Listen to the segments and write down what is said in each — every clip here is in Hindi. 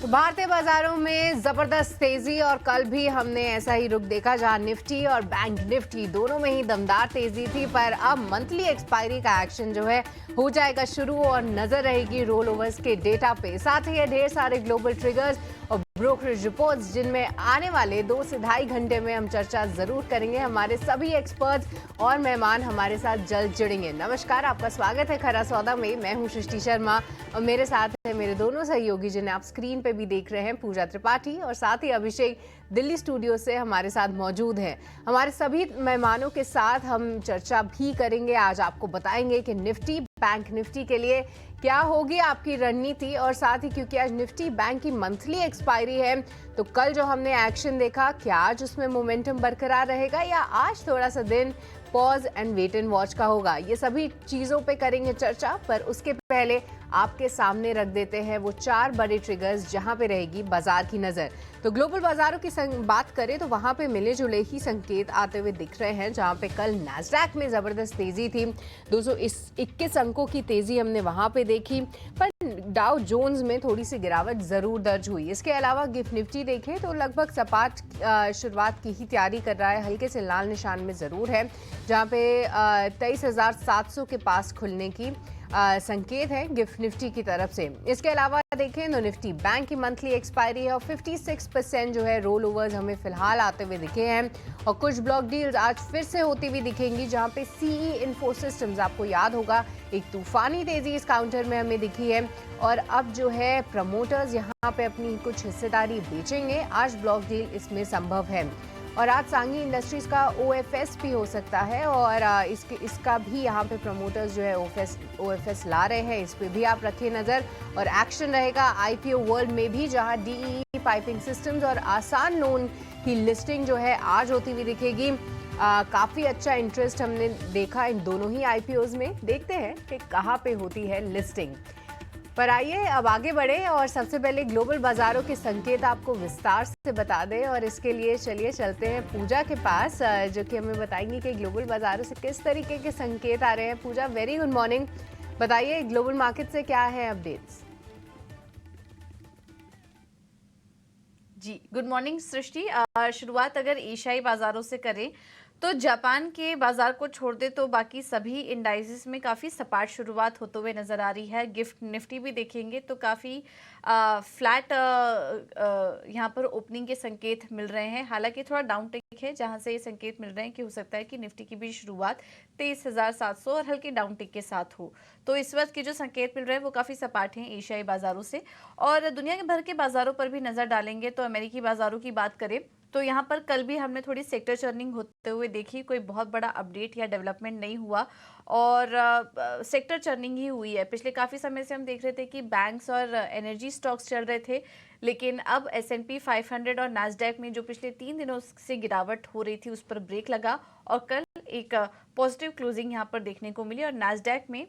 भारतीय बाजारों में जबरदस्त तेजी और कल भी हमने ऐसा ही रुख देखा जहां निफ्टी और बैंक निफ्टी दोनों में ही दमदार तेजी थी। पर अब मंथली एक्सपायरी का एक्शन जो है हो जाएगा शुरू और नजर रहेगी रोल ओवर्स के डेटा पे। साथ ही ढेर सारे ग्लोबल ट्रिगर्स और ब्रोकरेज रिपोर्ट्स जिनमें आने वाले 2 से ढाई घंटे में हम चर्चा जरूर करेंगे। हमारे सभी एक्सपर्ट्स और मेहमान हमारे साथ जल्द जुड़ेंगे। नमस्कार, आपका स्वागत है खरा सौदा में। मैं हूं सृष्टि शर्मा और मेरे साथ है मेरे दोनों सहयोगी जिन्हें आप स्क्रीन पे भी देख रहे हैं, पूजा त्रिपाठी और साथ ही अभिषेक दिल्ली स्टूडियो से हमारे साथ मौजूद हैं। हमारे सभी मेहमानों के साथ हम चर्चा भी करेंगे। आज आपको बताएंगे कि निफ्टी बैंक निफ्टी के लिए क्या होगी आपकी रणनीति, और साथ ही क्योंकि आज निफ्टी बैंक की मंथली एक्सपायरी है तो कल जो हमने एक्शन देखा, क्या आज उसमें मोमेंटम बरकरार रहेगा या आज थोड़ा सा दिन pause and wait and watch का होगा। ये सभी चीजों पे करेंगे चर्चा, पर उसके पहले आपके सामने रख देते हैं वो 4 बड़े ट्रिगर्स जहां पे रहेगी बाजार की नजर। तो ग्लोबल बाजारों की बात करें तो वहां पे मिले जुले ही संकेत आते हुए दिख रहे हैं। जहां पे कल नैस्डैक में जबरदस्त तेजी थी, 221 अंकों की तेजी हमने वहां पे देखी, पर डाउ जोन्स में थोड़ी सी गिरावट जरूर दर्ज हुई। इसके अलावा गिफ्ट निफ्टी देखें तो लगभग सपाट शुरुआत की ही तैयारी कर रहा है, हल्के से लाल निशान में जरूर है, जहां पे 23,700 के पास खुलने की संकेत है गिफ्ट निफ्टी की तरफ से। इसके अलावा देखें तो निफ्टी बैंक की मंथली एक्सपायरी है और 56% जो है रोल ओवर्स हमें फिलहाल आते हुए दिखे हैं, और कुछ ब्लॉक डील्स आज फिर से होती हुई दिखेंगी, जहां पे सीई इन्फो सिस्टम्स, आपको याद होगा एक तूफानी तेजी इस काउंटर में हमें दिखी है, और अब जो है प्रमोटर्स यहां पे अपनी कुछ हिस्सेदारी बेचेंगे। आज ब्लॉक डील इसमें संभव है। और आज सांगी इंडस्ट्रीज का ओएफएस भी हो सकता है, और इसका भी यहाँ पे प्रमोटर्स जो है ओएफएस ला रहे हैं, इस पे भी आप रखें नजर। और एक्शन रहेगा आईपीओ वर्ल्ड में भी, जहाँ डीई पाइपिंग सिस्टम्स और आसान लोन की लिस्टिंग जो है आज होती हुई दिखेगी। काफी अच्छा इंटरेस्ट हमने देखा इन दोनों ही आईपीओज में। देखते हैं कि कहाँ पे होती है लिस्टिंग। पर आइए अब आगे बढ़े और सबसे पहले ग्लोबल बाजारों के संकेत आपको विस्तार से बता दें, और इसके लिए चलिए चलते हैं पूजा के पास, जो कि हमें बताएंगी कि ग्लोबल बाजारों से किस तरीके के संकेत आ रहे हैं। पूजा, वेरी गुड मॉर्निंग। बताइए ग्लोबल मार्केट से क्या है अपडेट्स। जी गुड मॉर्निंग सृष्टि। शुरुआत अगर एशियाई बाजारों से करें तो जापान के बाजार को छोड़ दे तो बाकी सभी इंडाइसेस में काफ़ी सपाट शुरुआत होते हुए नज़र आ रही है। गिफ्ट निफ्टी भी देखेंगे तो काफ़ी फ्लैट यहाँ पर ओपनिंग के संकेत मिल रहे हैं। हालांकि थोड़ा डाउन टिक है, जहाँ से ये संकेत मिल रहे हैं कि हो सकता है कि निफ्टी की भी शुरुआत 23,700 और हल्की डाउन टिक के साथ हो। तो इस वक्त के जो संकेत मिल रहे हैं वो काफ़ी सपाट हैं एशियाई बाजारों से। और दुनिया के भर के बाजारों पर भी नज़र डालेंगे तो अमेरिकी बाजारों की बात करें तो यहाँ पर कल भी हमने थोड़ी सेक्टर चर्निंग होते हुए देखी, कोई बहुत बड़ा अपडेट या डेवलपमेंट नहीं हुआ और सेक्टर चर्निंग ही हुई है। पिछले काफ़ी समय से हम देख रहे थे कि बैंक्स और एनर्जी स्टॉक्स चल रहे थे, लेकिन अब S&P 500 और नास्डैक में जो पिछले 3 दिनों से गिरावट हो रही थी उस पर ब्रेक लगा और कल एक पॉजिटिव क्लोजिंग यहाँ पर देखने को मिली और नास्डैक में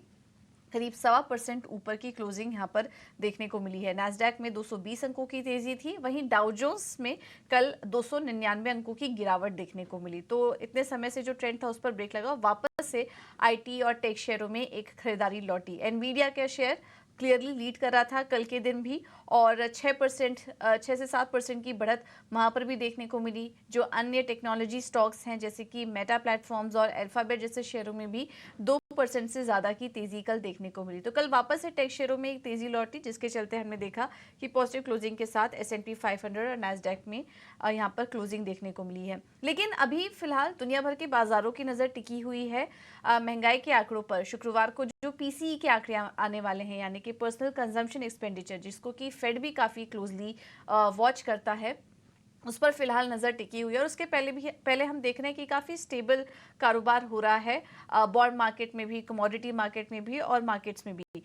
करीब 1.25% ऊपर की क्लोजिंग यहाँ पर देखने को मिली है। नास्डैक में 220 अंकों की तेजी थी, वहीं डाउ जोन्स में कल 299 अंकों की गिरावट देखने को मिली। तो इतने समय से जो ट्रेंड था उस पर ब्रेक लगा, वापस से आईटी और टेक शेयरों में एक खरीदारी लौटी। एनवीडिया का शेयर क्लियरली लीड कर रहा था कल के दिन भी और 6 से 7% की बढ़त वहाँ पर भी देखने को मिली। जो अन्य टेक्नोलॉजी स्टॉक्स हैं जैसे कि मेटा प्लेटफॉर्म्स और अल्फाबेट जैसे शेयरों में भी 2% से ज़्यादा की तेज़ी कल देखने को मिली। तो कल वापस से टेक शेयरों में एक तेज़ी लौटी, जिसके चलते हमने देखा कि पॉजिटिव क्लोजिंग के साथ S&P 500 और नास्डैक में यहाँ पर क्लोजिंग देखने को मिली है। लेकिन अभी फिलहाल दुनिया भर के बाजारों की नज़र टिकी हुई है महंगाई के आंकड़ों पर। शुक्रवार को जो PCE के आंकड़े आने वाले हैं, यानी कि पर्सनल कंजम्पशन एक्सपेंडिचर, जिसको कि फेड भी काफ़ी क्लोजली वॉच करता है, उस पर फिलहाल नज़र टिकी हुई है। और उसके पहले हम देख रहे हैं कि काफ़ी स्टेबल कारोबार हो रहा है बॉन्ड मार्केट में भी, कमोडिटी मार्केट में भी और मार्केट्स में भी।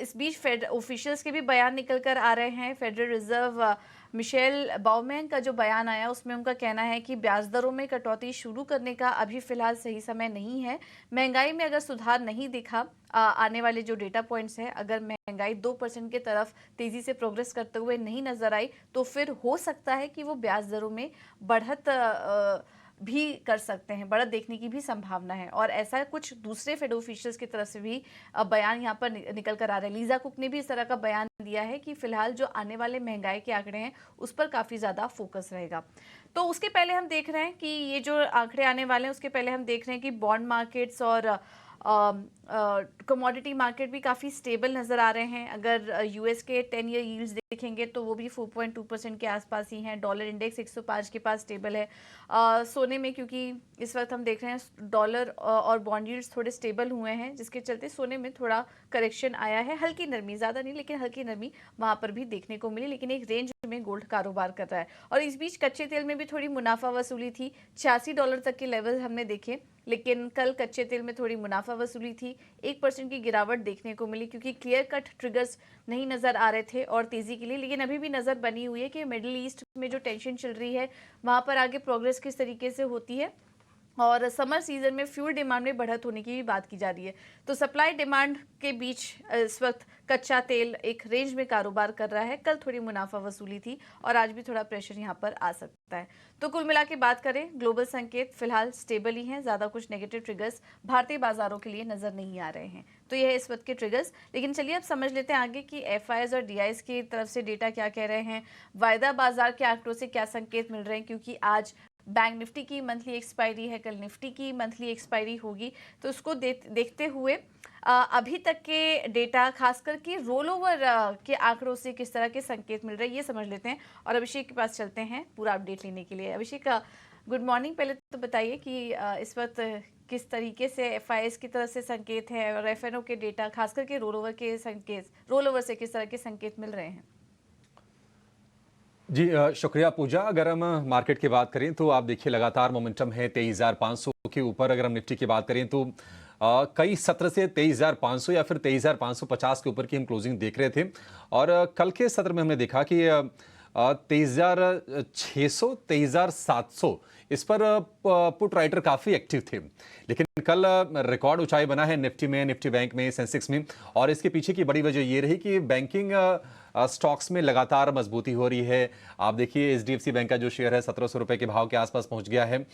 इस बीच फेड ऑफिशियल्स के भी बयान निकल कर आ रहे हैं। फेडरल रिजर्व मिशेल बाउमेन का जो बयान आया उसमें उनका कहना है कि ब्याज दरों में कटौती शुरू करने का अभी फिलहाल सही समय नहीं है। महंगाई में अगर सुधार नहीं दिखा, आने वाले जो डेटा पॉइंट्स हैं, अगर महंगाई 2% की तरफ तेजी से प्रोग्रेस करते हुए नहीं नजर आई तो फिर हो सकता है कि वो ब्याज दरों में बढ़त भी कर सकते हैं, बढ़त देखने की भी संभावना है। और ऐसा कुछ दूसरे फेड ऑफिशियल्स की तरफ से भी बयान यहाँ पर निकल कर आ रहा है। लीजा कुक ने भी इस तरह का बयान दिया है कि फिलहाल जो आने वाले महंगाई के आंकड़े हैं उस पर काफ़ी ज़्यादा फोकस रहेगा। तो उसके पहले हम देख रहे हैं कि ये जो आंकड़े आने वाले हैं उसके पहले हम देख रहे हैं कि बॉन्ड मार्केट्स और कमोडिटी मार्केट भी काफ़ी स्टेबल नज़र आ रहे हैं। अगर यूएस के 10 ईयर यील्ड्स देखेंगे तो वो भी 4.2% के आसपास ही हैं। डॉलर इंडेक्स 105 के पास स्टेबल है। सोने में क्योंकि इस वक्त हम देख रहे हैं डॉलर और बॉन्ड यील्ड्स थोड़े स्टेबल हुए हैं, जिसके चलते सोने में थोड़ा करेक्शन आया है। हल्की नरमी, ज़्यादा नहीं लेकिन हल्की नरमी वहाँ पर भी देखने को मिली, लेकिन एक रेंज में गोल्ड कारोबार कर रहा है। और इस बीच कच्चे तेल में भी थोड़ी मुनाफा वसूली थी। $86 तक के लेवल हमने देखे, लेकिन कल कच्चे तेल में थोड़ी मुनाफा वसूली थी। 1% की गिरावट देखने को मिली क्योंकि क्लियर कट ट्रिगर्स नहीं नज़र आ रहे थे और तेज़ी के लिए। लेकिन अभी भी नज़र बनी हुई है कि मिडिल ईस्ट में जो टेंशन चल रही है वहाँ पर आगे प्रोग्रेस किस तरीके से होती है। और समर सीजन में फ्यूल डिमांड में बढ़त होने की भी बात की जा रही है। तो सप्लाई डिमांड के बीच इस वक्त कच्चा तेल एक रेंज में कारोबार कर रहा है। कल थोड़ी मुनाफा वसूली थी और आज भी थोड़ा प्रेशर यहाँ पर आ सकता है। तो कुल मिला के बात करें, ग्लोबल संकेत फिलहाल स्टेबल ही हैं। ज़्यादा कुछ नेगेटिव ट्रिगर्स भारतीय बाजारों के लिए नजर नहीं आ रहे हैं। तो यह है इस वक्त के ट्रिगर्स। लेकिन चलिए अब समझ लेते हैं आगे कि एफआईआईज और डीआईज की तरफ से डेटा क्या कह रहे हैं, वायदा बाजार के आंकड़ों से क्या संकेत मिल रहे हैं। क्योंकि आज बैंक निफ्टी की मंथली एक्सपायरी है, कल निफ्टी की मंथली एक्सपायरी होगी। तो उसको देखते हुए अभी तक के डेटा, खासकर कि रोल ओवर के आंकड़ों से किस तरह के संकेत मिल रहे हैं ये समझ लेते हैं। और अभिषेक के पास चलते हैं पूरा अपडेट लेने के लिए। अभिषेक, गुड मॉर्निंग। पहले तो बताइए कि इस वक्त किस तरीके से एफआईएस की तरफ से संकेत है और एफएनओ के डेटा, खासकर के रोल ओवर के संकेत, रोल ओवर से किस तरह के संकेत मिल रहे हैं। जी शुक्रिया पूजा। अगर हम मार्केट की बात करें तो आप देखिए लगातार मोमेंटम है 23,500 के ऊपर। अगर हम निफ्टी की बात करें तो कई सत्र से 23,500 या फिर 23,550 के ऊपर की हम क्लोजिंग देख रहे थे। और कल के सत्र में हमने देखा कि 23,600 23,700 इस पर पुट राइटर काफ़ी एक्टिव थे। लेकिन कल रिकॉर्ड ऊंचाई बना है निफ्टी में, निफ्टी बैंक में, सेंसेक्स में। और इसके पीछे की बड़ी वजह ये रही कि बैंकिंग स्टॉक्स में लगातार मजबूती हो रही है। आप देखिए एचडीएफसी बैंक का जो शेयर है 1,700 रुपए के भाव के आसपास पहुंच गया है।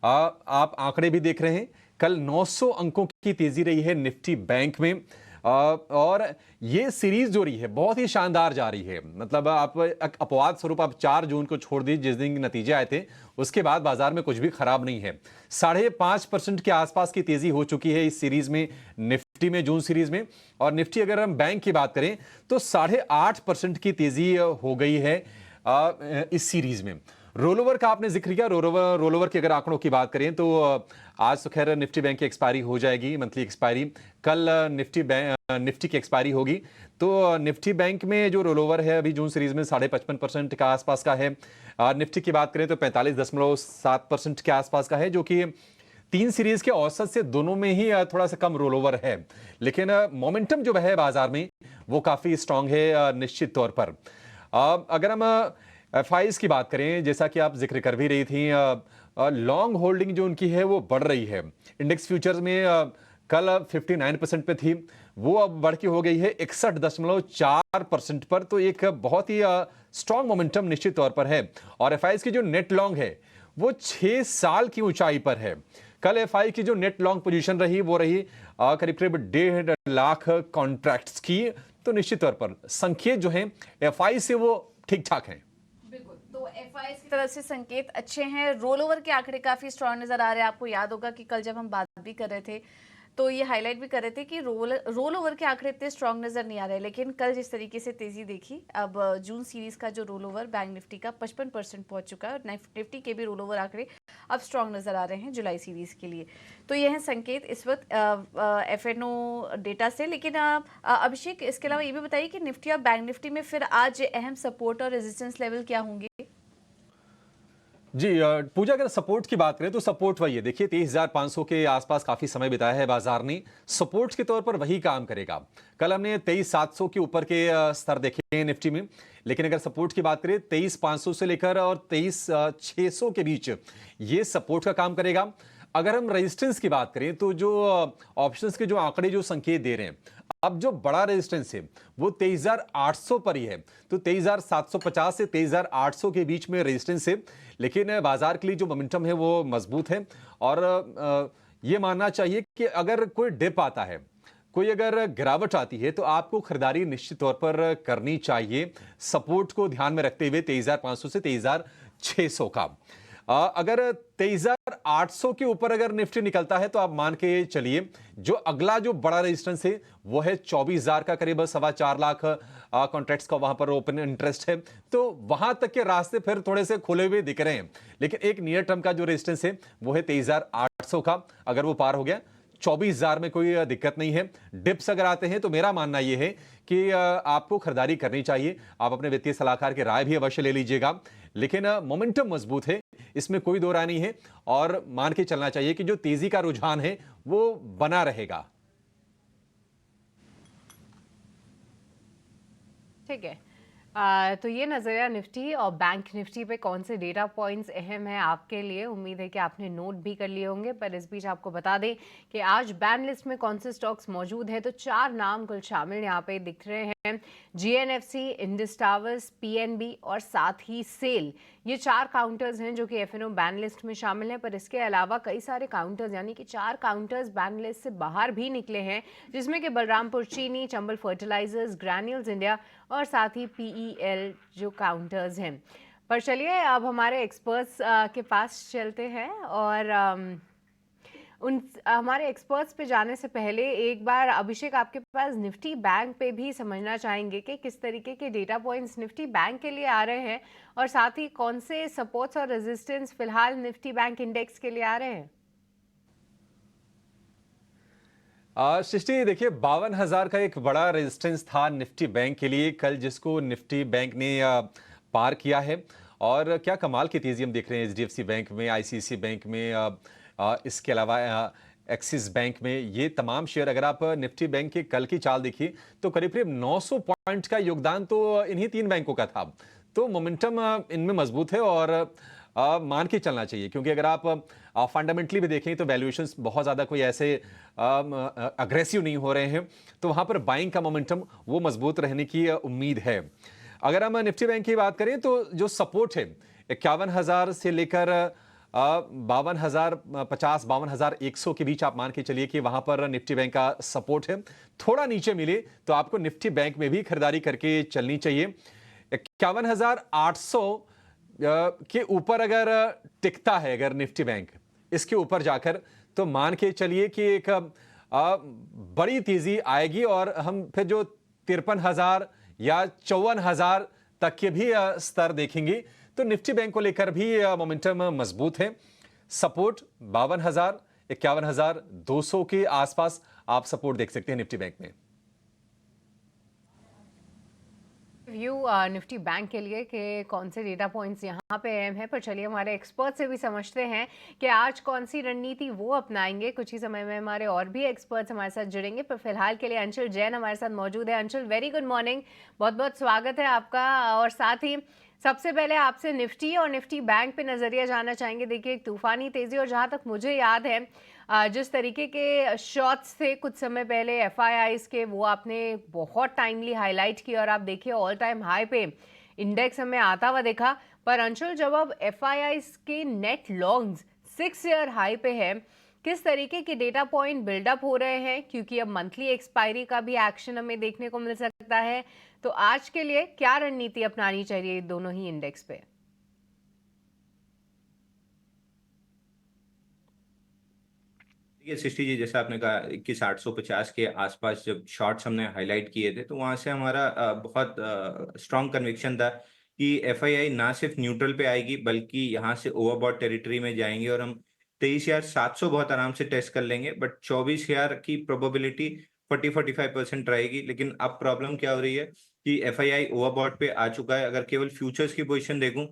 आप आंकड़े भी देख रहे हैं, कल 900 अंकों की तेजी रही है निफ्टी बैंक में। और ये सीरीज जो रही है बहुत ही शानदार जा रही है। मतलब आप अपवाद स्वरूप आप 4 जून को छोड़ दी, जिस दिन नतीजे आए थे उसके बाद बाजार में कुछ भी खराब नहीं है। 5.5% के आसपास की तेजी हो चुकी है इस सीरीज में, निफ्टी में, जून सीरीज में। और निफ्टी अगर हम बैंक की बात करें तो 8.5% की तेजी हो गई है इस सीरीज में। रोलओवर का आपने जिक्र किया, रोलओवर के अगर आंकड़ों की बात करें तो आज तो खैर निफ्टी बैंक की एक्सपायरी हो जाएगी, मंथली एक्सपायरी। कल निफ्टी की एक्सपायरी होगी। तो निफ्टी बैंक में जो रोलओवर है अभी जून सीरीज में 55.5% का आसपास का है। निफ्टी की बात करें तो 45.7% के आसपास का है, जो कि 3 सीरीज के औसत से दोनों में ही थोड़ा सा कम रोलओवर है। लेकिन मोमेंटम जो है बाजार में वो काफी स्ट्रांग है निश्चित तौर पर। अगर हम एफआईआईज की बात करें, जैसा कि आप जिक्र कर भी रही थी, लॉन्ग होल्डिंग जो उनकी है वो बढ़ रही है। इंडेक्स फ्यूचर्स में कल 59% पे थी, वो अब बढ़ के हो गई है 61.4% पर। तो एक बहुत ही स्ट्रांग मोमेंटम निश्चित तौर पर है। और एफआईआईज की जो नेट लॉन्ग है वो 6 साल की ऊंचाई पर है। कल एफआई की जो नेट लॉन्ग पोजीशन रही वो रही करीब करीब 1.5 लाख कॉन्ट्रैक्ट्स की। तो निश्चित तौर पर संकेत जो है एफआई से वो ठीक ठाक हैं। तो एफआईआईज की तरफ से संकेत अच्छे हैं। रोल ओवर के आंकड़े काफी स्ट्रांग नजर आ रहे हैं। आपको याद होगा कि कल जब हम बात भी कर रहे थे तो ये हाईलाइट भी कर रहे थे कि रोल ओवर के आंकड़े इतने स्ट्रांग नजर नहीं आ रहे। लेकिन कल जिस तरीके से तेजी देखी, अब जून सीरीज का जो रोल ओवर बैंक निफ्टी का 55% पहुंच चुका है और निफ्टी के भी रोल ओवर आंकड़े अब स्ट्रांग नजर आ रहे हैं जुलाई सीरीज के लिए। तो ये है संकेत इस वक्त एफएनओ डेटा से। लेकिन अभिषेक, इसके अलावा ये भी बताइए कि निफ्टी और बैंक निफ्टी में फिर आज अहम सपोर्ट और रेजिस्टेंस लेवल क्या होंगे। जी पूजा, अगर सपोर्ट की बात करें तो सपोर्ट वही है। देखिए 23,500 के आसपास काफी समय बिताया है बाजार ने, सपोर्ट के तौर पर वही काम करेगा। कल हमने 23,700 के ऊपर के स्तर देखे हैं निफ्टी में। लेकिन अगर सपोर्ट की बात करें 23,500 से लेकर और 23,600 के बीच ये सपोर्ट का काम करेगा। अगर हम रेजिस्टेंस की बात करें तो जो ऑप्शंस के जो आंकड़े जो संकेत दे रहे हैं, अब जो बड़ा रेजिस्टेंस है वो 23,800 पर ही है। तो 23,750 से 23,800 के बीच में रेजिस्टेंस है, लेकिन बाजार के लिए जो मोमेंटम है वो मजबूत है। और ये मानना चाहिए कि अगर कोई डिप आता है, कोई अगर गिरावट आती है, तो आपको खरीदारी निश्चित तौर पर करनी चाहिए, सपोर्ट को ध्यान में रखते हुए 23,500 से 23,600 का। अगर 23,800 के ऊपर अगर निफ्टी निकलता है तो आप मान के चलिए जो अगला जो बड़ा रेजिस्टेंस है वो है 24,000 का, करीब 4.25 लाख कॉन्ट्रैक्ट्स का वहां पर ओपन इंटरेस्ट है। तो वहां तक के रास्ते फिर थोड़े से खुले हुए दिख रहे हैं, लेकिन एक नियर टर्म का जो रेजिस्टेंस है वो है 23,800 का। अगर वो पार हो गया 24,000 में कोई दिक्कत नहीं है। डिप्स अगर आते हैं तो मेरा मानना यह है कि आपको खरीदारी करनी चाहिए। आप अपने वित्तीय सलाहकार की राय भी अवश्य ले लीजिएगा, लेकिन मोमेंटम मजबूत है, इसमें कोई दो राय नहीं है। और मान के चलना चाहिए कि जो तेजी का रुझान है वो बना रहेगा। ठीक है। तो ये नज़रिया निफ्टी और बैंक निफ्टी पे कौन से डेटा पॉइंट्स अहम हैं आपके लिए, उम्मीद है कि आपने नोट भी कर लिए होंगे। पर इस बीच आपको बता दें कि आज बैन लिस्ट में कौन से स्टॉक्स मौजूद है, तो 4 नाम कुल शामिल यहाँ पे दिख रहे हैं। जीएनएफसी, इंडस टावर्स, पीएनबी और साथ ही सेल, ये 4 काउंटर्स हैं जो कि एफएनओ बैन लिस्ट में शामिल हैं। पर इसके अलावा कई सारे काउंटर्स, यानी कि 4 काउंटर्स बैन लिस्ट से बाहर भी निकले हैं, जिसमें कि बलरामपुर चीनी, चंबल फर्टिलाइजर्स, ग्रैन्यूल्स इंडिया और साथ ही पीईएल जो काउंटर्स हैं। पर चलिए अब हमारे एक्सपर्ट्स के पास चलते हैं और उन हमारे एक्सपर्ट्स पे जाने से पहले एक बार अभिषेक आपके पास निफ्टी बैंक पे भी समझना चाहेंगे कि किस तरीके के डेटा पॉइंट्स निफ्टी बैंक के लिए आ रहे हैं और साथ ही कौन से सपोर्ट्स और रेजिस्टेंस फिलहाल निफ्टी बैंक इंडेक्स के लिए आ रहे हैं। सृष्टि, देखिए 52,000 का एक बड़ा रेजिस्टेंस था निफ्टी बैंक के लिए कल, जिसको निफ्टी बैंक ने पार किया है। और क्या कमाल की तेजी हम देख रहे हैं एचडीएफसी बैंक में, आईसीआईसी बैंक में, इसके अलावा एक्सिस बैंक में। ये तमाम शेयर, अगर आप निफ्टी बैंक के कल की चाल देखिए तो करीब करीब 900 पॉइंट का योगदान तो इन्हीं 3 बैंकों का था। तो मोमेंटम इनमें मजबूत है और मान के चलना चाहिए, क्योंकि अगर आप फंडामेंटली भी देखें तो वैल्यूएशंस बहुत ज़्यादा कोई ऐसे अग्रेसिव नहीं हो रहे हैं, तो वहाँ पर बाइंग का मोमेंटम वो मजबूत रहने की उम्मीद है। अगर हम निफ्टी बैंक की बात करें तो जो सपोर्ट है 51,000 से लेकर 52,050, 52,100 के बीच आप मान के चलिए कि वहां पर निफ्टी बैंक का सपोर्ट है। थोड़ा नीचे मिले तो आपको निफ्टी बैंक में भी खरीदारी करके चलनी चाहिए। 51,800 के ऊपर अगर टिकता है अगर निफ्टी बैंक इसके ऊपर जाकर, तो मान के चलिए कि एक बड़ी तेजी आएगी और हम फिर जो 53,000 या 54,000 तक के भी स्तर देखेंगे। तो निफ्टी बैंक को लेकर भी मोमेंटम मजबूत है। सपोर्ट 52,000, 51,200 के आसपास आप सपोर्ट देख सकते हैं निफ्टी बैंक में। व्यू निफ्टी बैंक के लिए कि कौन से डेटा पॉइंट्स यहाँ पे अहम हैं, पर चलिए हमारे एक्सपर्ट से भी समझते हैं कि आज कौन सी रणनीति वो अपनाएंगे। कुछ ही समय में हमारे और भी एक्सपर्ट्स हमारे साथ जुड़ेंगे, पर फिलहाल के लिए अंशुल जैन हमारे साथ मौजूद है। अंशुल, वेरी गुड मॉर्निंग, बहुत बहुत स्वागत है आपका। और साथ ही सबसे पहले आपसे निफ्टी और निफ्टी बैंक पे नजरिया जानना चाहेंगे। देखिए एक तूफानी तेजी, और जहां तक मुझे याद है जिस तरीके के शॉट्स थे कुछ समय पहले एफआईआईज के, वो आपने बहुत टाइमली हाईलाइट किया और आप देखिए ऑल टाइम हाई पे इंडेक्स हमें आता हुआ देखा। पर अंशुल, जब अब एफआईआईज के नेट लॉन्ग्स 6 ईयर हाई पे है, किस तरीके के डेटा पॉइंट बिल्डअप हो रहे हैं, क्योंकि अब मंथली एक्सपायरी का भी एक्शन हमें देखने को मिल सकता है, तो आज के लिए क्या रणनीति अपनानी चाहिए दोनों ही इंडेक्स पे? देखिए सृष्टि जी, जैसा आपने कहा 21,850 के आसपास जब शॉर्ट्स हमने हाईलाइट किए थे, तो वहां से हमारा बहुत स्ट्रॉन्ग कन्विक्शन था कि एफआईआई ना सिर्फ न्यूट्रल पे आएगी बल्कि यहाँ से ओवरबॉट टेरिटरी में जाएंगे और हम 23,700 बहुत आराम से टेस्ट कर लेंगे। बट 24,000 की प्रोबेबिलिटी 40-45% रहेगी। लेकिन अब प्रॉब्लम क्या हो रही है कि एफआईआई ओवरबॉट पे आ चुका है। अगर केवल फ्यूचर्स की पोजीशन देखूं,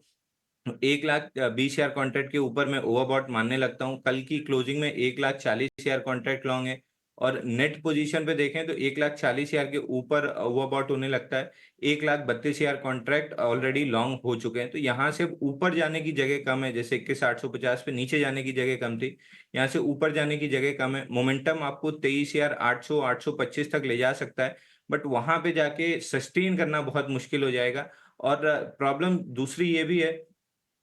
1,20,000 कॉन्ट्रैक्ट के ऊपर मैं ओवरबॉट मानने लगता हूं। कल की क्लोजिंग में 1,40,000 कॉन्ट्रैक्ट लॉन्ग है, और नेट पोजीशन पे देखें तो 1,40,000 के ऊपर ओवरबॉट होने लगता है। 1,32,000 कॉन्ट्रैक्ट ऑलरेडी लॉन्ग हो चुके हैं, तो यहाँ से ऊपर जाने की जगह कम है। जैसे 21,850 पे नीचे जाने की जगह कम थी, यहाँ से ऊपर जाने की जगह कम है। मोमेंटम आपको 23,800 825 तक ले जा सकता है, बट वहां पे जाके सस्टेन करना बहुत मुश्किल हो जाएगा। और प्रॉब्लम दूसरी ये भी है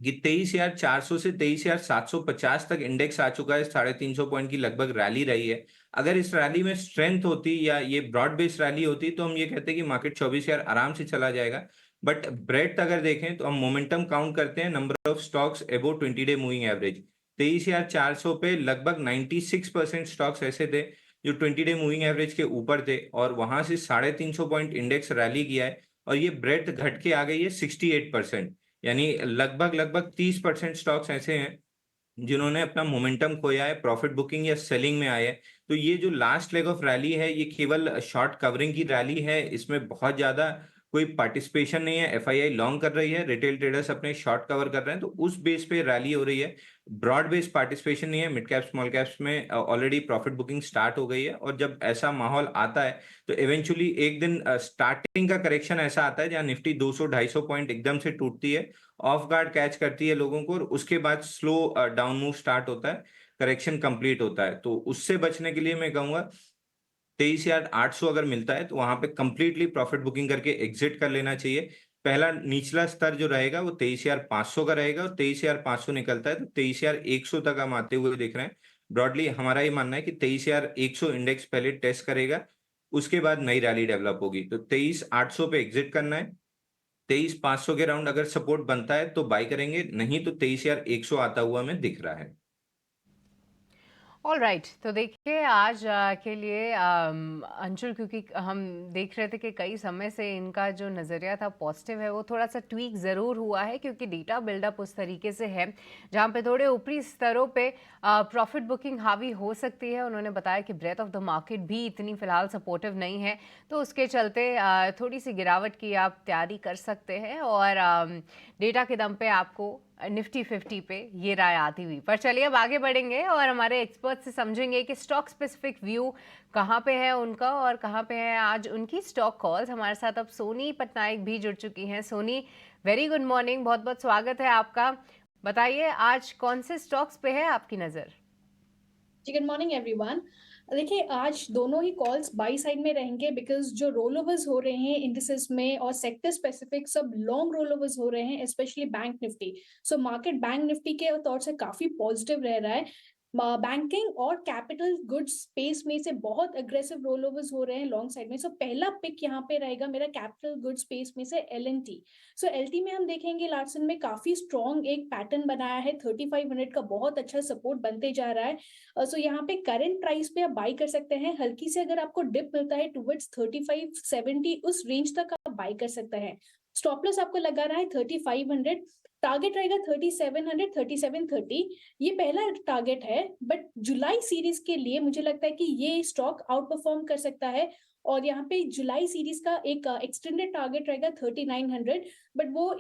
कि 23,400 से 23,750 तक इंडेक्स आ चुका है। 350 पॉइंट की लगभग रैली रही है। अगर इस रैली में स्ट्रेंथ होती या ये ब्रॉड बेस्ड रैली होती तो हम ये कहते हैं कि मार्केट 24,000 आराम से चला जाएगा। बट ब्रेथ अगर देखें तो हम मोमेंटम काउंट करते हैं नंबर ऑफ स्टॉक्स एबो 20 डे मूविंग एवरेज। 23,400 पे लगभग 96% स्टॉक्स ऐसे थे जो 20 डे मूविंग एवरेज के ऊपर थे, और वहां से 350 पॉइंट इंडेक्स रैली किया है, और ये ब्रेथ घट के आ गई है 68%। यानी लगभग लगभग 30% स्टॉक्स ऐसे हैं जिन्होंने अपना मोमेंटम खोया है, प्रॉफिट बुकिंग या सेलिंग में आए हैं। तो ये जो लास्ट लेग ऑफ रैली है ये केवल शॉर्ट कवरिंग की रैली है, इसमें बहुत ज्यादा कोई पार्टिसिपेशन नहीं है। एफआईआई लॉन्ग कर रही है, रिटेल ट्रेडर्स अपने शॉर्ट कवर कर रहे हैं, तो उस बेस पे रैली हो रही है। ब्रॉड बेस्ड पार्टिसिपेशन नहीं है। मिड कैप स्मॉल कैप्स में ऑलरेडी प्रॉफिट बुकिंग स्टार्ट हो गई है, और जब ऐसा माहौल आता है तो इवेंचुअली एक दिन स्टार्टिंग का करेक्शन ऐसा आता है जहां निफ्टी 200-250 पॉइंट एकदम से टूटती है, ऑफ गार्ड कैच करती है लोगों को, और उसके बाद स्लो डाउन मूव स्टार्ट होता है, करेक्शन कंप्लीट होता है। तो उससे बचने के लिए मैं कहूंगा 23,800 अगर मिलता है तो वहां पे कंप्लीटली प्रॉफिट बुकिंग करके एग्जिट कर लेना चाहिए। पहला निचला स्तर जो रहेगा वो 23,500 का रहेगा, और 23,500 निकलता है तो 23,100 तक हम आते हुए देख रहे हैं। ब्रॉडली हमारा ये मानना है कि 23,100 इंडेक्स पहले टेस्ट करेगा, उसके बाद नई रैली डेवलप होगी। तो 23,800 पे एग्जिट करना है। 23,500 के राउंड अगर सपोर्ट बनता है तो बाय करेंगे, नहीं तो 23,100 आता हुआ हमें दिख रहा है। ऑल राइट, तो देखिए आज के लिए अंशुल, क्योंकि हम देख रहे थे कि कई समय से इनका जो नज़रिया था पॉजिटिव है, वो थोड़ा सा ट्वीक ज़रूर हुआ है, क्योंकि डेटा बिल्डअप उस तरीके से है जहाँ पे थोड़े ऊपरी स्तरों पे प्रॉफिट बुकिंग हावी हो सकती है। उन्होंने बताया कि ब्रेथ ऑफ द मार्केट भी इतनी फ़िलहाल सपोर्टिव नहीं है, तो उसके चलते थोड़ी सी गिरावट की आप तैयारी कर सकते हैं, और डेटा के दम पे आपको निफ्टी 50 पे ये राय आती हुई। पर चलिए अब आगे बढ़ेंगे और हमारे एक्सपर्ट से समझेंगे कि स्टॉक स्पेसिफिक व्यू कहाँ पे है उनका और कहाँ पे है आज उनकी स्टॉक कॉल्स। हमारे साथ अब सोनी पटनायक भी जुड़ चुकी हैं। सोनी, वेरी गुड मॉर्निंग, बहुत बहुत स्वागत है आपका। बताइए आज कौन से स्टॉक्स पे है आपकी नज़र? जी, गुड मॉर्निंग एवरीवन। देखिए आज दोनों ही कॉल्स बाई साइड में रहेंगे, बिकॉज जो रोल ओवर्स हो रहे हैं इंडिसेस में और सेक्टर स्पेसिफिक सब लॉन्ग रोल ओवर्स हो रहे हैं, specially bank Nifty. So market bank Nifty के तौर से काफी पॉजिटिव रह रहा है। बैंकिंग और कैपिटल गुड्स स्पेस में से बहुत अग्रेसिव रोल ओवर्स हो रहे हैं लॉन्ग साइड में। सो पहला पिक यहाँ पे रहेगा मेरा कैपिटल गुड्स स्पेस में से एलएनटी। सो एलटी में हम देखेंगे लार्सन में काफी स्ट्रॉन्ग एक पैटर्न बनाया है, 3500 का बहुत अच्छा सपोर्ट बनते जा रहा है। सो यहाँ पे करंट प्राइस पे आप बाई कर सकते हैं। हल्की से अगर आपको डिप मिलता है टुवर्ड्स 3570 उस रेंज तक आप बाई कर सकते हैं। स्टॉप लॉस आपको लगा रहा है 3500, टारगेट रहेगा 3700 3730। ये पहला टारगेट है, बट जुलाई सीरीज के लिए मुझे लगता है कि ये स्टॉक आउट परफॉर्म कर सकता है, और यहाँ पे जुलाई सीरीज का एक एक्सटेंडेड टारगेट रहेगा 3900, बट वो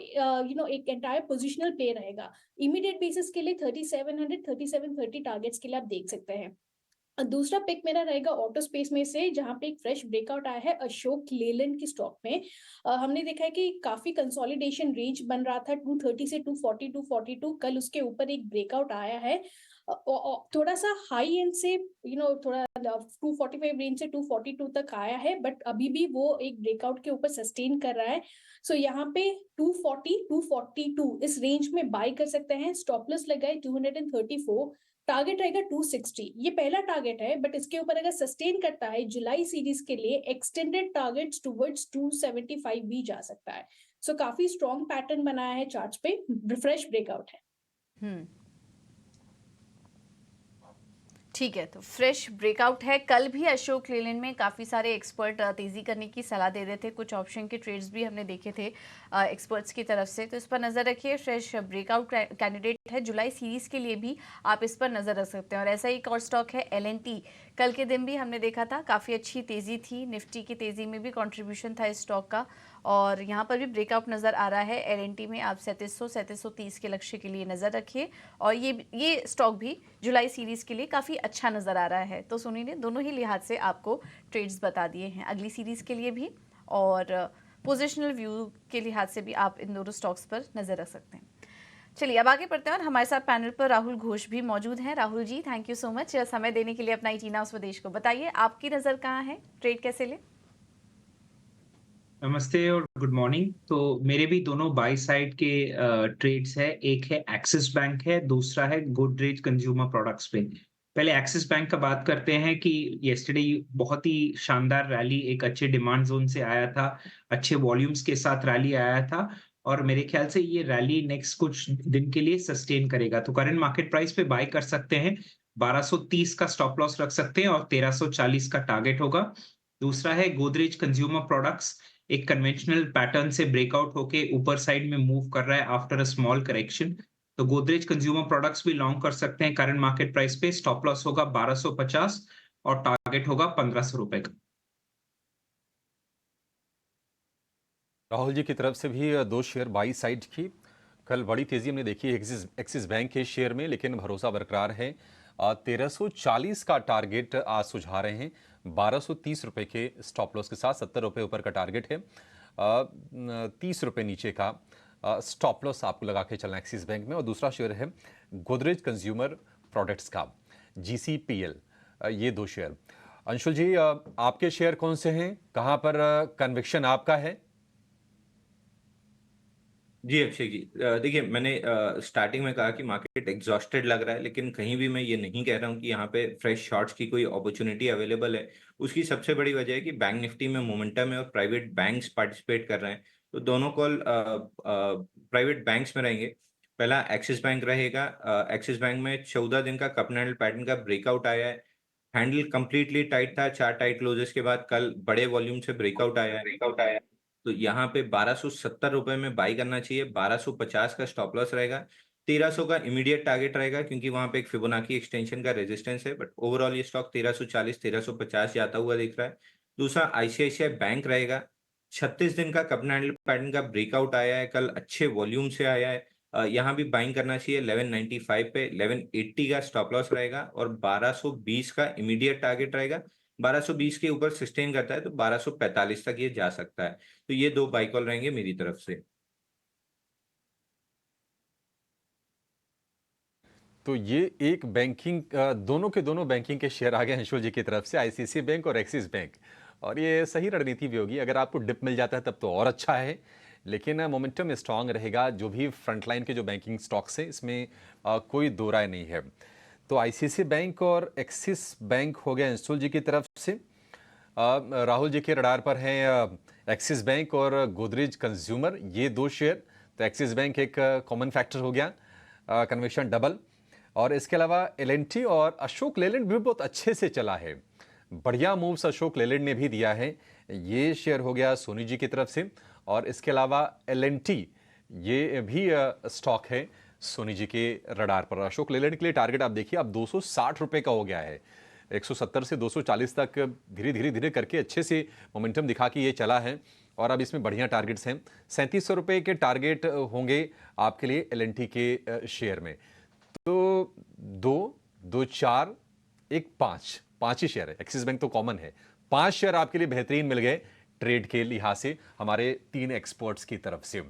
एक एंटायर पोजिशनल प्ले रहेगा। इमीडिएट बेसिस के लिए 3700 3730 टारगेट्स के लिए आप देख सकते हैं। दूसरा पिक मेरा रहेगा ऑटो स्पेस में से, जहां पे एक फ्रेश ब्रेकआउट आया है अशोक लेलैंड की स्टॉक में। हमने देखा है कि काफी कंसोलिडेशन रेंज बन रहा था 230 से 240 242, कल उसके ऊपर एक ब्रेकआउट आया है। थोड़ा सा हाई एंड से थोड़ा 245 रेंज से 242 तक आया है, बट अभी भी वो एक ब्रेकआउट के ऊपर सस्टेन कर रहा है। सो यहाँ पे 240 242 इस रेंज में बाय कर सकते हैं। स्टॉप लॉस लगा है 234, टारगेट रहेगा 260। ये पहला टारगेट है, बट इसके ऊपर अगर सस्टेन करता है जुलाई सीरीज के लिए एक्सटेंडेड टारगेट्स टुवर्ड्स 275 भी जा सकता है। सो काफी स्ट्रॉन्ग पैटर्न बनाया है चार्ट्स पे, फ्रेश ब्रेकआउट है। ठीक है, तो फ्रेश ब्रेकआउट है। कल भी अशोक लेलैंड में काफ़ी सारे एक्सपर्ट तेज़ी करने की सलाह दे रहे थे, कुछ ऑप्शन के ट्रेड्स भी हमने देखे थे एक्सपर्ट्स की तरफ से, तो इस पर नज़र रखिए। फ्रेश ब्रेकआउट कैंडिडेट है, जुलाई सीरीज़ के लिए भी आप इस पर नज़र रख सकते हैं। और ऐसा ही एक और स्टॉक है एलएनटी। कल के दिन भी हमने देखा था काफ़ी अच्छी तेज़ी थी, निफ्टी की तेज़ी में भी कॉन्ट्रीब्यूशन था इस स्टॉक का, और यहाँ पर भी ब्रेकआउट नज़र आ रहा है। एलएनटी में आप 3700-3730 के लक्ष्य के लिए नज़र रखिए और ये स्टॉक भी जुलाई सीरीज़ के लिए काफ़ी अच्छा नज़र आ रहा है। तो सोनी ने दोनों ही लिहाज से आपको ट्रेड्स बता दिए हैं, अगली सीरीज़ के लिए भी और पोजिशनल व्यू के लिहाज से भी आप इन दोनों स्टॉक्स पर नज़र रख सकते हैं। चलिए अब आगे बढ़ते हैं और हमारे साथ पैनल पर राहुल घोष भी मौजूद हैं। Rahul ji, thank you so much समय देने के लिए अपना टीना स्वदेश को। बताइए आपकी नज़र कहाँ है, ट्रेड कैसे ले? नमस्ते और गुड मॉर्निंग। तो मेरे भी दोनों बाय साइड के ट्रेड्स है। एक है एक्सिस बैंक है, दूसरा है गोदरेज कंज्यूमर प्रोडक्ट्स पे। पहले एक्सिस बैंक का बात करते हैं कि येस्टरडे बहुत ही शानदार रैली एक अच्छे डिमांड जोन से आया था, अच्छे वॉल्यूम्स के साथ रैली आया था और मेरे ख्याल से ये रैली नेक्स्ट कुछ दिन के लिए सस्टेन करेगा। तो करंट मार्केट प्राइस पे बाय कर सकते हैं, 1230 का स्टॉप लॉस रख सकते हैं और 1340 का टारगेट होगा। दूसरा है गोदरेज कंज्यूमर प्रोडक्ट्स, एक कन्वेंशनल पैटर्न से ब्रेकआउट होके ऊपर साइड में मूव कर रहा है आफ्टर अ स्मॉल करेक्शन। तो गोदरेज कंज्यूमर प्रोडक्ट्स भी लॉन्ग कर सकते हैं करंट मार्केट प्राइस पे। स्टॉप लॉस होगा 1250 और टारगेट होगा 1500 रुपए का। राहुल जी की तरफ से भी दो शेयर बाई साइड की। कल बड़ी तेजी हमने देखी एक्सिस बैंक के शेयर में, लेकिन भरोसा बरकरार है। 1340 का टारगेट आज सुझा रहे हैं, 1230 रुपए के स्टॉप लॉस के साथ। 70 रुपए ऊपर का टारगेट है, 30 रुपए नीचे का स्टॉप लॉस आपको लगा के चलना एक्सिस बैंक में। और दूसरा शेयर है गोदरेज कंज्यूमर प्रोडक्ट्स का, GCPL। ये दो शेयर। अंशुल जी, आपके शेयर कौन से हैं, कहां पर कन्विक्शन आपका है? जी अभिषेक जी, देखिए मैंने स्टार्टिंग में कहा कि मार्केट एग्जॉस्टेड लग रहा है, लेकिन कहीं भी मैं ये नहीं कह रहा हूँ कि यहाँ पे फ्रेश शॉर्ट्स की कोई अपॉर्चुनिटी अवेलेबल है। उसकी सबसे बड़ी वजह है कि बैंक निफ्टी में मोमेंटम है और प्राइवेट बैंक्स पार्टिसिपेट कर रहे हैं। तो दोनों कॉल प्राइवेट बैंक्स में रहेंगे। पहला एक्सिस बैंक रहेगा। एक्सिस बैंक में 14 दिन का कप एंड पैटर्न का ब्रेकआउट आया है। हैंडल कंप्लीटली टाइट था, 4 टाइट क्लोजेस के बाद कल बड़े वॉल्यूम से ब्रेकआउट आया। तो यहाँ पे 1270 रुपए में बाई करना चाहिए, 1250 का स्टॉप लॉस रहेगा, 1300 का इमीडिएट टारगेट रहेगा क्योंकि वहां पे एक फिबोनाची एक्सटेंशन का रेजिस्टेंस है। बट ओवरऑल ये स्टॉक 1340 1350 जाता हुआ दिख रहा है। दूसरा आईसीआईसीआई बैंक रहेगा। 36 दिन का कप एंड पैटर्न का ब्रेकआउट आया है, कल अच्छे वॉल्यूम से आया है। यहाँ भी बाइंग करना चाहिए 1195 पे, 1180 का स्टॉप लॉस रहेगा और 1220 का इमीडिएट टारगेट रहेगा। 1220 के ऊपर सस्टेन करता है तो 1245 तक ये जा सकता है। तो ये दो बाई कॉल रहेंगे मेरी तरफ से। तो ये एक बैंकिंग, दोनों के दोनों बैंकिंग के शेयर आ गए अंशुल जी की तरफ से, आईसीआईसीआई बैंक और एक्सिस बैंक। और ये सही रणनीति भी होगी। अगर आपको डिप मिल जाता है तब तो और अच्छा है, लेकिन मोमेंटम स्ट्रांग रहेगा। जो भी फ्रंटलाइन के जो बैंकिंग स्टॉक्स हैं इसमें कोई दो राय नहीं है। तो आईसीआईसीआई बैंक और एक्सिस बैंक हो गया अंशुल जी की तरफ से। राहुल जी के रडार पर हैं एक्सिस बैंक और गोदरेज कंज्यूमर, ये दो शेयर। तो एक्सिस बैंक एक कॉमन फैक्टर हो गया, कन्विक्शन डबल। और इसके अलावा एलएनटी और अशोक लेलैंड भी बहुत अच्छे से चला है, बढ़िया मूव्स अशोक लेलैंड ने भी दिया है। ये शेयर हो गया सोनी जी की तरफ से। और इसके अलावा एलएनटी, ये भी स्टॉक है सोनी जी के रडार पर। अशोक लेलैंड के लिए टारगेट आप देखिए, अब 260 रुपए का हो गया है। 170 से 240 तक धीरे धीरे करके अच्छे से मोमेंटम दिखा के ये चला है और अब इसमें बढ़िया टारगेट्स हैं। 3700 रुपए के टारगेट होंगे आपके लिए एलएनटी के शेयर में। तो 2, 2, 4, 1, 5 ही शेयर है। एक्सिस बैंक तो कॉमन है। 5 शेयर आपके लिए बेहतरीन मिल गए ट्रेड के लिहाज से हमारे 3 एक्सपर्ट्स की तरफ से।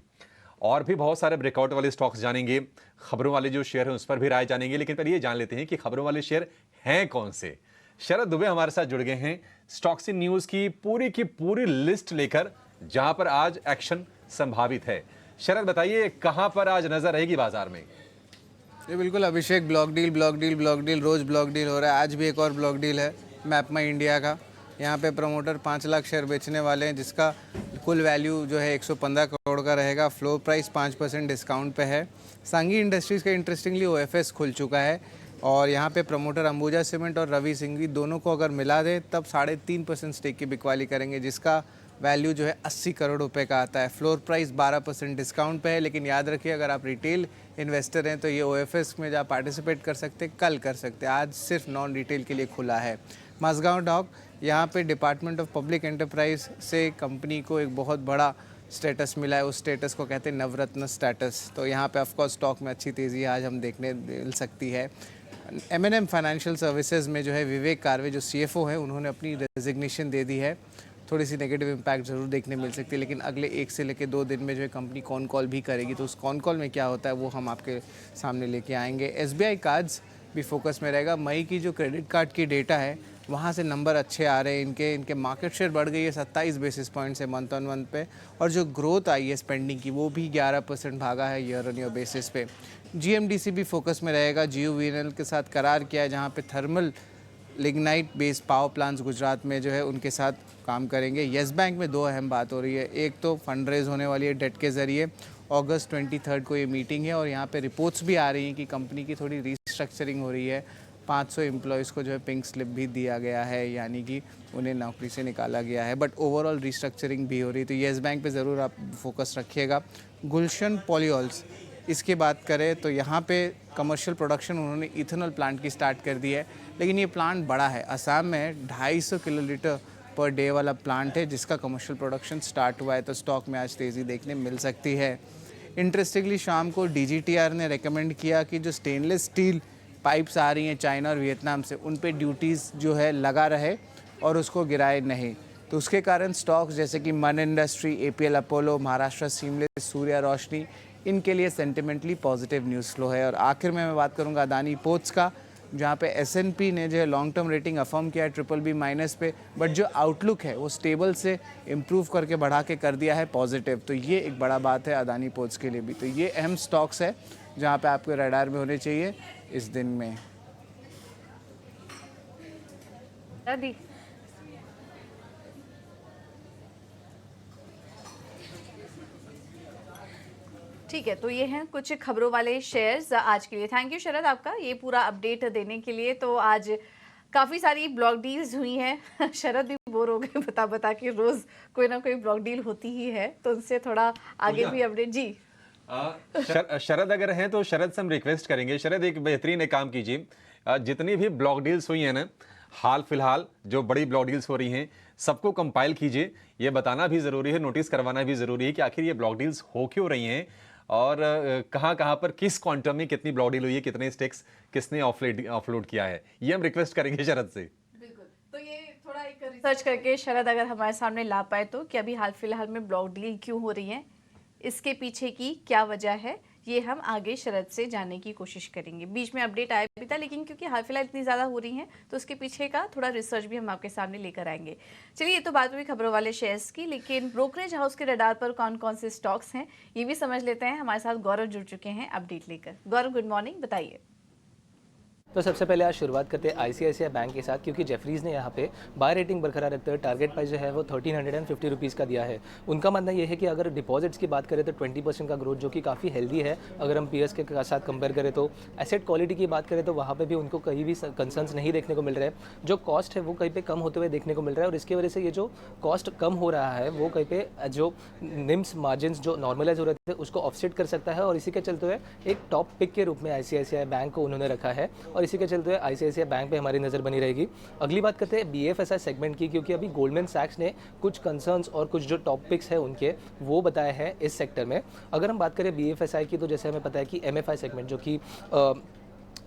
और भी बहुत सारे ब्रेकआउट वाले स्टॉक्स जानेंगे, खबरों वाले जो शेयर हैं उस पर भी राय जानेंगे। लेकिन पहले ये जान लेते हैं कि खबरों वाले शेयर हैं कौन से। शरद दुबे हमारे साथ जुड़ गए हैं स्टॉक्स इन न्यूज की पूरी लिस्ट लेकर, जहां पर आज एक्शन संभावित है। शरद बताइए, कहां पर आज नजर रहेगी बाजार में? ये बिल्कुल अभिषेक, ब्लॉक डील रोज ब्लॉक डील हो रहा है। आज भी एक और ब्लॉक डील है मैपमा इंडिया का। यहाँ पे प्रमोटर 5 लाख शेयर बेचने वाले हैं, जिसका कुल वैल्यू जो है 115 करोड़ का रहेगा। फ्लोर प्राइस 5% डिस्काउंट पे है। सांगी इंडस्ट्रीज़ का इंटरेस्टिंगली OFS खुल चुका है और यहाँ पे प्रमोटर अंबुजा सीमेंट और रवि सिंघवी दोनों को अगर मिला दे तब 3.5% स्टेक की बिकवाली करेंगे, जिसका वैल्यू जो है 80 करोड़ रुपए का आता है। फ्लोर प्राइस 12% डिस्काउंट पे है। लेकिन याद रखिए, अगर आप रिटेल इन्वेस्टर हैं तो ये OFS में जहाँ पार्टिसिपेट कर सकते हैं, कल कर सकते हैं। आज सिर्फ नॉन रिटेल के लिए खुला है। माझगांव डॉक, यहाँ पे डिपार्टमेंट ऑफ पब्लिक एंटरप्राइज से कंपनी को एक बहुत बड़ा स्टेटस मिला है, उस स्टेटस को कहते हैं नवरत्न स्टेटस। तो यहाँ पे ऑफकोर्स स्टॉक में अच्छी तेज़ी आज हम देखने मिल सकती है। M&M फाइनेंशियल सर्विसेज में जो है विवेक कारवे जो CFO हैं, उन्होंने अपनी रेजिग्नेशन दे दी है। थोड़ी सी नेगेटिव इम्पैक्ट ज़रूर देखने मिल सकती है, लेकिन अगले 1 से लेकर 2 दिन में जो है कंपनी कॉन कॉल भी करेगी, तो उस कॉन कॉल में क्या होता है वो हम आपके सामने लेके आएंगे। SBI कार्ड्स भी फोकस में रहेगा। मई की जो क्रेडिट कार्ड की डेटा है वहाँ से नंबर अच्छे आ रहे हैं, इनके मार्केट शेयर बढ़ गई है 27 बेसिस पॉइंट से मंथ ऑन मंथ पे, और जो ग्रोथ आई है स्पेंडिंग की वो भी 11% भागा है ईयर ऑन ईयर बेसिस पे। GMDC भी फोकस में रहेगा। GUVNL के साथ करार किया है जहाँ पे thermal lignite based power plants Gujarat में जो है उनके साथ काम करेंगे। येस बैंक में 2 अहम बात हो रही है, एक तो फंड रेज होने वाली है डेट के ज़रिए, अगस्त 23 को ये मीटिंग है, और यहाँ पे रिपोर्ट्स भी आ रही हैं कि कंपनी की थोड़ी रीस्ट्रक्चरिंग हो रही है। 500 एम्प्लॉयज़ को जो है पिंक स्लिप भी दिया गया है, यानी कि उन्हें नौकरी से निकाला गया है, बट ओवरऑल रीस्ट्रक्चरिंग भी हो रही है। तो येस बैंक पे ज़रूर आप फोकस रखिएगा। गुलशन पॉलीऑल्स, इसकी बात करें तो यहाँ पे कमर्शियल प्रोडक्शन उन्होंने इथेनॉल प्लांट की स्टार्ट कर दी है, लेकिन ये प्लांट बड़ा है। असम में 250 किलोलीटर पर डे वाला प्लांट है जिसका कमर्शियल प्रोडक्शन स्टार्ट हुआ है, तो स्टॉक में आज तेज़ी देखने मिल सकती है। इंटरेस्टिंगली शाम को DGTR ने रेकमेंड किया कि जो स्टेनलेस स्टील पाइप्स आ रही हैं चाइना और वियतनाम से, उन पे ड्यूटीज़ जो है लगा रहे और उसको गिराए नहीं। तो उसके कारण स्टॉक्स जैसे कि Man industry, APL Apollo, Maharashtra seamless, Surya Roshni, इनके लिए सेंटिमेंटली पॉजिटिव न्यूज़ फ्लो है। और आखिर में मैं बात करूंगा अदानी पोर्ट्स का, जहां पे S&P ने जो है लॉन्ग टर्म रेटिंग अफर्म किया है BBB- पे, बट जो आउटलुक है वो स्टेबल से इम्प्रूव करके बढ़ा के कर दिया है पॉजिटिव। तो ये एक बड़ा बात है अदानी पोर्ट्स के लिए भी। तो ये अहम स्टॉक्स है जहाँ पे आपके रडार में होने चाहिए इस दिन में। दादी ठीक है, तो ये हैं कुछ खबरों वाले शेयर्स आज के लिए। थैंक यू शरद आपका ये पूरा अपडेट देने के लिए। तो आज काफ़ी सारी ब्लॉक डील्स हुई हैं। शरद भी बोर हो गए बता बता के, रोज़ कोई ना कोई ब्लॉक डील होती ही है, तो उनसे थोड़ा आगे भी अपडेट। जी शरद अगर हैं तो शरद से हम रिक्वेस्ट करेंगे, शरद एक बेहतरीन एक काम कीजिए, जितनी भी ब्लॉक डील्स हुई हैं ना हाल फिलहाल, जो बड़ी ब्लॉक डील्स हो रही हैं सबको कंपाइल कीजिए। ये बताना भी ज़रूरी है, नोटिस करवाना भी ज़रूरी है कि आखिर ये ब्लॉक डील्स हो क्यों रही हैं और कहाँ पर किस क्वांटम में कितनी ब्लॉक डील हुई है, कितने स्टेक्स किसने ऑफलोड किया है, ये हम रिक्वेस्ट करेंगे शरद से। बिल्कुल, तो ये थोड़ा एक रिसर्च करके शरद अगर हमारे सामने ला पाए तो कि अभी हाल फिलहाल में ब्लॉक डील क्यों हो रही है, इसके पीछे की क्या वजह है, ये हम आगे शरद से जानने की कोशिश करेंगे। बीच में अपडेट आया भी था, लेकिन क्योंकि हाल फिलहाल इतनी ज़्यादा हो रही हैं तो उसके पीछे का थोड़ा रिसर्च भी हम आपके सामने लेकर आएंगे। चलिए, ये तो बात हुई खबरों वाले शेयर्स की, लेकिन ब्रोकरेज हाउस के रडार पर कौन कौन से स्टॉक्स हैं ये भी समझ लेते हैं। हमारे साथ गौरव जुड़ चुके हैं अपडेट लेकर। गौरव, गुड मॉर्निंग, बताइए। तो सबसे पहले आज शुरुआत करते हैं ICICI बैंक के साथ, क्योंकि जेफरीज ने यहाँ पे बाय रेटिंग बरकरार रखते हुए टारगेट प्राइस जो है वो 1350 रुपीज़ का दिया है। उनका मानना ये है कि अगर डिपॉजिट्स की बात करें तो 20% का ग्रोथ, जो कि काफ़ी हेल्दी है अगर हम पीएस के साथ कंपेयर करें तो। एसेट क्वालिटी की बात करें तो वहाँ पर भी उनको कहीं भी कंसर्न्स नहीं देखने को मिल रहे हैं। जो कॉस्ट है वो कहीं पर कम होते हुए देखने को मिल रहा है, और इसकी वजह से ये जो कॉस्ट कम हो रहा है वो कहीं पर जो निम्स मार्जिन जो नॉर्मलाइज हो रहे थे उसको ऑफसेट कर सकता है, और इसी के चलते हुए एक टॉप पिक के रूप में ICICI बैंक को उन्होंने रखा है, और इसी के चलते हुए ICICI बैंक पे हमारी नज़र बनी रहेगी। अगली बात करते हैं BFSI सेगमेंट की, क्योंकि अभी गोल्डमैन सैक्स ने कुछ कंसर्न्स और कुछ जो टॉपिक्स है उनके वो बताए हैं इस सेक्टर में। अगर हम बात करें BFSI की, तो जैसे हमें पता है कि MFI सेगमेंट जो कि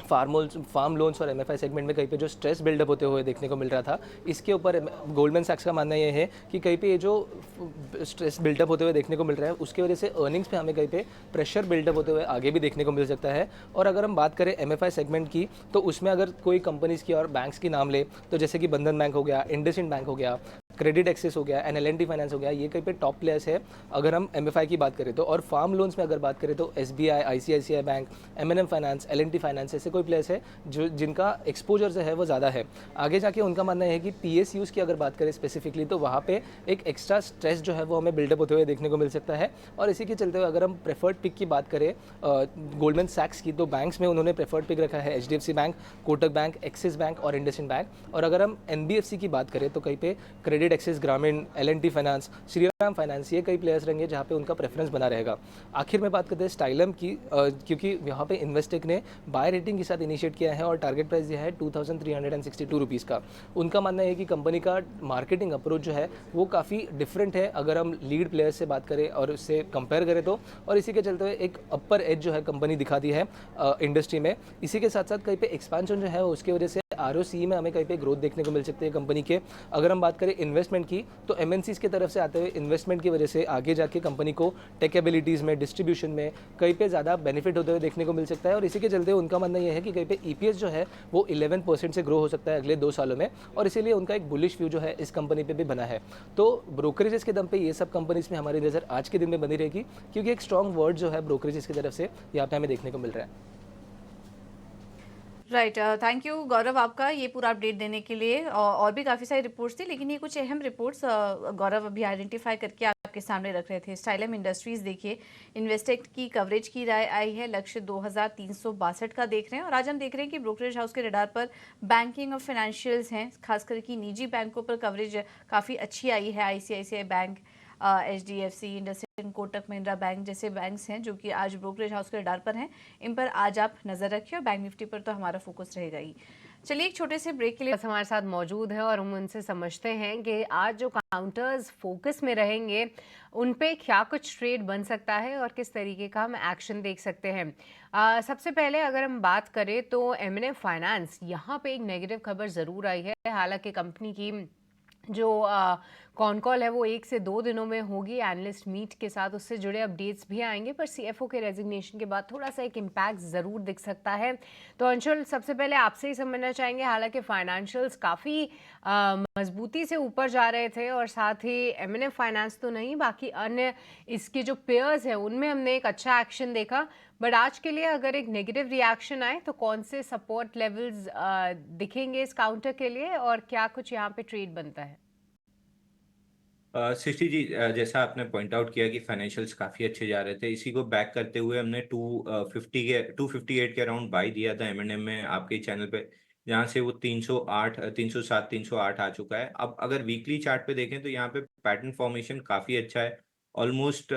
फार्म लोन्स और MFI सेगमेंट में कहीं पे जो स्ट्रेस बिल्डअप होते हुए देखने को मिल रहा था, इसके ऊपर गोल्डमैन सैक्स का मानना ये है कि कहीं पे ये जो स्ट्रेस बिल्डअप होते हुए देखने को मिल रहा है उसकी वजह से अर्निंग्स पे हमें कहीं पे प्रेशर बिल्डअप होते हुए आगे भी देखने को मिल सकता है। और अगर हम बात करें MFI सेगमेंट की, तो उसमें अगर कोई कंपनीज़ की और बैंक्स की नाम ले तो जैसे कि बंधन बैंक हो गया, इंडसइंड बैंक हो गया, क्रेडिट एक्सेस हो गया, L&T फाइनेंस हो गया, ये कहीं पे टॉप प्लेयर्स है अगर हम MFI की बात करें तो। और फार्म लोन्स में अगर बात करें तो SBI, ICICI bank, M&M finance, L&T finance ऐसे कोई प्लेयर्स है जो जिनका एक्सपोजर जो है वो ज़्यादा है। आगे जाके उनका मानना है कि PSUs की अगर बात करें स्पेसिफिकली तो वहाँ पे एक एक्स्ट्रा स्ट्रेस जो है वो हमें बिल्डअप होते हुए देखने को मिल सकता है। और इसी के चलते हुए अगर हम प्रेफर्ड पिक की बात करें गोल्डमैन सैक्स की, तो बैंक्स में उन्होंने प्रेफर्ड पिक रखा है HDFC bank, Kotak bank, axis bank और इंडसइंड बैंक। और अगर हम NBFC की बात करें तो कहीं पे क्रेडिट क्रेडिट एक्सिस ग्रामीण, L&T फाइनेंस, श्रीराम फाइनेंस, ये कई प्लेयर्स रहेंगे जहाँ पे उनका प्रेफरेंस बना रहेगा। आखिर में बात करते हैं स्टाइलम की, क्योंकि यहाँ पे इन्वेस्टेक ने बाय रेटिंग के साथ इनिशिएट किया है और टारगेट प्राइस दिया है 2362 रुपीज़ का। उनका मानना है कि कंपनी का मार्केटिंग अप्रोच जो है वो काफ़ी डिफरेंट है अगर हम लीड प्लेयर्स से बात करें और उससे कंपेयर करें तो, और इसी के चलते हुए एक अपर एज जो है कंपनी दिखाती है इंडस्ट्री में। इसी के साथ साथ कहीं पे एक्सपांशन जो है उसकी वजह से ROCE में हमें कहीं पे ग्रोथ देखने को मिल सकती है कंपनी के। अगर हम बात करें इन्वेस्टमेंट की तो MNCs की तरफ से आते हुए इन्वेस्टमेंट की वजह से आगे जाके कंपनी को टेक एबिलिटीज़ में, डिस्ट्रीब्यूशन में कहीं पे ज़्यादा बेनिफिट होते हुए देखने को मिल सकता है। और इसी के चलते उनका मानना यह है कि कहीं पे EPS जो है वो 11% से ग्रो हो सकता है अगले 2 सालों में, और इसीलिए उनका एक बुलिश व्यू जो है इस कंपनी पे भी बना है। तो ब्रोकरेजेस के दम पे ये सब कंपनीज में हमारी नज़र आज के दिन में बनी रहेगी, क्योंकि एक स्ट्रॉन्ग वर्ड जो है ब्रोकरेजेस की तरफ से यहाँ पे हमें देखने को मिल रहा है। राइट, थैंक यू गौरव आपका ये पूरा अपडेट देने के लिए। और भी काफ़ी सारी रिपोर्ट्स थी, लेकिन ये कुछ अहम रिपोर्ट्स गौरव अभी आइडेंटिफाई करके आपके सामने रख रहे थे। स्टाइलम इंडस्ट्रीज देखिए, इन्वेस्टेक की कवरेज की राय आई है, लक्ष्य 2362 का देख रहे हैं। और आज हम देख रहे हैं कि ब्रोकरेज हाउस के रडार पर बैंकिंग और फाइनेंशियल्स हैं, खासकर कि निजी बैंकों पर कवरेज काफ़ी अच्छी आई है। ICICI bank, HDFC, IndusInd, Kotak Mahindra bank जैसे बैंक्स हैं जो कि आज ब्रोकरेज हाउस के रडार पर हैं। इन पर आज आप नज़र रखिए और बैंक निफ्टी पर तो हमारा फोकस रहेगा ही। चलिए एक छोटे से ब्रेक के लिए बस हमारे साथ मौजूद है और हम उनसे समझते हैं कि आज जो काउंटर्स फोकस में रहेंगे उन पे क्या कुछ ट्रेड बन सकता है और किस तरीके का हम एक्शन देख सकते हैं। सबसे पहले अगर हम बात करें तो M&M फाइनेंस, यहाँ पे एक नेगेटिव खबर ज़रूर आई है। हालांकि कंपनी की जो कॉन कॉल है वो 1 से 2 दिनों में होगी एनालिस्ट मीट के साथ, उससे जुड़े अपडेट्स भी आएंगे, पर CFO के रेजिग्नेशन के बाद थोड़ा सा एक इम्पैक्ट ज़रूर दिख सकता है। तो अंशुल, सबसे पहले आपसे ही समझना चाहेंगे, हालांकि फाइनेंशियल्स काफ़ी मजबूती से ऊपर जा रहे थे और साथ ही M&M फाइनेंस तो नहीं, बाकी अन्य इसके जो पेयर्स हैं उनमें हमने एक अच्छा एक्शन देखा। बट आज के लिए अगर एक नेगेटिव रिएक्शन आए तो कौन से सपोर्ट लेवल्स दिखेंगे इस काउंटर के लिए और क्या कुछ यहाँ पे ट्रेड बनता है? सृष्टि जी, जैसा आपने पॉइंट आउट किया कि फाइनेंशियल्स काफ़ी अच्छे जा रहे थे, इसी को बैक करते हुए हमने 258 के अराउंड बाई दिया था M&M में आपके चैनल पे, जहाँ से वो 308, 307, 308 आ चुका है। अब अगर वीकली चार्ट पे देखें तो यहाँ पे पैटर्न फॉर्मेशन काफ़ी अच्छा है। ऑलमोस्ट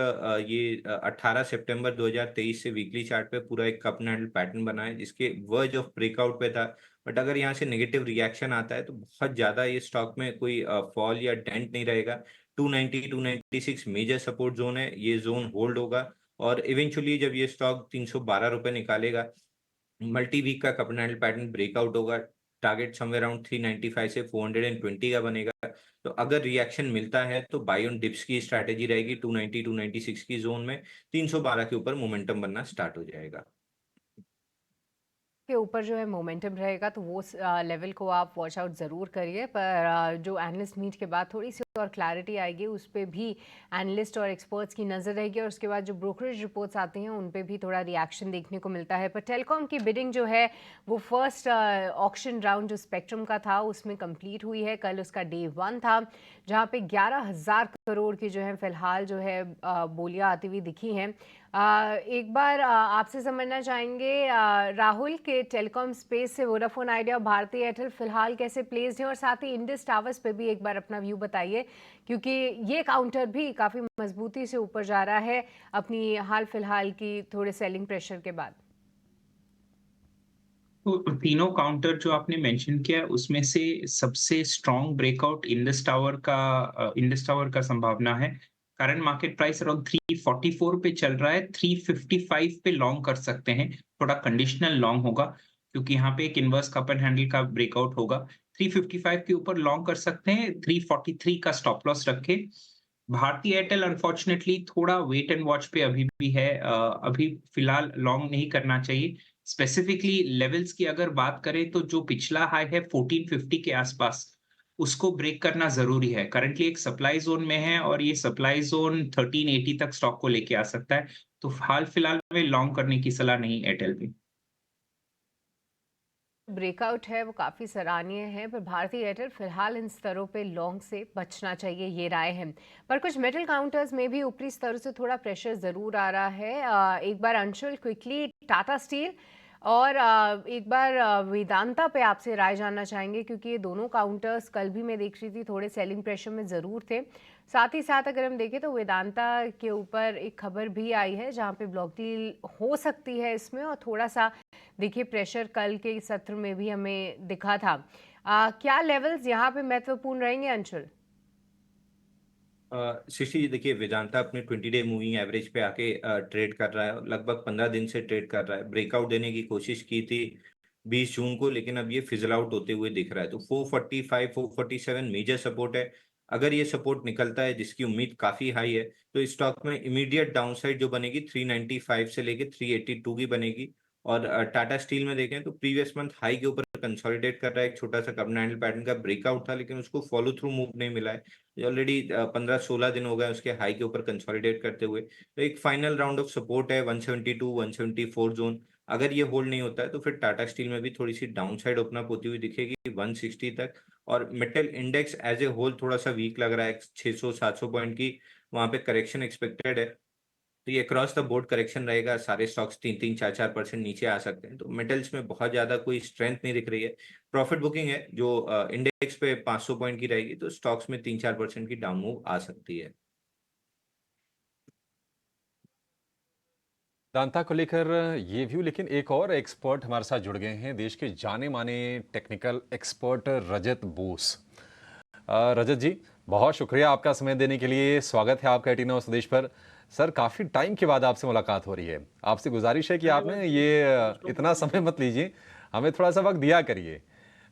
ये 18 सितंबर 2023 से वीकली चार्ट पे पूरा एक कप एंड हैंडल पैटर्न बना है, जिसके वर्ज ऑफ ब्रेकआउट पे था। बट अगर यहाँ से नेगेटिव रिएक्शन आता है तो बहुत ज़्यादा ये स्टॉक में कोई फॉल या डेंट नहीं रहेगा। 290, 296 मेजर सपोर्ट जोन है, ये जोन होल्ड होगा और इवेंचुअली जब ये स्टॉक 312 रुपए निकालेगा, मल्टी वीक का cup and handle pattern breakout होगा, टारगेट समवेयर अराउंड 395 से 420 का बनेगा। तो अगर रिएक्शन मिलता है तो बाय ऑन डिप्स की स्ट्रैटेजी रहेगी। 290, 296 की जोन में 312 के ऊपर मोमेंटम बनना स्टार्ट हो जाएगा। के ऊपर जो है मोमेंटम रहेगा तो वो लेवल को आप वॉच आउट ज़रूर करिए, पर जो एनालिस्ट मीट के बाद थोड़ी सी और क्लैरिटी आएगी उस पर भी एनालिस्ट और एक्सपर्ट्स की नज़र रहेगी, और उसके बाद जो ब्रोकरेज रिपोर्ट्स आती हैं उन पे भी थोड़ा रिएक्शन देखने को मिलता है। पर टेलीकॉम की बिडिंग जो है वो फर्स्ट ऑक्शन राउंड जो स्पेक्ट्रम का था उसमें कंप्लीट हुई है। कल उसका डे 1 था जहाँ पे 11,000 करोड़ की जो है फिलहाल जो है बोलियां आती हुई दिखी हैं। एक बार आपसे समझना चाहेंगे राहुल के टेलीकॉम स्पेस से वोडाफोन आइडिया, भारती एयरटेल फिलहाल कैसे प्लेस्ड हैं, और साथ ही इंडस टावर्स पे भी एक बार अपना व्यू बताइए, क्योंकि ये काउंटर भी काफ़ी मजबूती से ऊपर जा रहा है अपनी हाल फिलहाल की थोड़े सेलिंग प्रेशर के बाद। तो तीनों काउंटर जो आपने मेंशन किया उसमें से सबसे स्ट्रॉन्ग ब्रेकआउट इंडस टावर का संभावना है। करंट मार्केट प्राइस अराउंड 344 पे चल रहा है, 355 पे लॉन्ग कर सकते हैं, थोड़ा कंडीशनल लॉन्ग होगा क्योंकि यहाँ पे एक इन्वर्स कप एंड हैंडल का ब्रेकआउट होगा। 355 के ऊपर लॉन्ग कर सकते हैं, 343 का स्टॉप लॉस रखे। भारती एयरटेल अनफॉर्चुनेटली थोड़ा वेट एंड वॉच पे अभी भी है, अभी फिलहाल लॉन्ग नहीं करना चाहिए। स्पेसिफिकली लेवल्स की अगर बात करें तो जो पिछला हाई है 1450 के आसपास, उसको ब्रेक करना जरूरी है। करंटली एक सप्लाई जोन में है और ये सप्लाई जोन 1380 तक स्टॉक को लेके आ सकता है, तो हाल फिलहाल में लॉन्ग करने की सलाह नहीं एयरटेल पे। ब्रेकआउट है वो काफ़ी सराहनीय है, पर भारतीय एयरटेल फिलहाल इन स्तरों पे लॉन्ग से बचना चाहिए, ये राय है। पर कुछ मेटल काउंटर्स में भी ऊपरी स्तरों से थोड़ा प्रेशर ज़रूर आ रहा है। एक बार अंशुल क्विकली, टाटा स्टील और एक बार वेदांता पे आपसे राय जानना चाहेंगे क्योंकि ये दोनों काउंटर्स कल भी मैं देख रही थी थोड़े सेलिंग प्रेशर में ज़रूर थे। साथ ही साथ अगर हम देखें तो वेदांता के ऊपर एक खबर भी आई है जहाँ पे ब्लॉक डील हो सकती है इसमें, और थोड़ा सा देखिए प्रेशर कल के सत्र में भी हमें दिखा था। क्या लेवल्स यहाँ पे महत्वपूर्ण रहेंगे अंशुल? सृष्टि जी देखिए, वेदांता अपने 20 डे मूविंग एवरेज पे आके ट्रेड कर रहा है और लगभग 15 दिन से ट्रेड कर रहा है। ब्रेकआउट देने की कोशिश की थी 20 जून को, लेकिन अब ये फिजल आउट होते हुए दिख रहा है। तो 445 447 मेजर सपोर्ट है। अगर ये सपोर्ट निकलता है, जिसकी उम्मीद काफी हाई है, तो इस स्टॉक में इमीडिएट डाउनसाइड जो बनेगी 395 से लेके 382 की बनेगी। और टाटा स्टील में देखें तो प्रीवियस मंथ हाई के ऊपर कंसोलिडेट कर रहा है। एक छोटा सा कप एंड हैंडल पैटर्न का ब्रेकआउट था, लेकिन उसको फॉलो थ्रू मूव नहीं मिला है। ऑलरेडी 15-16 दिन हो गए उसके हाई के ऊपर कंसोलिडेट करते हुए। तो एक फाइनल राउंड ऑफ सपोर्ट है 172 174 जोन। अगर ये होल्ड नहीं होता है तो फिर टाटा स्टील में भी थोड़ी सी डाउन साइड ओपन अप होती हुई दिखेगी 160 तक। और metal index as a whole थोड़ा सा वीक लग रहा है, 600-700 पॉइंट की वहां पे करेक्शन एक्सपेक्टेड है। तो ये क्रॉस द बोर्ड करेक्शन रहेगा। सारे स्टॉक्स 3-3 4-4% नीचे आ सकते हैं। तो मेटल्स में बहुत ज्यादा कोई स्ट्रेंथ नहीं दिख रही है। प्रॉफिट बुकिंग है जो इंडेक्स पे 500 पॉइंट की रहेगी, तो स्टॉक्स में 3-4% की डाउन मूव आ सकती है। दांता को लेकर ये व्यू, लेकिन एक और एक्सपर्ट हमारे साथ जुड़ गए हैं, देश के जाने माने टेक्निकल एक्सपर्ट रजत बोस। रजत जी, बहुत शुक्रिया आपका समय देने के लिए। स्वागत है आपका एटीना स्वदेश पर। सर, काफ़ी टाइम के बाद आपसे मुलाकात हो रही है। आपसे गुजारिश है कि आपने ये इतना समय मत लीजिए, हमें थोड़ा सा वक्त दिया करिए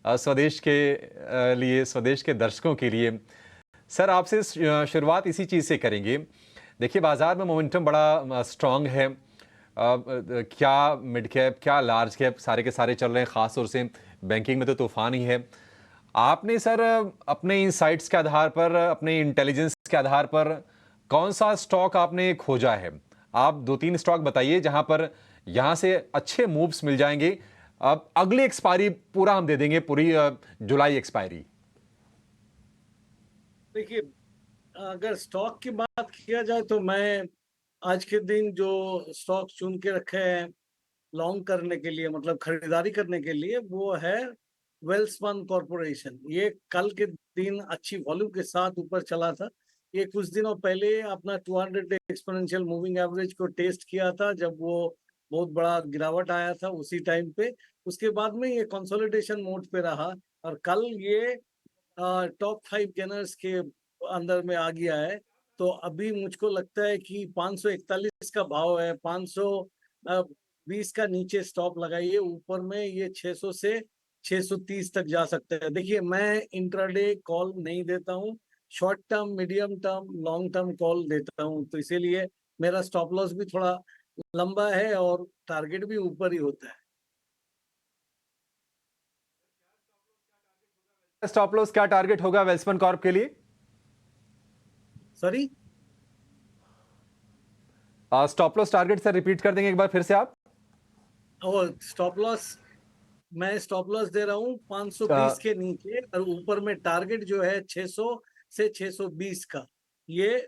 स्वदेश के लिए, स्वदेश के दर्शकों के लिए। सर, आपसे शुरुआत इसी चीज़ से करेंगे। देखिए, बाजार में मोमेंटम बड़ा स्ट्रांग है। क्या मिड कैप, क्या लार्ज कैप, सारे के सारे चल रहे हैं। ख़ास तौर से बैंकिंग में तो तूफान ही है। आपने सर अपने इंसाइट्स के आधार पर, अपने इंटेलिजेंस के आधार पर कौन सा स्टॉक आपने खोजा है? आप 2-3 स्टॉक बताइए जहां पर यहां से अच्छे मूव्स मिल जाएंगे। अब अगली एक्सपायरी पूरा हम दे देंगे, पूरी जुलाई एक्सपायरी। देखिए, अगर स्टॉक की बात किया जाए तो मैं आज के दिन जो स्टॉक चुन के रखे हैं लॉन्ग करने के लिए, मतलब खरीदारी करने के लिए, वो है वेल्सपन कॉरपोरेशन। ये कल के दिन अच्छी वॉल्यूम के साथ ऊपर चला था। ये कुछ दिनों पहले अपना 200 एक्सपोनेंशियल मूविंग एवरेज को टेस्ट किया था, जब वो बहुत बड़ा गिरावट आया था उसी टाइम पे। उसके बाद में ये कंसोलिडेशन मोड पे रहा और कल ये टॉप 5 गेनर्स के अंदर में आ गया है। तो अभी मुझको लगता है कि 541 का भाव है, 520 का नीचे स्टॉप लगाइए, ऊपर में ये 600 से 630 तक जा सकता है। देखिए, मैं इंट्राडे कॉल नहीं देता हूँ, short term, medium term, long term call देता हूँ। तो इसीलिए मेरा स्टॉप लॉस भी थोड़ा लंबा है और टारगेट भी ऊपर ही होता है। स्टॉप लॉस क्या टारगेट होगा वेल्सपन कॉर्प के लिए? Sorry, stop loss target sir repeat कर देंगे एक बार फिर से आप? और स्टॉप लॉस, मैं स्टॉप लॉस दे रहा हूँ 520 के नीचे और ऊपर में टारगेट जो है 600 से 620 का। ये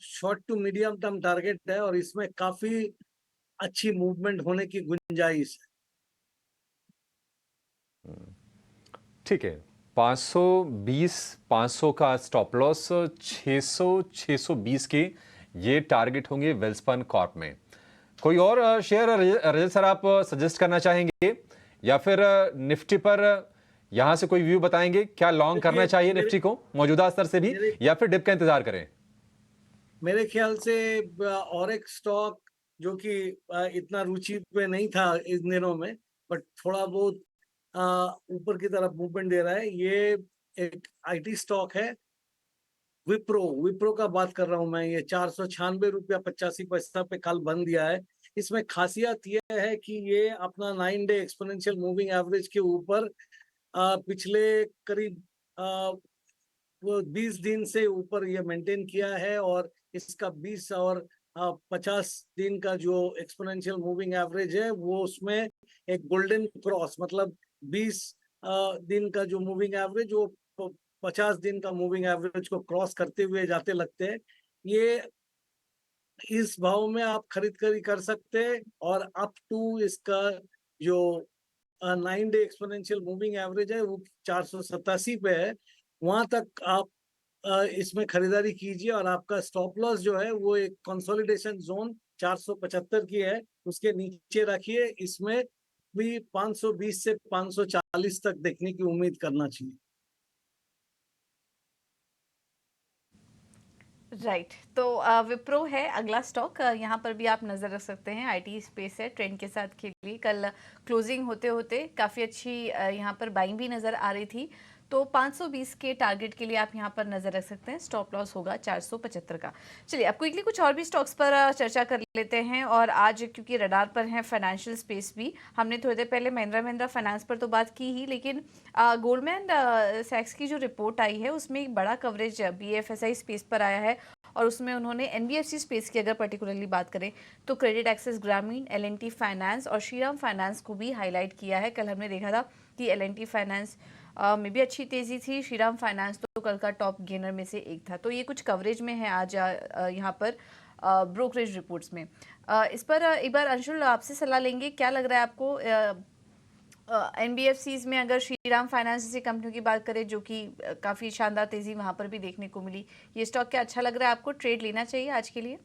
short to medium term target है और इसमें काफी अच्छी मूवमेंट होने की गुंजाइश है। ठीक है, 520 500 का स्टॉप लॉस, 600 620 के ये टारगेट होंगे वेल्सपन कॉर्प में। कोई और शेयर रजत सर आप सजेस्ट करना चाहेंगे, या फिर निफ्टी पर यहां से कोई व्यू बताएंगे? क्या लॉन्ग करना चाहिए निफ्टी को मौजूदा स्तर से भी, या फिर डिप का इंतजार करें? मेरे ख्याल से और एक स्टॉक जो कि इतना रुचि पे नहीं था इन दिनों में, बट थोड़ा बहुत ऊपर की तरफ मूवमेंट दे रहा है, ये एक आईटी स्टॉक है, विप्रो का बात कर रहा हूं मैं। ये 496 रुपया 85 पैसा पे कल बंद दिया है। इसमें खासियत यह है कि ये अपना 9 डे एक्सपोनेंशियल मूविंग एवरेज के ऊपर पिछले करीब 20 दिन से ऊपर ये मेंटेन किया है और इसका 20 और 50 दिन का जो एक्सपोनेंशियल मूविंग एवरेज है वो उसमें एक गोल्डन क्रॉस, मतलब 20 दिन का जो मूविंग एवरेज वो 50 दिन का मूविंग एवरेज को क्रॉस करते हुए जाते लगते हैं। ये इस भाव में आप खरीद कर सकते हैं और अप टू इसका जो 9 डे एक्सपोनेंशियल मूविंग एवरेज है वो 487 पे है, वहां तक आप इसमें खरीदारी कीजिए और आपका स्टॉप लॉस जो है वो एक कंसोलिडेशन जोन 475 की है, उसके नीचे रखिए। इसमें भी 520 से 540 तक देखने की उम्मीद करना चाहिए। राइट, तो विप्रो है अगला स्टॉक, यहाँ पर भी आप नज़र रख सकते हैं। आईटी स्पेस है, ट्रेंड के साथ खेली, कल क्लोजिंग होते होते काफ़ी अच्छी यहाँ पर बाइंग भी नज़र आ रही थी। तो 520 के टारगेट के लिए आप यहाँ पर नज़र रख सकते हैं। स्टॉप लॉस होगा 475 का। चलिए अब क्विकली कुछ और भी स्टॉक्स पर चर्चा कर लेते हैं। और आज क्योंकि रडार पर है फाइनेंशियल स्पेस भी, हमने थोड़ी देर पहले महिंद्रा फाइनेंस पर तो बात की ही, लेकिन गोल्डमैन सैक्स की जो रिपोर्ट आई है उसमें एक बड़ा कवरेज बीएफएसआई स्पेस पर आया है। और उसमें उन्होंने एनबीएफसी स्पेस की अगर पर्टिकुलरली बात करें तो क्रेडिट एक्सेस ग्रामीण, एलएनटी फाइनेंस और श्रीराम फाइनेंस को भी हाईलाइट किया है। कल हमने देखा था कि एलएनटी फाइनेंस में भी अच्छी तेजी थी, श्रीराम फाइनेंस तो कल का टॉप गेनर में से एक था। तो ये कुछ कवरेज में है आज यहाँ पर ब्रोकरेज रिपोर्ट्स में। इस पर एक बार अंशुल आपसे सलाह लेंगे, क्या लग रहा है आपको एनबीएफसीज में अगर श्रीराम फाइनेंस जैसी कंपनियों की बात करें जो कि काफ़ी शानदार तेज़ी वहाँ पर भी देखने को मिली, ये स्टॉक क्या अच्छा लग रहा है आपको, ट्रेड लेना चाहिए आज के लिए?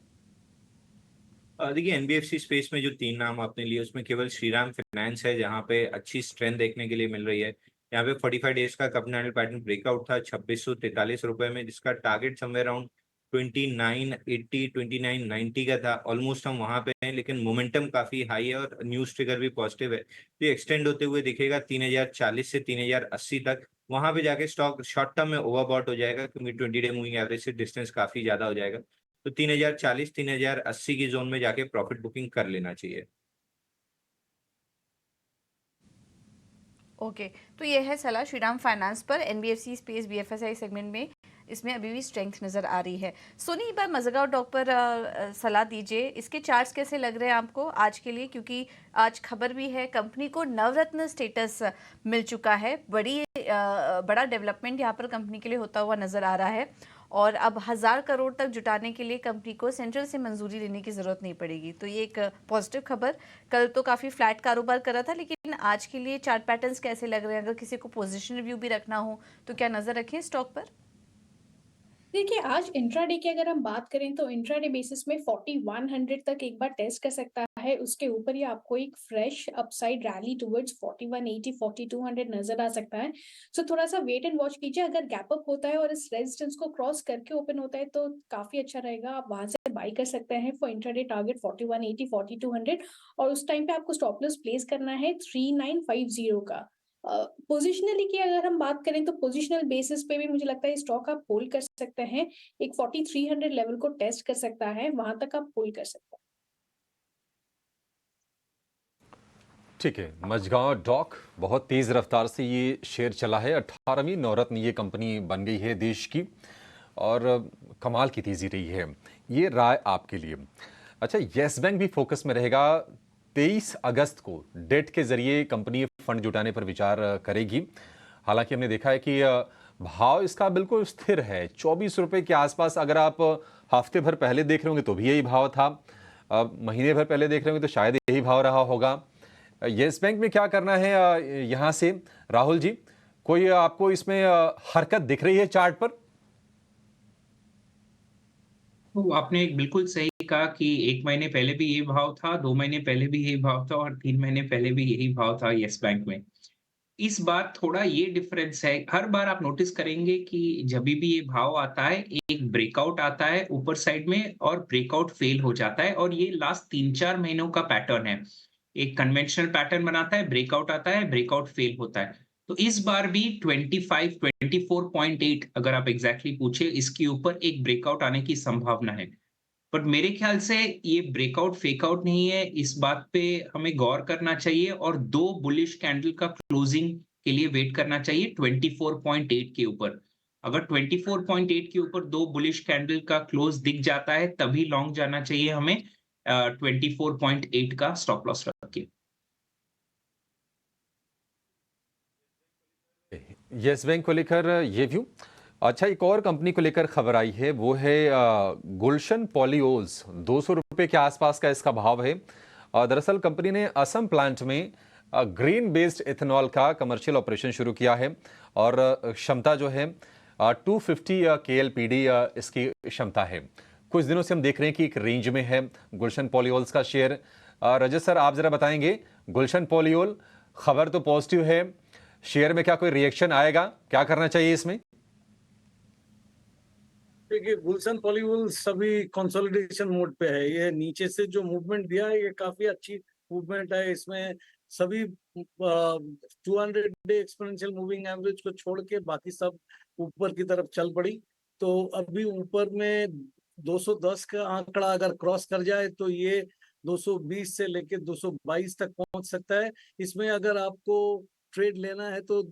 देखिए एनबीएफसी स्पेस में जो 3 नाम आपने लिए उसमें केवल श्रीराम फाइनेंस है जहाँ पे अच्छी स्ट्रेंथ देखने के लिए मिल रही है। यहाँ पे 45 डेज का कप एंड पैटर्न ब्रेकआउट था 2643 रुपए में, जिसका टारगेट समवेयर अराउंड 2980 2990 का था। ऑलमोस्ट हम वहां पे हैं, लेकिन मोमेंटम काफी हाई है और न्यूज ट्रिगर भी पॉजिटिव है, तो एक्सटेंड होते हुए दिखेगा 3040 से 3080 तक। वहां पे जाके स्टॉक शॉर्ट टर्म में ओवरबॉट हो जाएगा क्योंकि 20 डे मूविंग एवरेज से डिस्टेंस काफी ज्यादा हो जाएगा। तो 3040 3080 की जोन में जाके प्रॉफिट बुकिंग कर लेना चाहिए। ओके, तो ये है सलाह श्रीराम फाइनेंस पर। एनबीएफसी स्पेस बीएफएसआई सेगमेंट में इसमें अभी भी स्ट्रेंथ नजर आ रही है। सोनी एक बार मज़गांव डॉक पर सलाह दीजिए, इसके चार्ट्स कैसे लग रहे हैं आपको आज के लिए, क्योंकि आज खबर भी है कंपनी को नवरत्न स्टेटस मिल चुका है। बड़ा डेवलपमेंट यहाँ पर कंपनी के लिए होता हुआ नजर आ रहा है और अब 1000 करोड़ तक जुटाने के लिए कंपनी को सेंट्रल से मंजूरी लेने की ज़रूरत नहीं पड़ेगी। तो ये एक पॉजिटिव खबर। कल तो काफ़ी फ्लैट कारोबार कर रहा था, लेकिन आज के लिए चार्ट पैटर्न्स कैसे लग रहे हैं? अगर किसी को पोजीशन रिव्यू भी रखना हो तो क्या नज़र रखें स्टॉक पर? देखिए, आज इंट्राडे की अगर हम बात करें तो इंट्राडे बेसिस में 4100 तक एक बार टेस्ट कर सकता है। उसके ऊपर ही आपको एक फ्रेश अपसाइड रैली टुवर्ड्स 4180 4200 नजर आ सकता है। सो थोड़ा-सा वेट एंड वॉच कीजिए। अगर गैप अप होता है और इस रेजिस्टेंस को क्रॉस करके ओपन होता है तो काफ़ी अच्छा रहेगा। आप वहाँ से बाय कर सकते हैं फॉर इंट्राडे टारगेट 4180 4200 और उस टाइम पे आपको स्टॉप लॉस प्लेस करना है 3950 का। पोजिशनली की अगर हम बात करें तो पोजिशनल बेसिस पे भी मुझे लगता है स्टॉक आप होल्ड कर सकते हैं। एक 4300 लेवल को टेस्ट कर सकता है, वहां तक आप होल्ड कर सकते हैं। ठीक है, मझगांव डॉक बहुत तेज रफ्तार से ये शेयर चला है। 18वीं नवरत्न ये कंपनी बन गई है देश की और कमाल की तेजी रही है। ये राय आपके लिए। अच्छा, यस बैंक भी फोकस में रहेगा। 23 अगस्त को डेट के जरिए कंपनी फंड जुटाने पर विचार करेगी। हालांकि हमने देखा है कि भाव इसका बिल्कुल स्थिर है, 24 रुपए के आसपास। अगर आप हफ्ते भर पहले देख रहे होंगे तो भी यही भाव था, महीने भर पहले देख रहे होंगे तो शायद यही भाव रहा होगा। यस बैंक में क्या करना है यहाँ से राहुल जी? कोई आपको इसमें हरकत दिख रही है चार्ट पर? तो आपने बिल्कुल सही कहा कि 1 महीने पहले भी यही भाव था, 2 महीने पहले भी यही भाव था और 3 महीने पहले भी यही भाव था यस बैंक में। इस बार थोड़ा ये डिफरेंस है, हर बार आप नोटिस करेंगे कि जभी भी ये भाव आता है, एक ब्रेकआउट आता है ऊपर साइड में और ब्रेकआउट फेल हो जाता है और ये लास्ट 3-4 महीनों का पैटर्न है। एक कन्वेंशनल पैटर्न बनाता है, ब्रेकआउट आता है, ब्रेकआउट फेल होता है। तो इस बार भी 25 24.8 अगर आप एग्जैक्टली पूछे, इसके ऊपर एक ब्रेकआउट आने की संभावना है। बट मेरे ख्याल से ये ब्रेकआउट फेकआउट नहीं है, इस बात पे हमें गौर करना चाहिए और 2 बुलिश कैंडल का क्लोजिंग के लिए वेट करना चाहिए 24.8 के ऊपर। अगर 24.8 के ऊपर 2 बुलिश कैंडल का क्लोज दिख जाता है तभी लॉन्ग जाना चाहिए हमें 24.8 का स्टॉप लॉस रख के। यस बैंक को लेकर ये व्यू। अच्छा, एक और कंपनी को लेकर खबर आई है, वो है गुलशन पॉलीओल्स। 200 रुपए के आसपास का इसका भाव है। दरअसल कंपनी ने असम प्लांट में ग्रीन बेस्ड इथेनॉल का कमर्शियल ऑपरेशन शुरू किया है और क्षमता जो है 250 KLPD इसकी क्षमता है। कुछ दिनों से हम देख रहे हैं कि एक रेंज में है गुलशन पॉलीओल्स का शेयर। रजत सर, आप जरा बताएंगे, गुलशन पॉलीओल खबर तो पॉजिटिव है, शेयर में क्या कोई रिएक्शन आएगा, क्या करना चाहिए इसमें? देखिए, गुलशन पॉलीवुल सभी कंसोलिडेशन मोड पे है। ये नीचे से जो मूवमेंट दिया है, ये काफी अच्छी मूवमेंट है। इसमें सभी 200 डे एक्सपोनेंशियल मूविंग एवरेज को छोड़ के बाकी सब ऊपर की तरफ चल पड़ी। तो अभी ऊपर में 210 का आंकड़ा अगर क्रॉस कर जाए तो ये 220 से लेके 222 तक पहुंच सकता है। इसमें अगर आपको ट्रेड लेना है तो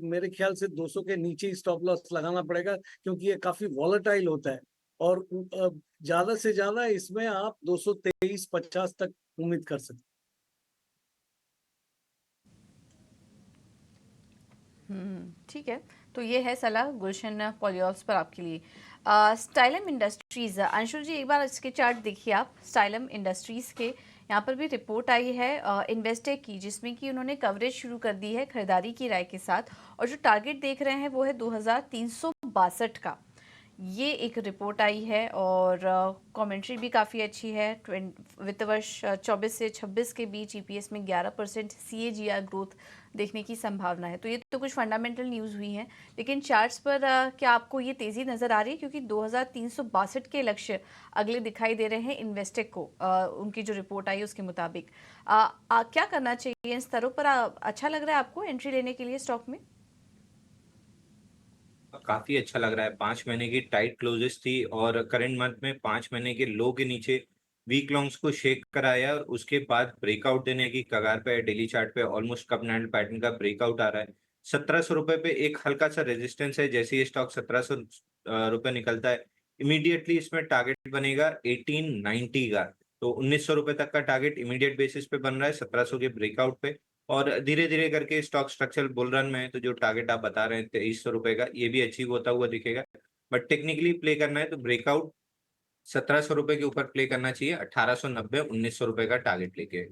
मेरे ख्याल से 200 के नीचे ही स्टॉप लॉस लगाना पड़ेगा, क्योंकि ये काफी वॉलेटाइल होता है। और ज्यादा से ज्यादा इसमें आप 223-50 तक उम्मीद कर सकते हैं। ठीक है, तो ये है सलाह गुलशन पॉलीऑल्स पर आपके लिए। स्टाइलम इंडस्ट्रीज, अंशुल जी एक बार इसके चार्ट देखिए आप। स्टाइलम इंडस्ट्रीज के यहाँ पर भी रिपोर्ट आई है इन्वेस्टेक की, जिसमें कि उन्होंने कवरेज शुरू कर दी है खरीदारी की राय के साथ, और जो टारगेट देख रहे हैं वो है 2362 का। ये एक रिपोर्ट आई है और कमेंट्री भी काफ़ी अच्छी है। वित्त वर्ष 24 से 26 के बीच ईपीएस में 11% CAGR ग्रोथ देखने की संभावना है। तो ये तो कुछ फंडामेंटल न्यूज़ हुई हैं, लेकिन चार्ट्स पर क्या आपको ये तेज़ी नज़र आ रही है? क्योंकि 2362 के लक्ष्य अगले दिखाई दे रहे हैं इन्वेस्टेक को, उनकी जो रिपोर्ट आई उसके मुताबिक। क्या करना चाहिए इन स्तरों पर? अच्छा लग रहा है आपको एंट्री लेने के लिए स्टॉक में? काफी अच्छा लग रहा है। 5 महीने की टाइट क्लोजेस थी और करंट मंथ में 5 महीने के लो के नीचे वीक लॉन्ग्स को शेक कराया और उसके बाद ब्रेकआउट देने की कगार पे डेली चार्ट पे ऑलमोस्ट कप एंड पैटर्न का ब्रेकआउट आ रहा है। 1700 रुपए पे एक हल्का सा रेजिस्टेंस है। जैसे ये स्टॉक 1700 रुपए निकलता है, इमीडिएटली इसमें टारगेट बनेगा 1890 का। तो 1900 रुपए तक का टारगेट इमीडिएट बेसिस पे बन रहा है 1700 के ब्रेकआउट पे। और धीरे धीरे करके स्टॉक स्ट्रक्चरल बुल रन में है, तो जो टारगेट आप बता रहे हैं 2300 रुपए का, ये भी अचीव होता हुआ दिखेगा। बट टेक्निकली प्ले करना है तो ब्रेकआउट 1700 रुपए के ऊपर प्ले करना चाहिए, 1890 1900 रुपए का टारगेट लेके।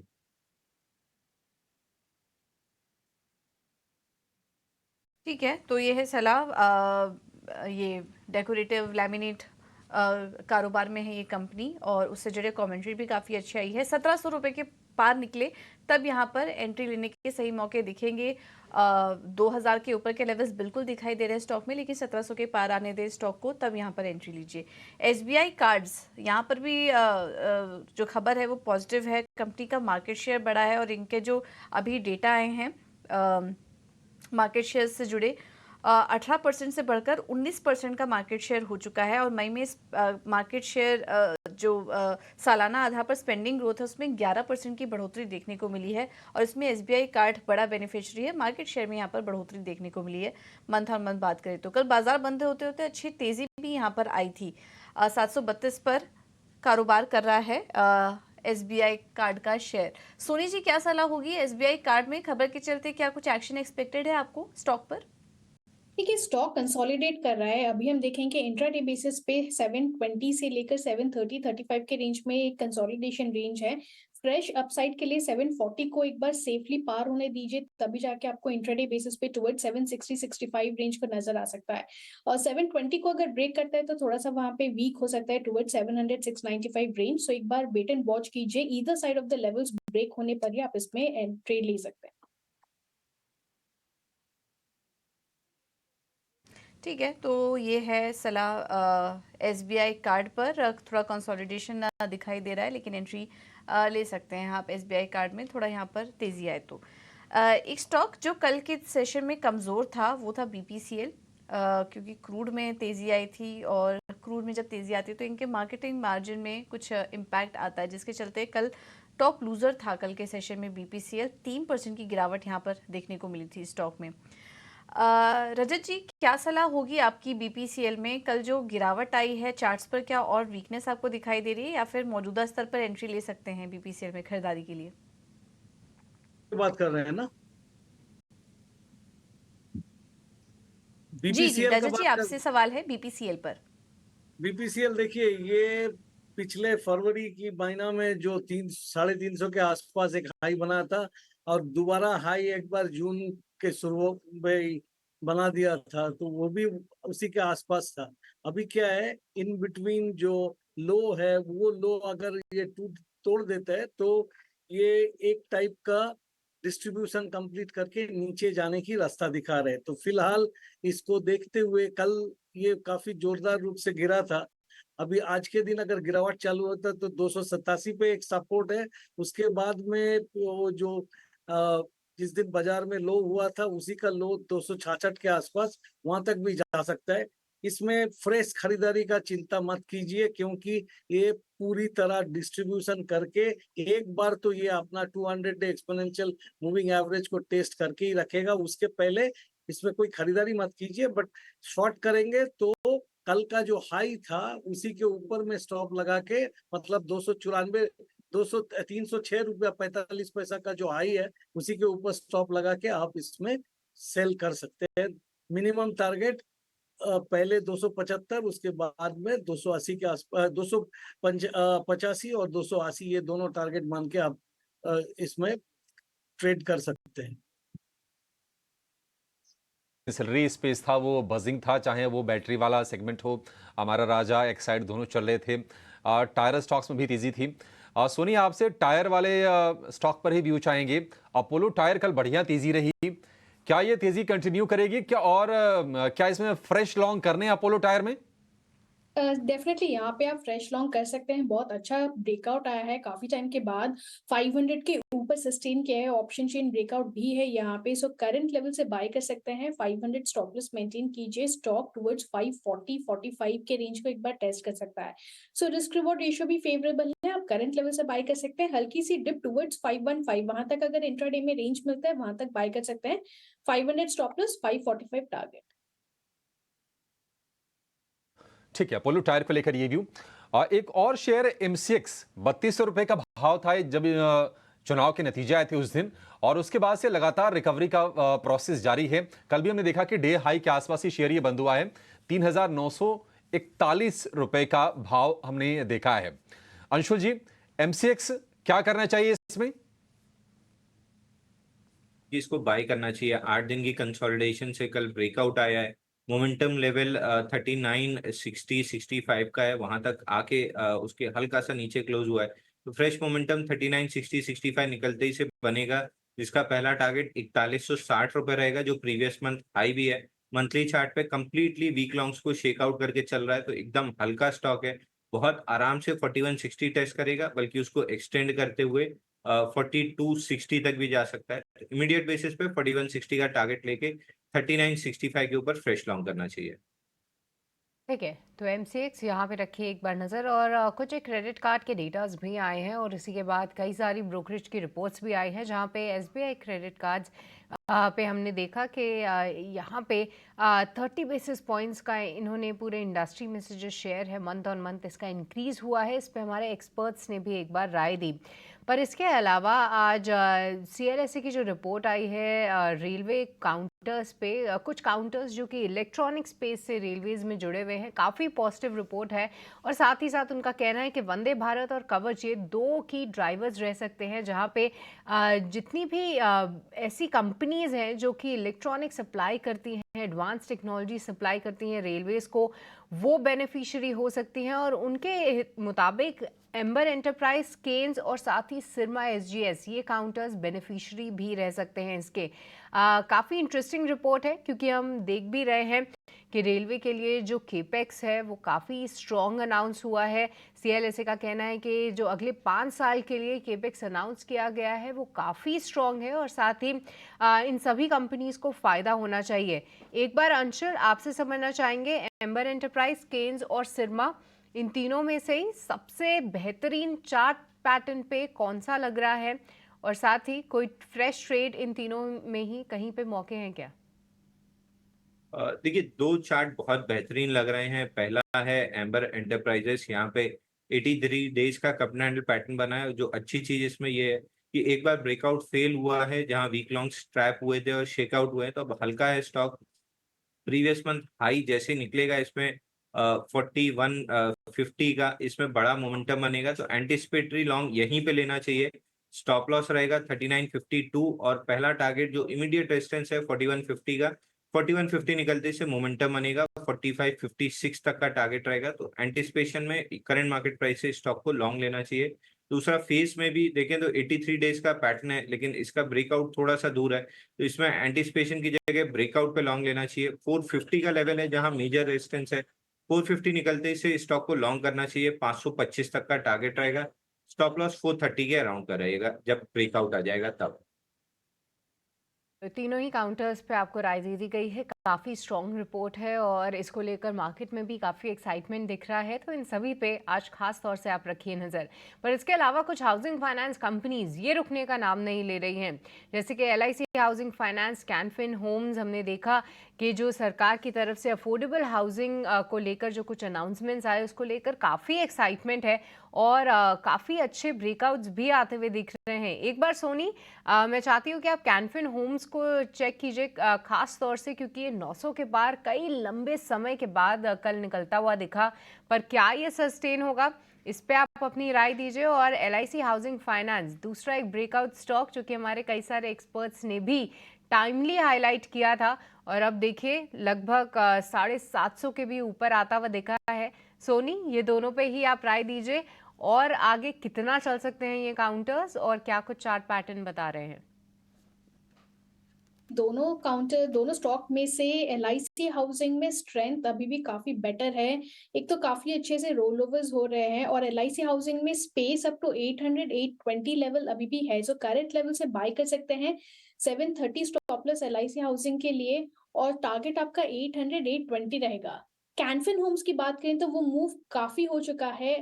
ठीक है, तो ये है सलाह। ये डेकोरेटिव लैमिनेट कारोबार में है ये कंपनी, और उससे जुड़े कमेंट्री भी काफ़ी अच्छी आई है। 1700 रुपये के पार निकले तब यहाँ पर एंट्री लेने के सही मौके दिखेंगे। 2000 के ऊपर के लेवल्स बिल्कुल दिखाई दे रहे हैं स्टॉक में, लेकिन 1700 के पार आने दे स्टॉक को, तब यहाँ पर एंट्री लीजिए। SBI कार्ड्स, यहाँ पर भी जो खबर है वो पॉजिटिव है। कंपनी का मार्केट शेयर बढ़ा है और इनके जो अभी डेटा आए हैं मार्केट शेयर से जुड़े, 18% से बढ़कर 19% का मार्केट शेयर हो चुका है। और मई में मार्केट शेयर जो सालाना आधार पर स्पेंडिंग ग्रोथ है उसमें 11% की बढ़ोतरी देखने को मिली है, और इसमें SBI कार्ड बड़ा बेनिफिशियरी है। मार्केट शेयर में यहाँ पर बढ़ोतरी देखने को मिली है। मंथ ऑन मंथ बात करें तो कल बाजार बंद होते होते अच्छी तेजी भी यहाँ पर आई थी। 732 पर कारोबार कर रहा है SBI कार्ड का शेयर। सोनी जी, क्या सलाह होगी SBI कार्ड में? खबर के चलते क्या कुछ एक्शन एक्सपेक्टेड है आपको स्टॉक पर? देखिए, स्टॉक कंसोलिडेट कर रहा है। अभी हम देखेंगे इंट्राडे बेसिस पे 720 से लेकर 730-35 के रेंज में एक कंसोलिडेशन रेंज है। फ्रेश अपसाइड के लिए 740 को एक बार सेफली पार होने दीजिए, तभी जाके आपको इंट्राडे बेसिस पे टुवर्ड 760-65 रेंज पर नजर आ सकता है। और 720 को अगर ब्रेक करता है तो थोड़ा सा वहां पे वीक हो सकता है टुवर्ड 700-695 रेंज। सो एक बार वेट एंड वॉच कीजिए, either side of the levels break होने पर ही आप इसमें ट्रेड ले सकते हैं। ठीक है, तो ये है सलाह SBI कार्ड पर। थोड़ा कंसोलिडेशन दिखाई दे रहा है, लेकिन एंट्री ले सकते हैं आप SBI कार्ड में, थोड़ा यहाँ पर तेज़ी आए तो। एक स्टॉक जो कल के सेशन में कमज़ोर था वो था BPCL, क्योंकि क्रूड में तेज़ी आई थी, और क्रूड में जब तेज़ी आती है तो इनके मार्केटिंग मार्जिन में कुछ इम्पैक्ट आता है, जिसके चलते कल टॉप लूज़र था कल के सेशन में BPCL। 3% की गिरावट यहाँ पर देखने को मिली थी स्टॉक में। रजत जी, क्या सलाह होगी आपकी BPCL में? कल जो गिरावट आई है चार्ट्स पर, क्या और वीकनेस आपको दिखाई दे रही है, या फिर मौजूदा स्तर पर एंट्री ले सकते हैं BPCL में खरीदारी के लिए? बात कर रहे हैं ना, जी बीपीसीएल का रजत जी, बात आपसे सवाल है बीपीसीएल पर। बीपीसीएल देखिए, ये पिछले फरवरी की महीना में जो 300-350 के आसपास एक हाई बना था और दोबारा हाई एक बार जून के शुरू में ही बना दिया था, तो वो भी उसी के आसपास था। अभी क्या है, इन बिटवीन जो लो है वो लो अगर ये टूट तोड़ देता है तो ये एक टाइप का डिस्ट्रीब्यूशन कंप्लीट करके नीचे जाने की रास्ता दिखा रहे हैं। तो फिलहाल इसको देखते हुए कल ये काफी जोरदार रूप से गिरा था। अभी आज के दिन अगर गिरावट चालू होता तो 287 पे एक सपोर्ट है। उसके बाद में वो जो जिस दिन बाजार में लो हुआ था उसी का लो 266 के आसपास वहां तक भी जा सकता है। इसमें फ्रेश खरीदारी का चिंता मत कीजिए, क्योंकि ये पूरी तरह डिस्ट्रीब्यूशन करके एक बार तो ये अपना 200 डे एक्सपोनेंशियल मूविंग एवरेज को टेस्ट करके ही रखेगा। उसके पहले इसमें कोई खरीदारी मत कीजिए, बट शॉर्ट करेंगे तो कल का जो हाई था उसी के ऊपर में स्टॉप लगा के, मतलब 306 रुपया 45 पैसा का जो हाई है उसी के ऊपर स्टॉप लगा के आप इसमें सेल कर सकते हैं। मिनिमम टारगेट पहले 275, उसके बाद में 280 के आसपास 285 और 280, ये दोनों टारगेट मान के आप इसमें ट्रेड कर सकते हैं। सैलरी स्पेस था, वो बजिंग था, चाहे वो बैटरी वाला सेगमेंट हो, हमारा राजा एक्साइड दोनों चल रहे थे। टायर स्टॉक्स में भी तेजी थी। सोनी, आपसे टायर वाले स्टॉक पर ही व्यू चाहेंगे। अपोलो टायर कल बढ़िया तेजी रही, क्या ये तेजी कंटिन्यू करेगी क्या, और क्या इसमें फ्रेश लॉन्ग करने हैं अपोलो टायर में? डेफिनेटली यहाँ पे आप फ्रेश लॉन्ग कर सकते हैं। बहुत अच्छा ब्रेकआउट आया है काफी टाइम के बाद, 500 के ऊपर सस्टेन किया है, ऑप्शन चेन ब्रेकआउट भी है यहाँ पे। सो करंट लेवल से बाय कर सकते हैं। 500 स्टॉप लॉस मेंटेन कीजिए। स्टॉक टुवर्ड्स 540-45 के रेंज को एक बार टेस्ट कर सकता है। सो रिस्क रिवॉर्ड रेशियो भी फेवरेबल है, आप करंट लेवल से बाय कर सकते हैं। हल्की सी डिप टुवर्ड्स 515 वहां तक अगर इंट्राडे में रेंज मिलता है वहां तक बाय कर सकते हैं। 500 स्टॉप लॉस, 545 टारगेट। ठीक है, अपोलो टायर को लेकर ये व्यू। एक और शेयर एमसीएक्स, 3200 रुपए का भाव था जब चुनाव के नतीजे आए थे उस दिन, और उसके बाद से लगातार रिकवरी का प्रोसेस जारी है। कल भी हमने देखा कि डे हाई के आसपास ही शेयर ये बंद हुआ है। 3941 रुपए का भाव हमने देखा है। अंशुल जी, एमसीएक्स क्या करना चाहिए इसमें? इसको बाय करना चाहिए। 8 दिन की कंसोलिडेशन से कल ब्रेकआउट आया है। मोमेंटम लेवल 3960-65 का है, वहां तक आके उसके हल्का सा नीचे क्लोज हुआ है। तो फ्रेश मोमेंटम 3960-65 निकलते ही से बनेगा, जिसका पहला टारगेट 4160 रुपए रहेगा, जो प्रीवियस मंथ हाई भी है। मंथली चार्ट पे कंप्लीटली वीक लॉन्ग्स को शेकआउट करके चल रहा है, तो एकदम हल्का स्टॉक है। बहुत आराम से 4160 टेस्ट करेगा, बल्कि उसको एक्सटेंड करते हुए 4260 तक भी जा सकता है। इमीडिएट बेसिस पे 4160 का टारगेट लेके 3965 के ऊपर फ्रेश लॉन्ग करना चाहिए। ठीक है, तो एमसीएक्स यहाँ पे रखिए एक बार नज़र। और कुछ एक क्रेडिट कार्ड के डेटाज भी आए हैं और इसी के बाद कई सारी ब्रोकरेज की रिपोर्ट्स भी आई हैं, जहाँ पे एसबीआई क्रेडिट कार्ड्स पे हमने देखा कि यहाँ पे 30 बेसिस पॉइंट्स का इन्होंने पूरे इंडस्ट्री में से जो शेयर है मंथ ऑन मंथ इसका इंक्रीज़ हुआ है। इस पे हमारे एक्सपर्ट्स ने भी एक बार राय दी। पर इसके अलावा आज सीएलएसए की जो रिपोर्ट आई है रेलवे काउंटर्स पे, कुछ काउंटर्स जो कि इलेक्ट्रॉनिक स्पेस से रेलवेज में जुड़े हुए हैं, काफ़ी पॉजिटिव रिपोर्ट है। और साथ ही साथ उनका कहना है कि वंदे भारत और कवच ये दो की ड्राइवर्स रह सकते हैं, जहाँ पे जितनी भी ऐसी कंपनीज हैं जो कि इलेक्ट्रॉनिक सप्लाई करती हैं, एडवांस टेक्नोलॉजी सप्लाई करती हैं रेलवेज को, वो बेनिफिशियरी हो सकती हैं। और उनके मुताबिक एम्बर एंटरप्राइज, केन्स और साथ ही सिरमा एसजीएस ये काउंटर्स बेनिफिशियरी भी रह सकते हैं इसके। काफ़ी इंटरेस्टिंग रिपोर्ट है, क्योंकि हम देख भी रहे हैं कि रेलवे के लिए जो केपेक्स है वो काफ़ी स्ट्रॉन्ग अनाउंस हुआ है। सीएलएसए का कहना है कि जो अगले 5 साल के लिए केपेक्स अनाउंस किया गया है वो काफ़ी स्ट्रॉन्ग है, और साथ ही इन सभी कंपनीज को फ़ायदा होना चाहिए। एक बार अंशुल आपसे समझना चाहेंगे, एम्बर एंटरप्राइज, केन्स और सिरमा, इन तीनों में से ही सबसे बेहतरीन चार्ट पैटर्न पे कौन सा लग रहा है, और साथ ही कोई फ्रेश ट्रेड इन तीनों में ही कहीं पे मौके हैं क्या? देखिए, दो चार्ट बहुत बेहतरीन लग रहे हैं। पहला है एम्बर एंटरप्राइजेस, यहाँ पे 83 डेज का कप एंड हैंडल पैटर्न बना है। जो अच्छी चीज इसमें ये है कि एक बार ब्रेकआउट फेल हुआ है, जहां वीक लॉन्ग ट्रैप हुए थे और शेकआउट हुए हैं, तो अब हल्का है स्टॉक। प्रीवियस मंथ हाई जैसे निकलेगा इसमें 4150 का इसमें बड़ा मोमेंटम बनेगा, तो एंटिसिपेटरी लॉन्ग यहीं पे लेना चाहिए। स्टॉप लॉस रहेगा 3952 और पहला टारगेट जो इमीडिएट रेजिस्टेंस है 4150 का। 4150 निकलते से मोमेंटम बनेगा, 4556 तक का टारगेट रहेगा। तो एंटिसिपेशन में करंट मार्केट प्राइस से स्टॉक को लॉन्ग लेना चाहिए। दूसरा फेस में भी देखें तो 83 डेज का पैटर्न है, लेकिन इसका ब्रेकआउट थोड़ा सा दूर है, तो इसमें एंटिसिपेशन की जगह ब्रेकआउट पे लॉन्ग लेना चाहिए। 450 का लेवल है जहां मेजर रेजिस्टेंस है, 450 निकलते से स्टॉक को लॉन्ग करना चाहिए। 525 तक का टारगेट रहेगा। स्टॉप लॉस 430 के अराउंड का रहेगा, जब ब्रेकआउट आ जाएगा तब। तो तीनों ही काउंटर्स पे आपको राय दे दी गई है। काफ़ी स्ट्रॉन्ग रिपोर्ट है और इसको लेकर मार्केट में भी काफ़ी एक्साइटमेंट दिख रहा है, तो इन सभी पे आज खास तौर से आप रखिए नज़र। पर इसके अलावा कुछ हाउसिंग फाइनेंस कंपनीज ये रुकने का नाम नहीं ले रही हैं, जैसे कि LIC housing finance, Canfin homes. हमने देखा कि जो सरकार की तरफ से अफोर्डेबल हाउसिंग को लेकर जो कुछ अनाउंसमेंट्स आए उसको लेकर काफ़ी एक्साइटमेंट है और काफ़ी अच्छे ब्रेकआउट्स भी आते हुए दिख रहे हैं। एक बार सोनी, मैं चाहती हूँ कि आप कैनफिन होम्स को चेक कीजिए, खास तौर से क्योंकि ये 900 के पार कई लंबे समय के बाद कल निकलता हुआ दिखा। पर क्या ये सस्टेन होगा, इस पे आप अपनी राय दीजिए। और LIC हाउसिंग फाइनेंस दूसरा एक ब्रेकआउट स्टॉक जो कि हमारे कई सारे एक्सपर्ट्स ने भी टाइमली हाईलाइट किया था और अब देखिए लगभग 750 के भी ऊपर आता हुआ दिखा है। सोनी, ये दोनों पे ही आप राय दीजिए और आगे कितना चल सकते हैं ये काउंटर्स और क्या कुछ चार्ट पैटर्न बता रहे हैं। दोनों स्टॉक में से LIC हाउसिंग में स्ट्रेंथ अभी भी काफी बेटर है। एक तो काफी अच्छे से रोल ओवर्स हो रहे हैं और LIC हाउसिंग में स्पेस अप टू 800 820 लेवल अभी भी है, जो करंट लेवल से बाय कर सकते हैं। 730 स्टॉप लॉस LIC हाउसिंग के लिए और टारगेट आपका 800 820 रहेगा। कैनफिन होम्स की बात करें तो वो मूव काफी हो चुका है।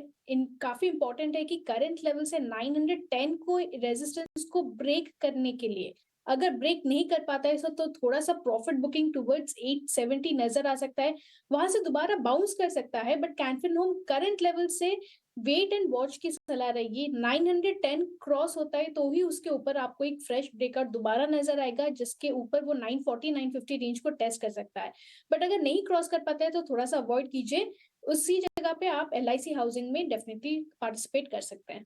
काफी इंपॉर्टेंट है कि करंट लेवल से 910 को रेजिस्टेंस को ब्रेक करने के लिए, अगर ब्रेक नहीं कर पाता है तो थोड़ा सा प्रॉफिट बुकिंग टुवर्ड्स 870 नजर आ सकता है, वहां से दोबारा बाउंस कर सकता है। But Canfin home current level से वेट एंड वॉच की सलाह रहेगी। 910 क्रॉस होता है तो ही उसके ऊपर आपको एक फ्रेश ब्रेकआउट दोबारा नजर आएगा, जिसके ऊपर वो 940 950 रेंज को टेस्ट कर सकता है। बट अगर नहीं क्रॉस कर पाता है तो थोड़ा सा अवॉइड कीजिए। उसी जगह पे आप LIC हाउसिंग में डेफिनेटली पार्टिसिपेट कर सकते हैं।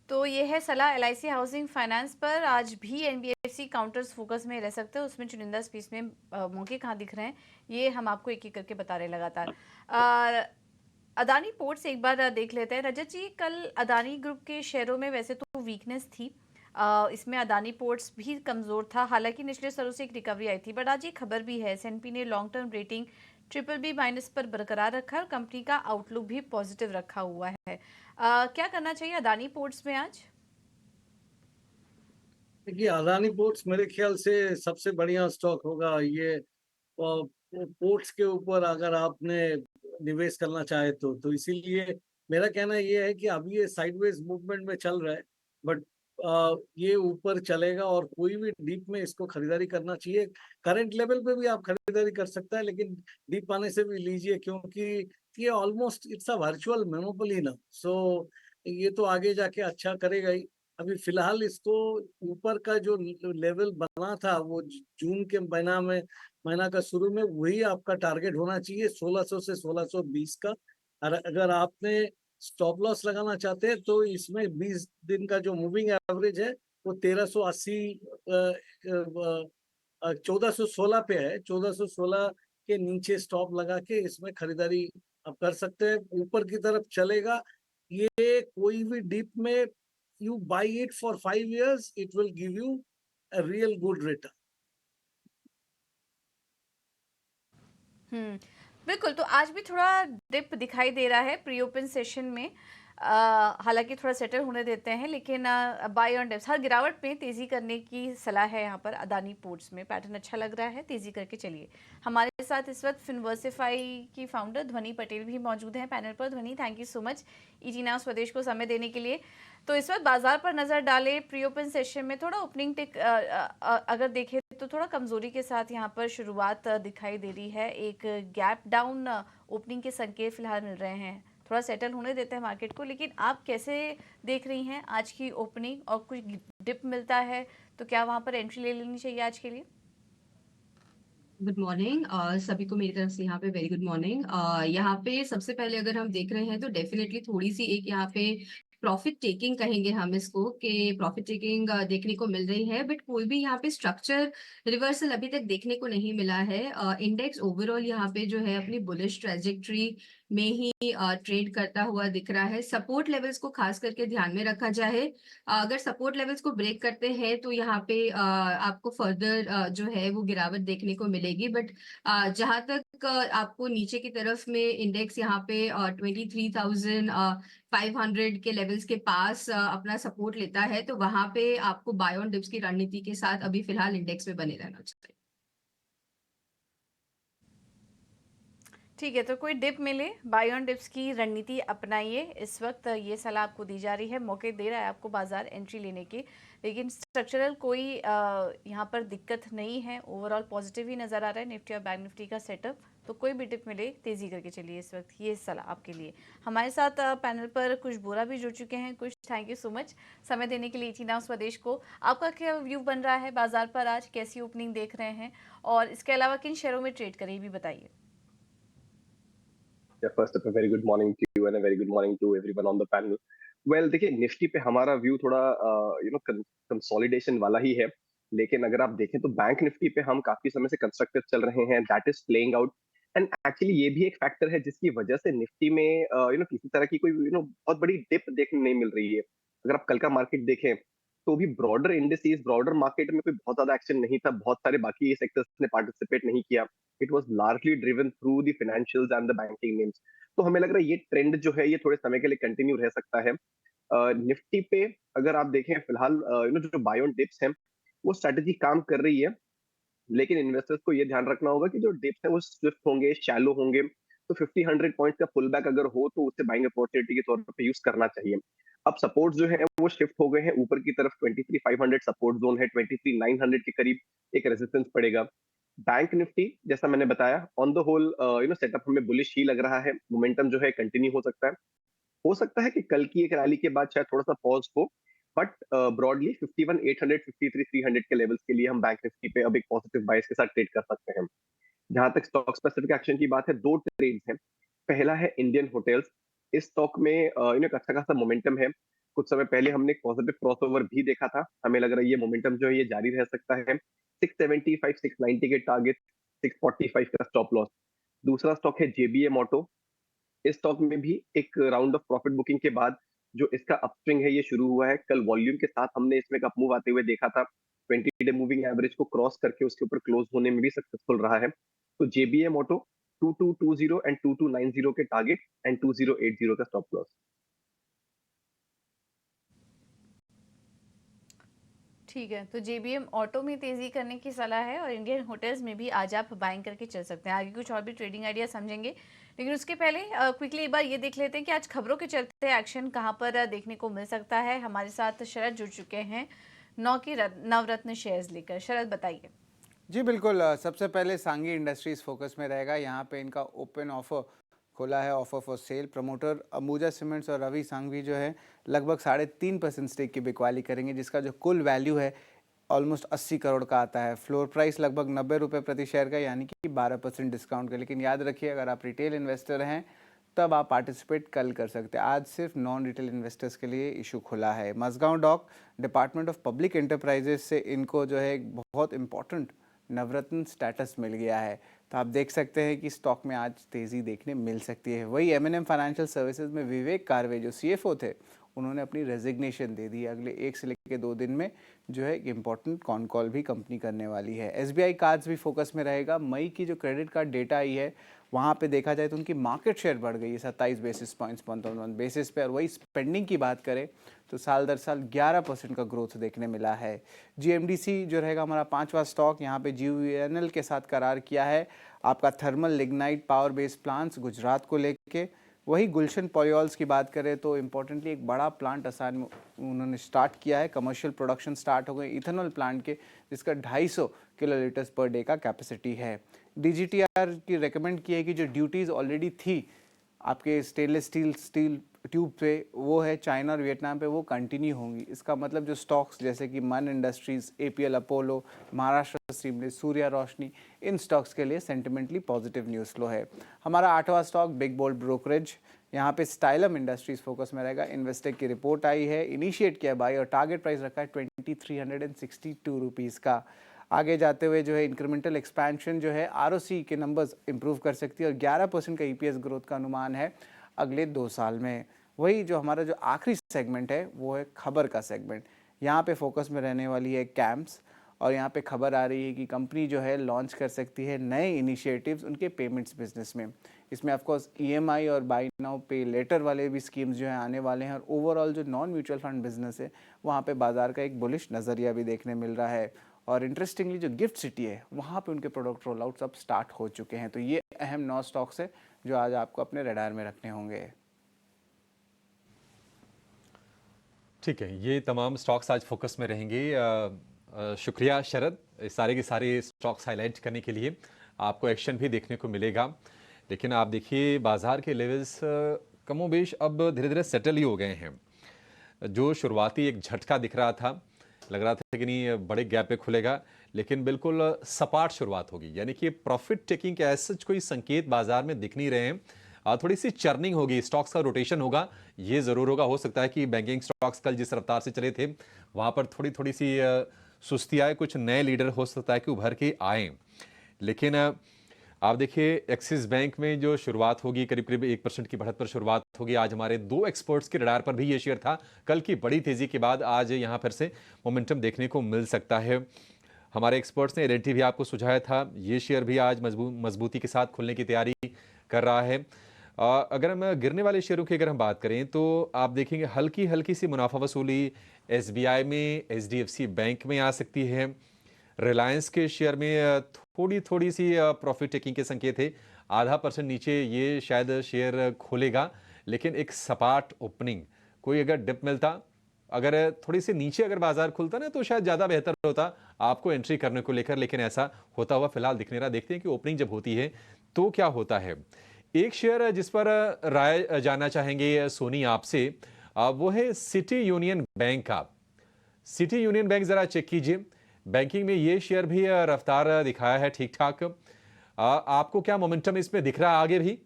तो ये है सलाह LIC हाउसिंग फाइनेंस पर। आज भी NBFC काउंटर्स फोकस में रह सकते हैं, उसमें चुनिंदा स्पेस में मौके कहाँ दिख रहे हैं ये हम आपको एक एक करके बता रहे हैं लगातार। अदानी पोर्ट्स एक बार देख लेते हैं। रजत जी, कल अदानी ग्रुप के शेयरों में वैसे तो वीकनेस थी, इसमें अदानी पोर्ट्स भी कमज़ोर था, हालांकि निचले स्तरों से एक रिकवरी आई थी। बट आज ये खबर भी है, S&P ने लॉन्ग टर्म रेटिंग BBB- पर बरकरार रखा है और कंपनी का आउटलुक भी पॉजिटिव रखा हुआ है। क्या करना चाहिए अदानी पोर्ट्स में आज? देखिए, अदानी पोर्ट्स मेरे ख्याल से सबसे बढ़िया स्टॉक होगा ये। पोर्ट्स के ऊपर अगर आपने निवेश करना चाहे तो इसीलिए मेरा कहना ये है कि अभी ये साइडवेज मूवमेंट में चल रहा है, बट ये ऊपर चलेगा और कोई भी डीप में इसको खरीदारी करना चाहिए। करंट लेवल पे भी आप खरीदारी कर सकते हैं, लेकिन डीप आने से भी लीजिए, क्योंकि ये almost it's a virtual monopoly ना। सो ये तो आगे जाके अच्छा करेगा ही। अभी फिलहाल इसको ऊपर का जो लेवल बना था वो जून के महीना का शुरू में, वही आपका टारगेट होना चाहिए 1600 से 1620 का। और अगर आपने स्टॉप लॉस लगाना चाहते हैं तो इसमें 20 दिन का जो मूविंग एवरेज है वो 1380 1416 पे है। 1416 के नीचे स्टॉप लगा के इसमें खरीदारी आप कर सकते हैं। ऊपर की तरफ चलेगा ये, कोई भी डिप में you buy it for 5 years, it will give you a real good return. बिल्कुल। तो आज भी थोड़ा डिप दिखाई दे रहा है प्री ओपन सेशन में, हालांकि थोड़ा सेटल होने देते हैं, लेकिन बाय ऑन डिप्स, हर गिरावट में तेजी करने की सलाह है यहाँ पर। अदानी पोर्ट्स में पैटर्न अच्छा लग रहा है, तेजी करके चलिए। हमारे साथ इस वक्त फिनवर्सिफाई की फाउंडर ध्वनि पटेल भी मौजूद हैं पैनल पर। ध्वनि, thank you so much ET now स्वदेश को समय देने के लिए। तो इस वक्त बाजार पर नजर डाले, प्री ओपन सेशन में थोड़ा ओपनिंग टिक अगर देखें तो थोड़ा कमजोरी के साथ यहाँ पर शुरुआत दिखाई दे रही है। एक गैप डाउन ओपनिंग के संकेत फिलहाल मिल रहे हैं। थोड़ा सेटल होने देते हैं मार्केट को, लेकिन आप कैसे देख रही हैं आज की ओपनिंग? और कुछ डिप मिलता है तो क्या वहां पर एंट्री ले लेनी चाहिए आज के लिए? गुड मॉर्निंग सभी को मेरी तरफ से यहाँ पे वेरी गुड मॉर्निंग। यहाँ पे सबसे पहले अगर हम देख रहे हैं तो डेफिनेटली थोड़ी सी एक यहाँ पे प्रॉफिट टेकिंग कहेंगे हम इसको, कि प्रॉफिट टेकिंग देखने को मिल रही है, बट कोई भी यहाँ पे स्ट्रक्चर रिवर्सल अभी तक देखने को नहीं मिला है। इंडेक्स ओवरऑल यहाँ पे जो है अपनी बुलिश ट्रेजेक्ट्री में ही ट्रेड करता हुआ दिख रहा है। सपोर्ट लेवल्स को खास करके ध्यान में रखा जाए। अगर सपोर्ट लेवल्स को ब्रेक करते हैं तो यहाँ पे आपको फर्दर जो है वो गिरावट देखने को मिलेगी, बट जहां तक आपको नीचे की तरफ में इंडेक्स यहाँ पे 23,500 के लेवल्स के पास अपना सपोर्ट लेता है, तो वहां पे आपको बाय ऑन डिप्स की रणनीति के साथ अभी फिलहाल इंडेक्स में बने रहना चाहिए। ठीक है, तो कोई डिप मिले बाय ऑन डिप्स की रणनीति अपनाइए। इस वक्त ये सलाह आपको दी जा रही है, मौके दे रहा है आपको बाजार एंट्री लेने की, लेकिन स्ट्रक्चरल कोई यहाँ पर दिक्कत नहीं है। ओवरऑल पॉजिटिव ही नज़र आ रहा है निफ्टी और बैंक निफ्टी का सेटअप। तो कोई भी डिप मिले तेज़ी करके चलिए इस वक्त, ये सलाह आपके लिए। हमारे साथ पैनल पर कुछ बोरा भी जुड़ चुके हैं। कुछ थैंक यू सो मच समय देने के लिए इटीना स्वदेश को। आपका क्या व्यू बन रहा है बाजार पर आज? कैसी ओपनिंग देख रहे हैं और इसके अलावा किन शेयरों में ट्रेड करें, ये भी बताइए। Yeah, first up, a very good morning to you and a very good morning to everyone on the panel. Well, देखिए निफ्टी पे हमारा व्यू थोड़ा कंसोलिडेशन वाला ही है, लेकिन अगर आप देखें तो बैंक निफ्टी पे हम काफी समय से कंस्ट्रक्टिव चल रहे हैं, that is playing out. And actually ये भी एक फैक्टर है जिसकी वजह से निफ्टी में किसी तरह की कोई बहुत बड़ी डिप देखने नहीं मिल रही है। अगर आप कल का मार्केट देखें तो भी ब्रॉडर इंडिसेस, ब्रॉडर मार्केट में कोई बहुत ज्यादा एक्शन नहीं था, बहुत सारे बाकी सेक्टर्स ने पार्टिसिपेट नहीं किया। It was largely driven through the financials and the banking names. तो हमें लग रहा है ये ट्रेंड जो है ये थोड़े समय के लिए कंटिन्यू रह सकता है। निफ्टी पे अगर आप देखें फिलहाल जो बाय ऑन डिप्स है वो स्ट्रेटेजी काम कर रही है, लेकिन इन्वेस्टर्स को ये ध्यान रखना होगा कि जो डिप्स है वो स्विफ्ट होंगे, शैलो होंगे। तो 50-100 पॉइंट्स का पुल बैक अगर हो तो उसे बाइंग अपॉर्चुनिटी के तौर पे यूज करना चाहिए। अब सपोर्ट जो है वो शिफ्ट हो गए हैं ऊपर की तरफ। 23,500 सपोर्ट जोन है, 23,900 के करीब एक रेजिस्टेंस पड़ेगा। बैंक निफ्टी जैसा मैंने बताया ऑन द होल सेटअप हमें बुलिश ही लग रहा है। मोमेंटम जो है कंटिन्यू हो सकता है कि कल की एक रैली के बाद शायद थोड़ा सा पॉज हो, बट ब्रॉडली 51,800 53,300 के लेवल्स के लिए हम बैंक निफ्टी पे अब एक पॉजिटिव बाइस के साथ ट्रेड कर सकते हैं। जहां तक स्टॉक स्पेसिफिक एक्शन की बात है, दो ट्रेड्स हैं। पहला है इंडियन होटल्स। इस स्टॉक में एक अच्छा खासा मोमेंटम है। कुछ समय पहले हमने एक पॉजिटिव क्रॉसओवर भी देखा था, हमें लग रहा है ये मोमेंटम जो है ये जारी रह सकता है। 675 690 के टारगेट, 645 का स्टॉप लॉस। दूसरा स्टॉक है जेबीएम ऑटो। इस स्टॉक में भी एक राउंड ऑफ प्रॉफिट बुकिंग के बाद जो इसका अपस्विंग है ये शुरू हुआ है। कल वॉल्यूम के साथ हमने इसमें एक अपमूव आते हुए देखा था। 20 डे मूविंग एवरेज को क्रॉस करके उसके ऊपर क्लोज होने में भी सक्सेसफुल रहा है। तो जेबीएम ऑटो 2220 एंड 2290 के टारगेट एंड 2080 का स्टॉप लॉस। ठीक है, तो जेबीएम ऑटो में तेजी करने की सलाह है और इंडियन होटल्स में भी आज आप बाइंग करके चल सकते हैं। आगे कुछ और भी ट्रेडिंग आइडिया समझेंगे, लेकिन उसके पहले क्विकली एक बार ये देख लेते हैं कि आज खबरों के चलते एक्शन कहां पर देखने को मिल सकता है। हमारे साथ शरद जुड़ चुके हैं नवरत्न शेयर्स लेकर। शरद बताइए। जी बिल्कुल, सबसे पहले सांगी इंडस्ट्रीज फोकस में रहेगा। यहाँ पे इनका ओपन ऑफर खोला है, offer for sale. Promoter Ambuja cements और रवि सांघवी जो है लगभग 3.5% स्टेक की बिकवाली करेंगे, जिसका जो कुल वैल्यू है ऑलमोस्ट 80 करोड़ का आता है। फ्लोर प्राइस लगभग 90 रुपये प्रति शेयर का, यानी कि 12% डिस्काउंट का। लेकिन याद रखिए अगर आप रिटेल इन्वेस्टर हैं तब आप पार्टिसिपेट कल कर सकते हैं। आज सिर्फ नॉन रिटेल इन्वेस्टर्स के लिए इशू खुला है। Mazagon dock department of public enterprises से इनको जो है एक बहुत इंपॉर्टेंट नवरत्न स्टेटस मिल गया है, तो आप देख सकते हैं कि स्टॉक में आज तेज़ी देखने मिल सकती है। वही एमएनएम फाइनेंशियल सर्विसेज में विवेक कारवे जो सीएफओ थे, उन्होंने अपनी रेजिग्नेशन दे दी। अगले 1 से लेकर 2 दिन में जो है एक इम्पॉर्टेंट कॉन कॉल भी कंपनी करने वाली है। एसबीआई कार्ड्स भी फोकस में रहेगा। मई की जो क्रेडिट कार्ड डेटा आई है वहाँ पे देखा जाए तो उनकी मार्केट शेयर बढ़ गई है 27 बेसिस पॉइंट्स मंथ बेसिस पे। और वही स्पेंडिंग की बात करें तो साल दर साल 11% का ग्रोथ देखने मिला है। जीएमडीसी जो रहेगा हमारा 5वां स्टॉक, यहाँ पे जीयूएनएल के साथ करार किया है आपका thermal lignite power based plants Gujarat को लेके। वही गुलशन पॉलियोल्स की बात करें तो इम्पोर्टेंटली एक बड़ा प्लांट आसाम में उन्होंने स्टार्ट किया है। कमर्शियल प्रोडक्शन स्टार्ट हो गए इथेनॉल प्लांट के, जिसका 250 किलोलीटर्स पर डे का कैपेसिटी है। डीजीटीआर की रेकमेंड की है कि जो ड्यूटीज़ ऑलरेडी थी आपके स्टेनलेस स्टील ट्यूब पे वो है चाइना और वियतनाम पे, वो कंटिन्यू होंगी। इसका मतलब जो स्टॉक्स जैसे कि Man industries, APL Apollo, Maharashtra seamless, Surya Roshni, इन स्टॉक्स के लिए सेंटिमेंटली पॉजिटिव न्यूज़ फ्लो है। हमारा 8वां स्टॉक बिग बोल्ड ब्रोकरेज, यहाँ पे स्टाइलम इंडस्ट्रीज फोकस में रहेगा। इन्वेस्टेक की रिपोर्ट आई है, इनिशिएट किया बाय और टारगेट प्राइस रखा है 2362 रुपीज़ का। आगे जाते हुए जो है इंक्रीमेंटल एक्सपेंशन जो है ROC के नंबर्स इंप्रूव कर सकती है और 11% का EPS ग्रोथ का अनुमान है अगले 2 साल में। वही जो हमारा जो आखिरी सेगमेंट है वो है खबर का सेगमेंट। यहाँ पे फोकस में रहने वाली है कैम्प्स और यहाँ पे खबर आ रही है कि कंपनी जो है लॉन्च कर सकती है नए इनिशिएटिव्स उनके पेमेंट्स बिजनेस में। इसमें ऑफ कोर्स EMI और बाय नाउ पे लेटर वाले भी स्कीम्स जो हैं आने वाले हैं और ओवरऑल जो नॉन म्यूचुअल फंड बिजनेस है वहाँ पे बाजार का एक बुलिश नज़रिया भी देखने मिल रहा है। और इंटरेस्टिंगली जो गिफ्ट सिटी है वहाँ पे उनके प्रोडक्ट रोल आउट्स अब स्टार्ट हो चुके हैं। तो ये अहम 9 स्टॉक्स है जो आज आपको अपने रडार में रखने होंगे। ठीक है, ये तमाम स्टॉक्स आज फोकस में रहेंगे। शुक्रिया शरद, सारे के सारे स्टॉक्स हाईलाइट करने के लिए। आपको एक्शन भी देखने को मिलेगा, लेकिन आप देखिए बाजार के लेवल्स कमोबेश अब धीरे धीरे सेटल ही हो गए हैं। जो शुरुआती एक झटका दिख रहा था, लग रहा था कि नहीं बड़े गैप पे खुलेगा, लेकिन बिल्कुल सपाट शुरुआत होगी। यानी कि प्रॉफिट टेकिंग के ऐसे कोई संकेत बाजार में दिख नहीं रहे हैं। थोड़ी सी चर्निंग होगी, स्टॉक्स का रोटेशन होगा, ये ज़रूर होगा। हो सकता है कि बैंकिंग स्टॉक्स कल जिस रफ्तार से चले थे वहाँ पर थोड़ी सी सुस्ती आए, कुछ नए लीडर हो सकता है कि उभर के आए। लेकिन आप देखिए एक्सिस बैंक में जो शुरुआत होगी, करीब करीब 1% की बढ़त पर शुरुआत होगी। आज हमारे 2 एक्सपर्ट्स के रडार पर भी ये शेयर था। कल की बड़ी तेज़ी के बाद आज यहाँ फिर से मोमेंटम देखने को मिल सकता है। हमारे एक्सपर्ट्स ने L&T भी आपको सुझाया था, ये शेयर भी आज मजबूती के साथ खुलने की तैयारी कर रहा है। अगर हम गिरने वाले शेयरों की अगर हम बात करें तो आप देखेंगे हल्की हल्की सी मुनाफा वसूली SBI में, HDFC बैंक में आ सकती है। रिलायंस के शेयर में थोड़ी सी प्रॉफिट टेकिंग के संकेत है। 0.5% नीचे ये शायद शेयर खोलेगा, लेकिन एक सपाट ओपनिंग, कोई अगर डिप मिलता, अगर थोड़ी सी नीचे अगर बाजार खुलता ना तो शायद ज़्यादा बेहतर होता आपको एंट्री करने को लेकर, लेकिन ऐसा होता हुआ फिलहाल दिख नहीं रहा। देखते हैं कि ओपनिंग जब होती है तो क्या होता है। एक शेयर जिस पर राय जानना चाहेंगे सोनी आपसे, वो है सिटी यूनियन बैंक का। सिटी यूनियन बैंक ज़रा चेक कीजिए, बैंकिंग में ये शेयर भी रफ्तार दिखाया है ठीक ठाक। आपको क्या मोमेंटम इसमें दिख रहा है आगे भी?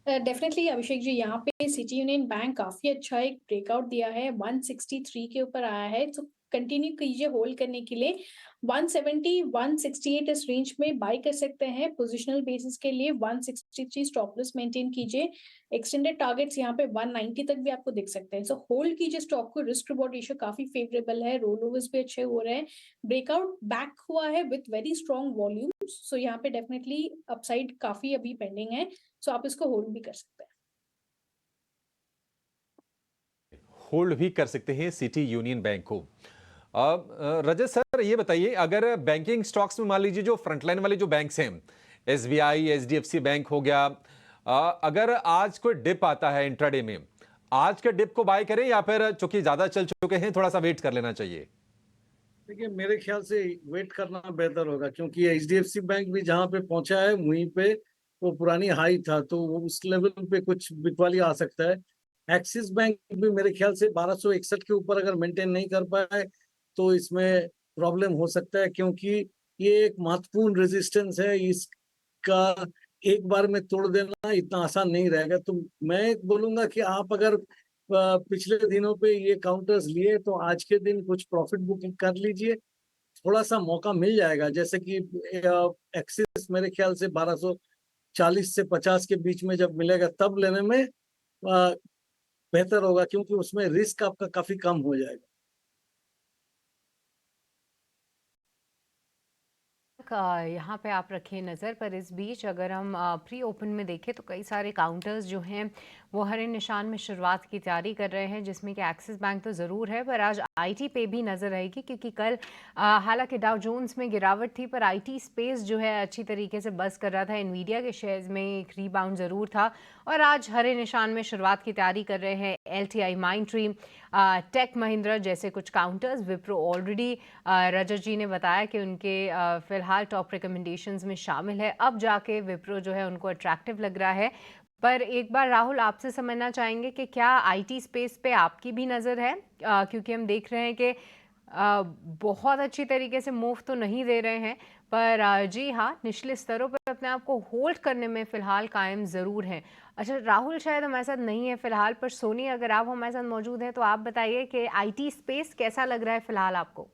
डेफिनेटली अभिषेक जी, यहाँ पे सिटी यूनियन बैंक काफी अच्छा एक ब्रेकआउट दिया है, 163 के ऊपर आया है, तो कंटिन्यू कीजिए होल्ड करने के लिए। 170 168 इस रेंज में बाय कर सकते हैं। पोजिशनल बेसिस के लिए 163 स्टॉप लॉस मेंटेन कीजिए। एक्सटेंडेड टारगेट्स यहाँ पे 190 तक भी आपको दिख सकते हैं। सो होल्ड कीजिए स्टॉक को, रिस्क रिवॉर्ड रेशियो काफी फेवरेबल है, रोल ओवर्स भी अच्छे हो रहे हैं, ब्रेकआउट बैक हुआ है विद वेरी स्ट्रॉन्ग वॉल्यूम्स। सो यहाँ पे डेफिनेटली अपसाइड काफी अभी पेंडिंग है, सो आप इसको होल्ड भी कर सकते हैं। होल्ड भी कर सकते हैं सिटी यूनियन बैंक को। रजत सर ये बताइए, अगर बैंकिंग स्टॉक्स में मान लीजिए जो फ्रंटलाइन वाले जो बैंक्स हैं, SBI, HDFC बैंक हो गया, अगर आज कोई डिप आता है इंट्राडे में, आज के डिप को बाय करें या फिर चूंकि ज्यादा चल चुके हैं थोड़ा सा वेट कर लेना चाहिए? देखिए मेरे ख्याल से वेट करना बेहतर होगा, क्योंकि HDFC बैंक भी जहाँ पे पहुंचा है वहीं पे वो पुरानी हाई था, तो वो उस लेवल पे कुछ बिकवाली आ सकता है। एक्सिस बैंक भी मेरे ख्याल से 1261 के ऊपर अगर मेंटेन नहीं कर पाए तो इसमें प्रॉब्लम हो सकता है, क्योंकि ये एक महत्वपूर्ण रेजिस्टेंस है, इसका एक बार में तोड़ देना इतना आसान नहीं रहेगा। तो मैं बोलूंगा कि आप अगर पिछले दिनों पे ये काउंटर्स लिए तो आज के दिन कुछ प्रॉफिट बुकिंग कर लीजिए, थोड़ा सा मौका मिल जाएगा। जैसे कि एक्सिस मेरे ख्याल से 1240 से 50 के बीच में जब मिलेगा तब लेने में बेहतर होगा, क्योंकि उसमें रिस्क आपका काफी कम हो जाएगा। यहाँ पे आप रखें नज़र। पर इस बीच अगर हम प्री ओपन में देखें तो कई सारे काउंटर्स जो हैं वो हरे निशान में शुरुआत की तैयारी कर रहे हैं, जिसमें कि एक्सिस बैंक तो ज़रूर है, पर आज IT पे भी नज़र रहेगी, क्योंकि कल हालांकि डाउ जोन्स में गिरावट थी पर IT स्पेस जो है अच्छी तरीके से बस कर रहा था। एनवीडिया के शेयर्स में एक रीबाउंड ज़रूर था और आज हरे निशान में शुरुआत की तैयारी कर रहे हैं LTI, माइंडट्री, टेक महिंद्रा जैसे कुछ काउंटर्स। विप्रो ऑलरेडी रजत जी ने बताया कि उनके फिलहाल टॉप रिकमेंडेशंस में शामिल है। अब जाके विप्रो जो है उनको अट्रैक्टिव लग रहा है। पर एक बार राहुल आपसे समझना चाहेंगे कि क्या आईटी स्पेस पे आपकी भी नज़र है, क्योंकि हम देख रहे हैं कि बहुत अच्छी तरीके से मूव तो नहीं दे रहे हैं, पर जी हाँ, निचले स्तरों पर अपने आप को होल्ड करने में फ़िलहाल कायम ज़रूर हैं। अच्छा राहुल, शायद हमारे साथ नहीं है फ़िलहाल, पर सोनी अगर आप हमारे साथ मौजूद हैं तो आप बताइए कि आईटी स्पेस कैसा लग रहा है फ़िलहाल आपको?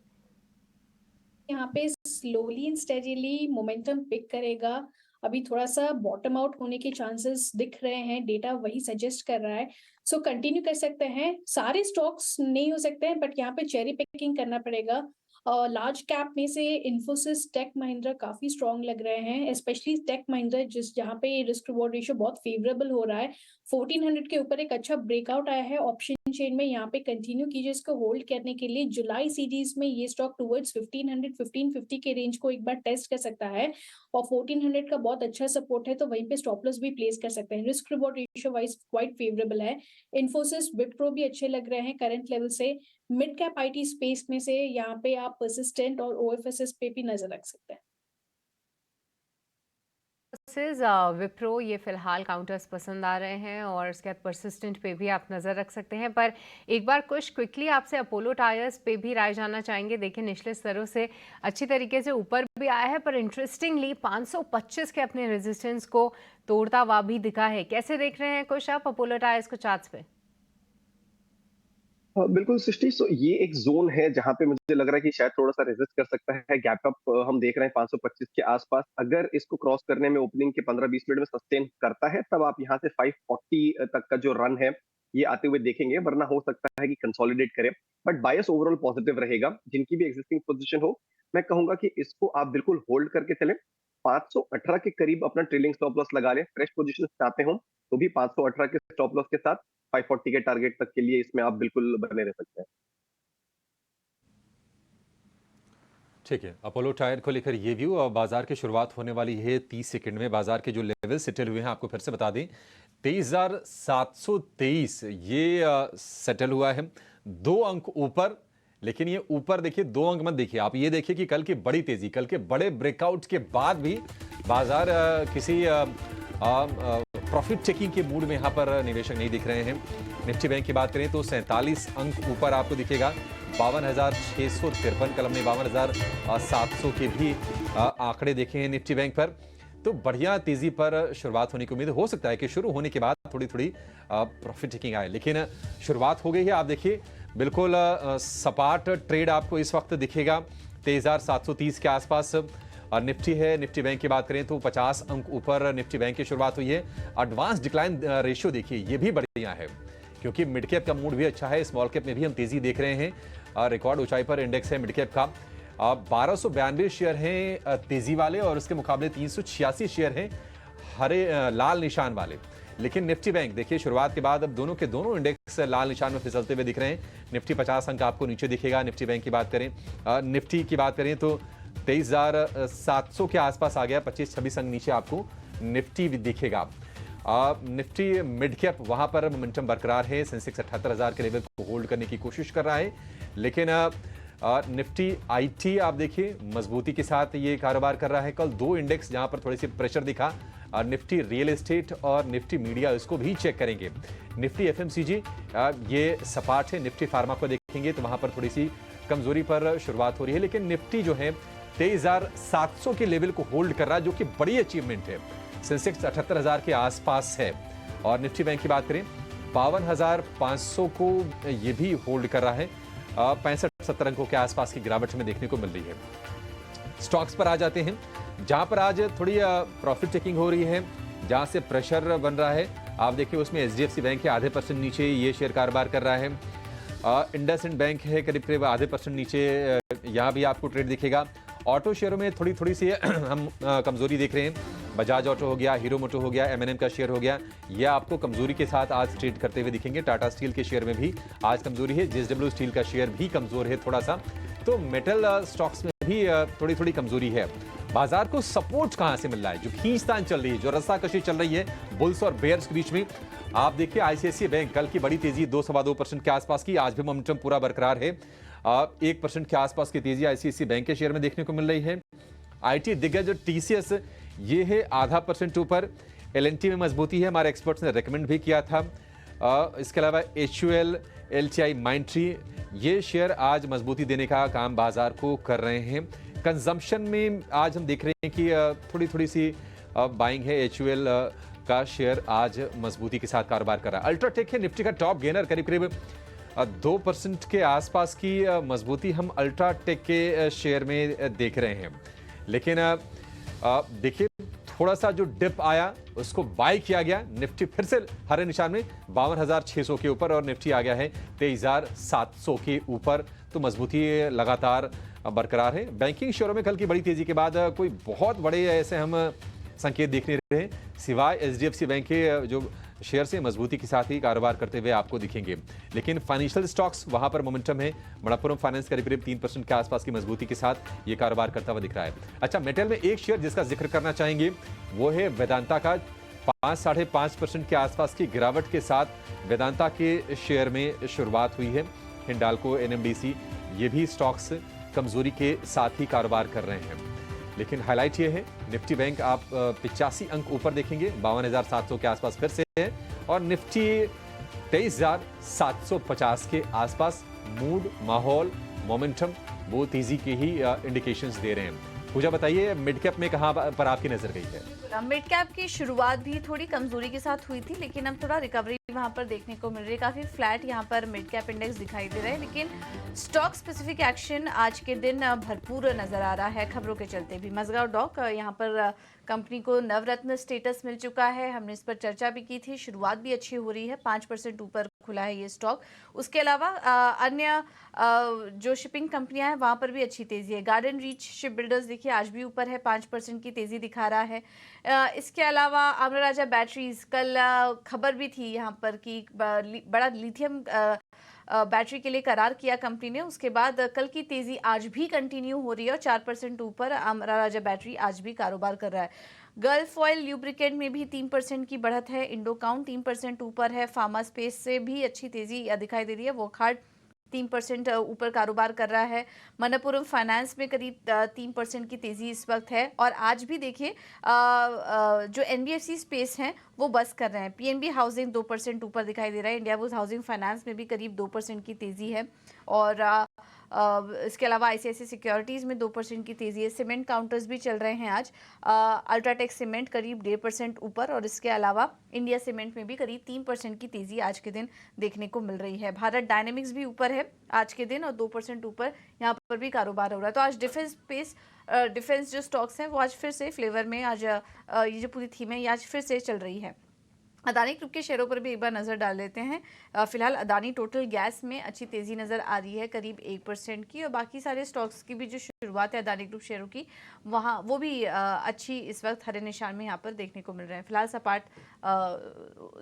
यहाँ पे slowly and steadily momentum pick करेगा। अभी थोड़ा-सा बॉटम आउट होने के चांसेस दिख रहे हैं, डेटा वही सजेस्ट कर रहा है। सो कंटिन्यू कर सकते हैं। सारे स्टॉक्स नहीं हो सकते हैं, बट यहाँ पे चेरी पिकिंग करना पड़ेगा। लार्ज कैप में से इन्फोसिस, टेक महिंद्रा काफ़ी स्ट्रॉन्ग लग रहे हैं, स्पेशली टेक महिंद्रा जहाँ पे रिस्क रिवॉर्ड रेशियो बहुत फेवरेबल हो रहा है। 1400 के ऊपर एक अच्छा ब्रेकआउट आया है ऑप्शन चेन में, यहाँ पे कंटिन्यू कीजिए इसको होल्ड करने के लिए। जुलाई सीरीज में ये स्टॉक टुवर्ड्स 1500 1550 के रेंज को एक बार टेस्ट कर सकता है और 1400 का बहुत अच्छा सपोर्ट है, तो वहीं पे स्टॉप लॉस भी प्लेस कर सकते हैं। Risk reward ratio wise quite favourable है। इन्फोसिस, विप्रो भी अच्छे लग रहे हैं करंट लेवल से। मिड कैप आईटी स्पेस में से यहाँ पे आप परसिस्टेंट और ओएफएसएस पे भी नजर रख सकते हैं। विप्रो ये फिलहाल काउंटर्स पसंद आ रहे हैं और इसके बाद परसिस्टेंट पे भी आप नज़र रख सकते हैं। पर एक बार कुछ क्विकली आपसे अपोलो टायर्स पे भी राय जानना चाहेंगे। देखिए निचले स्तरों से अच्छी तरीके से ऊपर भी आया है, पर इंटरेस्टिंगली 525 के अपने रेजिस्टेंस को तोड़ता हुआ भी दिखा है। कैसे देख रहे हैं कुछ आप अपोलो टायर्स को चार्ट्स पे? बिल्कुल सृष्टि, सो ये एक जोन है जहां पे मुझे लग रहा है कि शायद थोड़ा सा रेजिस्ट कर सकता है। गैप अप हम देख रहे हैं 525 के आसपास। अगर इसको क्रॉस करने में ओपनिंग के 15-20 मिनट में सस्टेन करता है, तब आप यहाँ से 540 तक का जो रन है ये आते हुए देखेंगे, वरना हो सकता है कि कंसोलिडेट करे। बट बायस ओवरऑल पॉजिटिव रहेगा। जिनकी भी एग्जिस्टिंग पोजीशन हो, मैं कहूंगा कि इसको आप बिल्कुल होल्ड करके चले। 518 के करीब अपना ट्रेलिंग स्टॉप लॉस लगा लें। फ्रेश पोजीशन चाहते हो तो भी 518 के स्टॉप लॉस के साथ 540 के टारगेट तक के लिए इसमें आप बिल्कुल बने रह सकते हैं। ठीक है, अपोलो टायर को लेकर ये व्यू। और बाजार की शुरुआत होने वाली है 30 सेकंड में। बाजार के जो लेवल सेटल हुए हैं आपको फिर से बता दें, 23,723 ये सेटल हुआ है। 2 अंक ऊपर, लेकिन ये ऊपर देखिए 2 अंक मत देखिए आप, ये देखिए कि कल की बड़ी तेजी, कल के बड़े ब्रेकआउट के बाद भी बाजार किसी प्रॉफिट चेकिंग के मूड में यहां पर निवेशक नहीं दिख रहे हैं। निफ्टी बैंक की बात करें तो 47 अंक ऊपर आपको दिखेगा, 52,653। कल हमने 52,700 के भी आंकड़े देखे हैं निफ्टी बैंक पर। तो बढ़िया तेजी पर शुरुआत होने की उम्मीद हो सकता है कि शुरू होने के बाद थोड़ी थोड़ी प्रॉफिट टेकिंग आए, लेकिन शुरुआत हो गई है। आप देखिए बिल्कुल सपाट ट्रेड आपको इस वक्त दिखेगा 23,730 के आसपास। और निफ्टी है, निफ्टी बैंक की बात करें तो 50 अंक ऊपर निफ्टी बैंक की शुरुआत हुई है। एडवांस डिक्लाइन रेशियो देखिए, ये भी बढ़िया है क्योंकि मिड कैप का मूड भी अच्छा है। स्मॉल कैप में भी हम तेजी देख रहे हैं। रिकॉर्ड ऊंचाई पर इंडेक्स है मिड कैप का। 1292 शेयर हैं तेजी वाले और उसके मुकाबले 386 शेयर हैं हरे लाल निशान वाले। लेकिन निफ्टी बैंक देखिए शुरुआत के बाद अब दोनों के दोनों इंडेक्स लाल निशान में फिसलते हुए दिख रहे हैं। निफ्टी 50 अंक आपको नीचे दिखेगा। निफ्टी बैंक की बात करें, निफ्टी की बात करें तो 23,700 के आसपास आ गया, 25-26 अंक नीचे आपको निफ्टी भी दिखेगा। निफ्टी मिड कैप वहां पर मोमेंटम बरकरार है। सेंसेक्स 78,000 के लेवल को होल्ड करने की कोशिश कर रहा है, लेकिन निफ्टी आईटी आप देखिए मजबूती के साथ ये कारोबार कर रहा है। कल 2 इंडेक्स जहां पर थोड़ी सी प्रेशर दिखा, निफ्टी रियल एस्टेट और निफ्टी मीडिया, इसको भी चेक करेंगे। निफ्टी एफएमसीजी ये सपाट है। निफ्टी फार्मा को देखेंगे तो वहां पर थोड़ी सी कमजोरी पर शुरुआत हो रही है, लेकिन निफ्टी जो है 23,700 के लेवल को होल्ड कर रहा है, जो कि बड़ी अचीवमेंट है। सेंसेक्स 78,000 के आसपास है। और निफ्टी बैंक की बात करें 52,500 को ये भी होल्ड कर रहा है। 65-70 अंकों के आसपास की गिरावट हमें देखने को मिल रही है। स्टॉक्स पर आ जाते हैं जहां पर आज थोड़ी प्रॉफिट टेकिंग हो रही है, जहां से प्रेशर बन रहा है। आप देखिए उसमें एचडीएफसी बैंक है ½ नीचे, ये शेयर कारोबार कर रहा है। इंडसइंड बैंक है करीब करीब ½ नीचे, यहाँ भी आपको ट्रेड दिखेगा। ऑटो शेयरों में थोड़ी थोड़ी सी हम कमजोरी देख रहे हैं। बजाज ऑटो हो गया, हीरो मोटो हो गया, एमएनएम का शेयर हो गया, ये आपको कमजोरी के साथ आज ट्रेड करते हुए दिखेंगे। टाटा स्टील के शेयर में भी आज कमजोरी है। जेएसडब्ल्यू स्टील का शेयर भी कमजोर है थोड़ा सा। तो मेटल स्टॉक्स में भी थोड़ी थोड़ी कमजोरी है। बाजार को सपोर्ट कहां से मिल रहा है? जो खींचतान चल रही है, जो रस्साकशी चल रही है बुल्स और बेयर्स के बीच में। आप देखिए आईसीआईसीआई बैंक कल की बड़ी तेजी 2-2.25% के आसपास की, आज भी मोमेंटम पूरा बरकरार है। 1% के आसपास की तेजी आईसीआईसीआई बैंक के शेयर में देखने को मिल रही है। आईटी दिग्गज टीसीएस ये है ½ % ऊपर। LNT में मजबूती है, हमारे एक्सपर्ट्स ने रेकमेंड भी किया था। इसके अलावा HUL, LTI, माइंट्री, ये शेयर आज मजबूती देने का काम बाजार को कर रहे हैं। कंजम्पशन में आज हम देख रहे हैं कि थोड़ी सी बाइंग है। HUL का शेयर आज मजबूती के साथ कारोबार कर रहा है। अल्ट्राटेक है निफ्टी का टॉप गेनर, करीब करीब 2% के आसपास की मजबूती हम अल्ट्राटेक के शेयर में देख रहे हैं। लेकिन देखिए थोड़ा सा जो डिप आया उसको बाय किया गया। निफ्टी फिर से हरे निशान में 52,600 के ऊपर और निफ्टी आ गया है 23,700 के ऊपर। तो मजबूती लगातार बरकरार है। बैंकिंग शेयरों में कल की बड़ी तेजी के बाद कोई बहुत बड़े ऐसे हम संकेत देख नहीं रहे, सिवाय HDFC बैंक के जो शेयर से मजबूती के साथ ही कारोबार करते हुए आपको दिखेंगे। लेकिन फाइनेंशियल स्टॉक्स वहां पर मोमेंटम है। मनप्पुरम फाइनेंस करीब करीब 3% के आसपास की मजबूती के साथ ये कारोबार करता हुआ दिख रहा है। अच्छा, मेटल में एक शेयर जिसका जिक्र करना चाहेंगे वो है वेदांता का। 5-5.5% के आसपास की गिरावट के साथ वेदांता के शेयर में शुरुआत हुई है। हिंडाल्को, NMDC ये भी स्टॉक्स कमजोरी के साथ ही कारोबार कर रहे हैं। लेकिन हाईलाइट ये है, निफ्टी बैंक आप 85 अंक ऊपर देखेंगे, 52,700 के आसपास फिर से है और निफ्टी 23,750 के आसपास। मूड, माहौल, मोमेंटम वो तेजी के ही इंडिकेशंस दे रहे हैं। पूजा बताइए, मिड कैप में कहां पर आपकी नजर गई है? मिड कैप की शुरुआत भी थोड़ी कमजोरी के साथ हुई थी, लेकिन अब थोड़ा रिकवरी वहां पर देखने को मिल रही है। काफी फ्लैट यहां पर मिड कैप इंडेक्स दिखाई दे रहा है, लेकिन स्टॉक स्पेसिफिक एक्शन आज के दिन भरपूर नजर आ रहा है खबरों के चलते भी। मजगांव डॉक यहां पर कंपनी को नवरत्न स्टेटस मिल चुका है, हमने इस पर चर्चा भी की थी। शुरुआत भी अच्छी हो रही है, 5% ऊपर खुला है ये स्टॉक। उसके अलावा अन्य जो शिपिंग कंपनियां हैं वहां पर भी अच्छी तेजी है। गार्डन रीच शिप बिल्डर्स देखिए आज भी ऊपर है, 5% की तेजी दिखा रहा है। इसके अलावा अमरा राजा बैटरीज, कल खबर भी थी यहाँ पर कि बड़ा लिथियम बैटरी के लिए करार किया कंपनी ने। उसके बाद कल की तेजी आज भी कंटिन्यू हो रही है और 4% ऊपर अमरा राजा बैटरी आज भी कारोबार कर रहा है। गल्फ ऑयल ल्यूब्रिकेंट में भी 3% की बढ़त है। इंडोकाउंट 3% ऊपर है। फार्मा स्पेस से भी अच्छी तेजी दिखाई दे रही है। वोकहार्ट 3% ऊपर कारोबार कर रहा है। मनप्पुरम फाइनेंस में करीब 3% की तेजी इस वक्त है। और आज भी देखिए जो NBFC स्पेस हैं वो बस कर रहे हैं। PNB हाउसिंग 2% ऊपर दिखाई दे रहा है। इंडियाबुल्स हाउसिंग फाइनेंस में भी करीब 2% की तेजी है। और इसके अलावा ICICI सिक्योरिटीज़ में 2% की तेजी है। सीमेंट काउंटर्स भी चल रहे हैं आज। अल्ट्राटेक सीमेंट करीब 1.5% ऊपर और इसके अलावा इंडिया सीमेंट में भी करीब 3% की तेजी आज के दिन देखने को मिल रही है। भारत डायनेमिक्स भी ऊपर है आज के दिन और 2% ऊपर यहाँ पर भी कारोबार हो रहा है। तो आज डिफेंस जो स्टॉक्स हैं वो आज फिर से फ्लेवर में, आज ये जो पूरी थीम है ये आज फिर से चल रही है। अदानी ग्रुप के शेयरों पर भी एक बार नज़र डाल लेते हैं। फिलहाल अदानी टोटल गैस में अच्छी तेज़ी नज़र आ रही है करीब 1% की, और बाकी सारे स्टॉक्स की भी जो शुरुआत है अदानी ग्रुप शेयरों की वहाँ वो भी अच्छी इस वक्त हरे निशान में यहाँ पर देखने को मिल रहे हैं। फिलहाल सपाट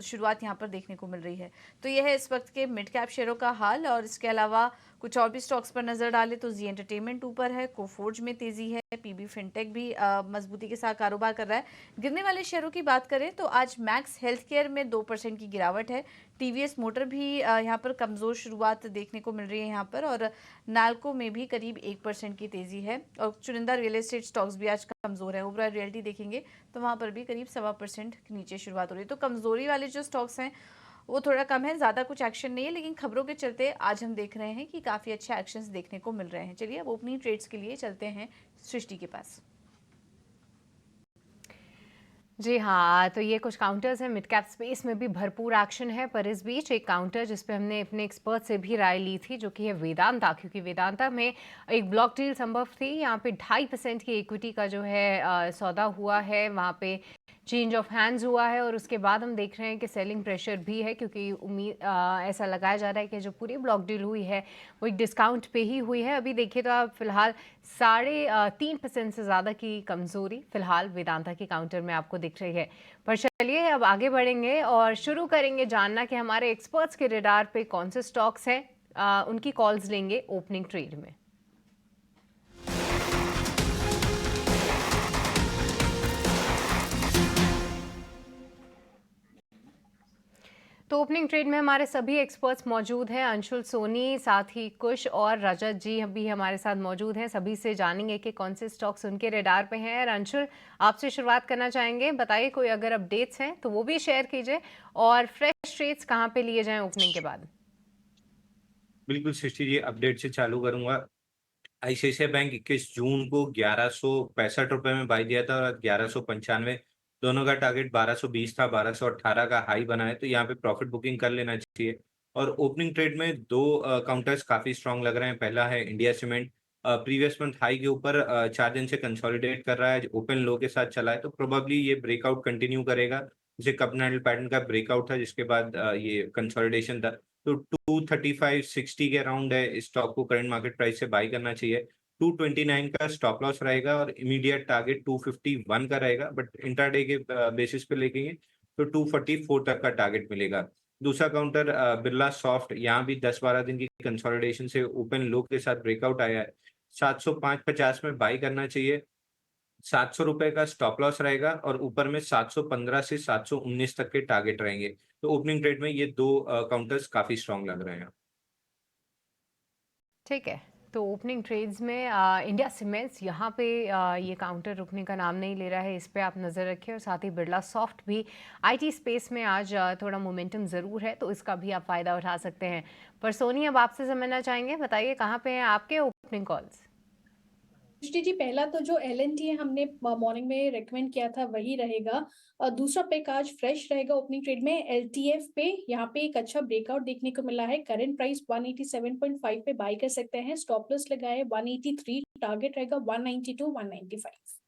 शुरुआत यहाँ पर देखने को मिल रही है। तो यह है इस वक्त के मिड कैप शेयरों का हाल। और इसके अलावा कुछ और भी स्टॉक्स पर नजर डालें तो जी एंटरटेनमेंट ऊपर है, कोफोर्ज में तेजी है, PB फिनटेक भी मजबूती के साथ कारोबार कर रहा है। गिरने वाले शेयरों की बात करें तो आज मैक्स हेल्थ केयर में 2% की गिरावट है। TVS मोटर भी यहाँ पर कमज़ोर शुरुआत देखने को मिल रही है यहाँ पर, और नाल्को में भी करीब 1% की तेजी है। और चुनिंदा रियल एस्टेट स्टॉक्स भी आज कमज़ोर है। ओबराय रियल्टी देखेंगे तो वहाँ पर भी करीब 1.25% नीचे शुरुआत हो रही है। तो कमज़ोरी वाले जो स्टॉक्स हैं वो थोड़ा कम है, ज़्यादा कुछ एक्शन नहीं है, लेकिन खबरों के चलते आज हम देख रहे हैं कि काफ़ी अच्छे एक्शंस देखने को मिल रहे हैं। चलिए अब ओपनिंग ट्रेड्स के लिए चलते हैं सृष्टि के पास। जी हाँ, तो ये कुछ काउंटर्स हैं। मिड कैप स्पेस में भी भरपूर एक्शन है, पर इस बीच एक काउंटर जिस पे हमने अपने एक्सपर्ट से भी राय ली थी, जो कि है वेदांता, क्योंकि वेदांता में एक ब्लॉक डील संभव थी। यहाँ पे 2.5% की इक्विटी का जो है सौदा हुआ है, वहाँ पे चेंज ऑफ हैंड्स हुआ है, और उसके बाद हम देख रहे हैं कि सेलिंग प्रेशर भी है, क्योंकि ऐसा लगाया जा रहा है कि जो पूरी ब्लॉक डील हुई है वो एक डिस्काउंट पे ही हुई है। अभी देखिए तो आप फिलहाल 3.5% से ज़्यादा की कमज़ोरी फिलहाल वेदांता के काउंटर में आपको दिख रही है। पर चलिए अब आगे बढ़ेंगे और शुरू करेंगे जानना कि हमारे एक्सपर्ट्स के रडार पे कौन से स्टॉक्स हैं। उनकी कॉल्स लेंगे ओपनिंग ट्रेड में। तो ओपनिंग ट्रेड में हमारे सभी एक्सपर्ट्स मौजूद हैं, अंशुल सोनी, साथ ही कुश और रजत जी भी हमारे साथ मौजूद हैं। सभी से जानेंगे कि कौन से स्टॉक्स उनके रडार पे हैं। और अंशुल, आपसे शुरुआत करना चाहेंगे, बताइए कोई अगर अपडेट्स हैं तो वो भी शेयर कीजिए, और फ्रेश ट्रेड्स कहाँ पे लिए जाएं ओपनिंग के बाद। बिल्कुल सृष्टि जी, अपडेट से चालू करूंगा। आईसीआईसीआई बैंक 21 जून को 1165 रुपए में बाई दिया था और 1195 दोनों का टारगेट 1220 था, 1218 का हाई बना है, तो यहाँ पे प्रॉफिट बुकिंग कर लेना चाहिए। और ओपनिंग ट्रेड में दो काउंटर्स काफी स्ट्रांग लग रहे हैं। पहला है India cement, previous month high के ऊपर 4 दिन से कंसोलिडेट कर रहा है, ओपन लो के साथ चला है, तो प्रोबेबली ये ब्रेकआउट कंटिन्यू करेगा। जैसे कप एंडल पैटर्न का ब्रेकआउट था, जिसके बाद ये कंसोलिडेशन था। तो 235-60 के अराउंड है, इस स्टॉक को करंट मार्केट प्राइस से बाई करना चाहिए। 229 का स्टॉप लॉस रहेगा और इमीडिएट टारगेट 251 का रहेगा, बट इंट्राडे के बेसिस पे लेंगे तो 244 तक का टारगेट मिलेगा। दूसरा काउंटर बिरला सॉफ्ट, यहाँ भी 10-12 दिन की कंसोलिडेशन से ओपन लो के साथ ब्रेकआउट आया है। 705.50 में बाई करना चाहिए। 700 रुपए का स्टॉप लॉस रहेगा और ऊपर में 715 से 719 तक के टारगेट रहेंगे। तो ओपनिंग ट्रेड में ये दो काउंटर्स काफी स्ट्रांग लग रहे हैं। ठीक है, तो ओपनिंग ट्रेड्स में इंडिया सीमेंट्स यहाँ पे ये काउंटर रुकने का नाम नहीं ले रहा है, इस पे आप नज़र रखें। और साथ ही बिरला सॉफ्ट भी आईटी स्पेस में आज थोड़ा मोमेंटम ज़रूर है, तो इसका भी आप फ़ायदा उठा सकते हैं। पर सोनी, अब आपसे समझना चाहेंगे, बताइए कहाँ पे हैं आपके ओपनिंग कॉल्स। सृष्टि जी, पहला तो जो LNT है हमने मॉर्निंग में रेकमेंड किया था वही रहेगा। और दूसरा पिक आज फ्रेश रहेगा ओपनिंग ट्रेड में LTF पे। यहाँ पे एक अच्छा ब्रेकआउट देखने को मिला है। करंट प्राइस 187.5 पे बाई कर सकते हैं। स्टॉप लॉस लगाए 183, टारगेट रहेगा 192, 195।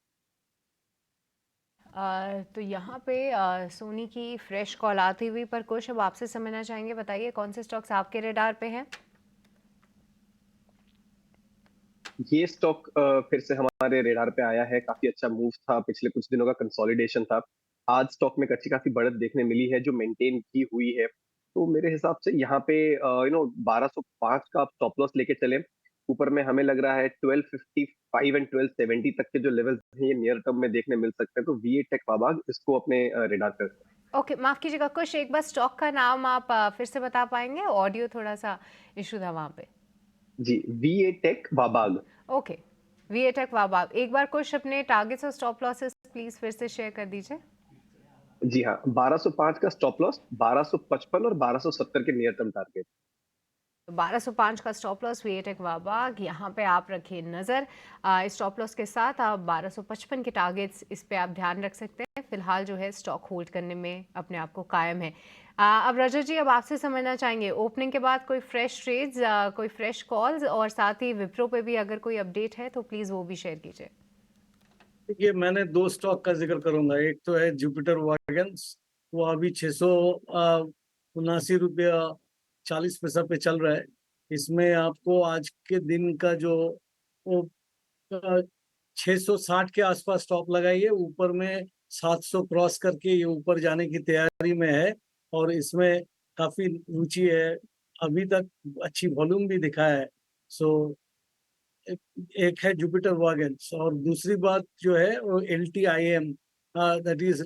तो यहाँ पे सोनी की फ्रेश कॉल आती हुई, पर कुछ अब आपसे समझना चाहेंगे, बताइए कौन से स्टॉक्स आपके रडार पे हैं। ये स्टॉक फिर से हमारे रेडार पे आया है। काफी अच्छा मूव था, पिछले कुछ दिनों का कंसोलिडेशन था। आज स्टॉक में एक अच्छी खासी बढ़त देखने मिली है जो मेंटेन की हुई है। तो मेरे हिसाब से यहाँ पे 1205 का आप स्टॉप लॉस लेके चले। ऊपर में हमें लग रहा है 1255 एंड 1270 तक के जो लेवल्स हैं ये नियर टर्म में देखने मिल सकते हैं। तो वीए टेक वाबाग इसको अपने रेडार पर। ओके, माफ़ कीजिएगा कुछ, एक बार स्टॉक का नाम आप फिर से बता पाएंगे, ऑडियो थोड़ा सा इशू था वहाँ पे। जी, वीए टेक वाबाग। ओके, वीएटेक वाबाग। एक बार कुछ अपने टारगेट्स और स्टॉप लॉसेस प्लीज फिर से शेयर कर दीजिए। जी हाँ, 1205 का स्टॉप लॉस, 1255 और 1270 के नियर टर्म टारगेट। 1205 का स्टॉप लॉस वीएटेक वाबाग, यहाँ पे आप रखिए नज़र। इस स्टॉप लॉस के साथ आप 1255 के टारगेट्स, इस पे आप ध्यान रख सकते हैं। फिलहाल जो है स्टॉक होल्ड करने में अपने आप को कायम है। अब रजत जी, अब आपसे समझना चाहेंगे ओपनिंग के बाद कोई फ्रेश ट्रेड्स, कोई फ्रेश कॉल्स, और साथ ही विप्रो पे भी अगर कोई अपडेट है तो प्लीज़ वो भी शेयर कीजिए। देखिए, मैंने दो स्टॉक का जिक्र करूंगा। एक तो है जुपिटर वैगन्स, वो अभी 679 रुपया 40 पैसा पे चल रहा है। इसमें आपको आज के दिन का जो वो 660 के आसपास स्टॉप लगाइए। ऊपर में 700 क्रॉस करके ये ऊपर जाने की तैयारी में है और इसमें काफी रुचि है। अभी तक अच्छी वॉल्यूम भी दिखा है। सो एक है जुपिटर वैगन्स और दूसरी बात जो है वो LTIM, that is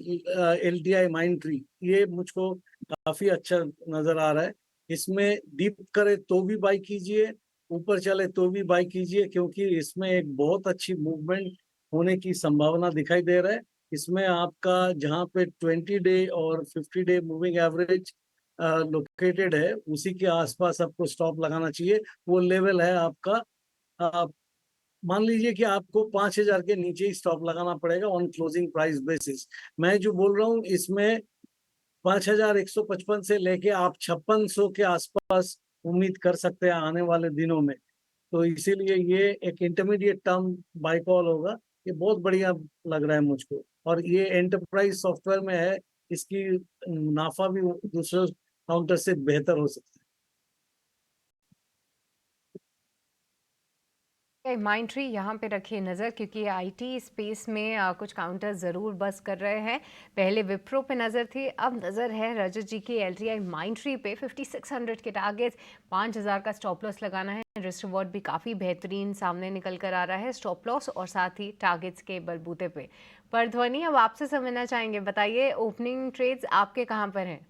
LTI Mindtree. ये मुझको काफी अच्छा नजर आ रहा है। इसमें डीप करे तो भी बाई कीजिए, ऊपर चले तो भी बाई कीजिए, क्योंकि इसमें एक बहुत अच्छी मूवमेंट होने की संभावना दिखाई दे रहा है। इसमें आपका जहाँ पे 20 डे और 50 डे मूविंग एवरेज लोकेटेड है, उसी के आसपास आपको स्टॉप लगाना चाहिए। वो लेवल है आपका, मान लीजिए कि आपको 5000 के नीचे ही स्टॉप लगाना पड़ेगा ऑन क्लोजिंग प्राइस बेसिस। मैं जो बोल रहा हूँ इसमें 5155 से लेके आप 5600 के आसपास उम्मीद कर सकते हैं आने वाले दिनों में। तो इसीलिए ये एक इंटरमीडिएट टर्म बाय कॉल होगा। ये बहुत बढ़िया लग रहा है मुझको, और ये एंटरप्राइज सॉफ्टवेयर में है। इसकी मुनाफा भी दूसरे काउंटर से बेहतर हो सकता है। माइंडट्री यहाँ पे रखिए नज़र, क्योंकि आईटी स्पेस में कुछ काउंटर ज़रूर बस कर रहे हैं। पहले विप्रो पे नज़र थी, अब नज़र है रजत जी की LTI माइंडट्री पे। 5600 के टारगेट्स, 5000 का स्टॉप लॉस लगाना है। रिस्क रिवॉर्ड भी काफ़ी बेहतरीन सामने निकल कर आ रहा है, स्टॉप लॉस और साथ ही टारगेट्स के बलबूते पे। पर ध्वनि, अब आपसे समझना चाहेंगे, बताइए ओपनिंग ट्रेड्स आपके कहाँ पर हैं।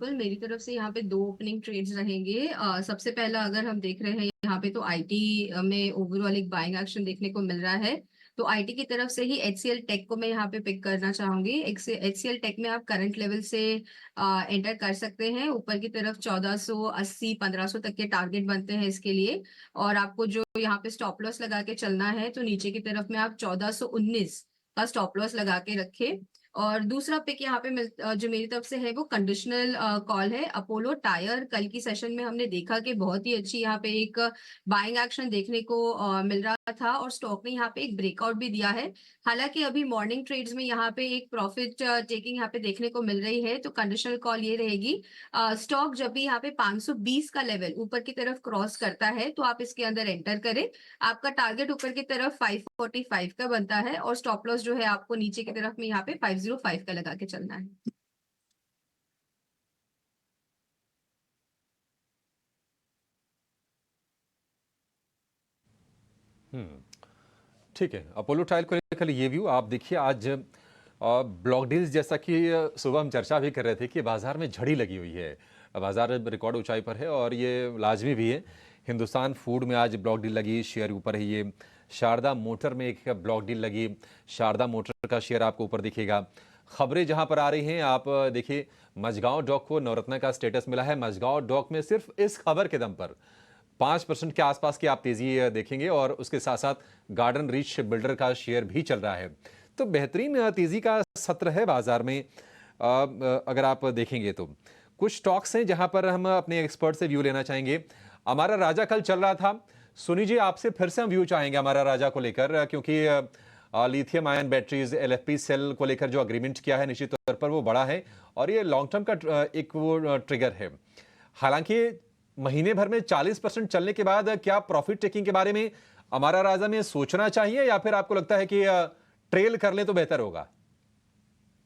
बिल्कुल मेरी तरफ से यहाँ पे 2 ओपनिंग ट्रेड्स रहेंगे। सबसे पहला अगर हम देख रहे हैं यहाँ पे तो आईटी में ओवरऑल एक बाइंग एक्शन देखने को मिल रहा है। तो आईटी की तरफ से ही एचसीएल टेक को मैं यहाँ पे पिक करना चाहूंगी। एचसीएल टेक में आप करंट लेवल से एंटर कर सकते हैं। ऊपर की तरफ 1480 1500 तक के टारगेट बनते हैं इसके लिए। और आपको जो यहाँ पे स्टॉप लॉस लगा के चलना है तो नीचे की तरफ में आप 1419 का स्टॉप लॉस लगा के रखे। और दूसरा पिक यहाँ पे जो मेरी तरफ से है वो कंडीशनल कॉल है अपोलो टायर। कल की सेशन में हमने देखा कि बहुत ही अच्छी यहाँ पे एक बाइंग एक्शन देखने को मिल रहा था और स्टॉक ने यहाँ पे एक ब्रेकआउट भी दिया है। हालांकि अभी मॉर्निंग ट्रेड्स में यहाँ पे एक प्रॉफिट टेकिंग यहाँ पे देखने को मिल रही है। तो कंडीशनल कॉल ये रहेगी, स्टॉक जब भी यहाँ पे 520 का लेवल ऊपर की तरफ क्रॉस करता है तो आप इसके अंदर एंटर करें। आपका टारगेट ऊपर की तरफ 545 का बनता है और स्टॉप लॉस जो है आपको नीचे की तरफ में यहाँ पे 505 का लगा के चलना है। ठीक है, अपोलो टायल को लेकर ये व्यू आप देखिए। आज ब्लॉक डील्स जैसा कि सुबह हम चर्चा भी कर रहे थे कि बाजार में झड़ी लगी हुई है, बाजार रिकॉर्ड ऊंचाई पर है और ये लाजमी भी है। हिंदुस्तान फूड में आज ब्लॉक डील लगी, शेयर ऊपर है। ये शारदा मोटर में एक ब्लॉक डील लगी, शारदा मोटर का शेयर आपको ऊपर दिखेगा। खबरें जहां पर आ रही हैं आप देखिए, मझगांव डॉक को नवरत्न का स्टेटस मिला है। मझगांव डॉक में सिर्फ इस खबर के दम पर 5% के आसपास की आप तेजी देखेंगे और उसके साथ साथ गार्डन रीच बिल्डर का शेयर भी चल रहा है। तो बेहतरीन तेजी का सत्र है बाजार में। अगर आप देखेंगे तो कुछ स्टॉक्स हैं जहां पर हम अपने एक्सपर्ट से व्यू लेना चाहेंगे। हमारा राजा कल चल रहा था, सुनी जी आपसे फिर से हम व्यू चाहेंगे हमारा राजा को लेकर, क्योंकि lithium ion batteries LFP cell को लेकर जो अग्रीमेंट किया है निश्चित तौर पर वो बड़ा है और ये लॉन्ग टर्म का एक वो ट्रिगर है। हालांकि महीने भर में 40% चलने के बाद क्या प्रॉफिट टेकिंग के बारे में हमारा राजा में सोचना चाहिए या फिर आपको लगता है कि ट्रेल कर ले तो बेहतर होगा?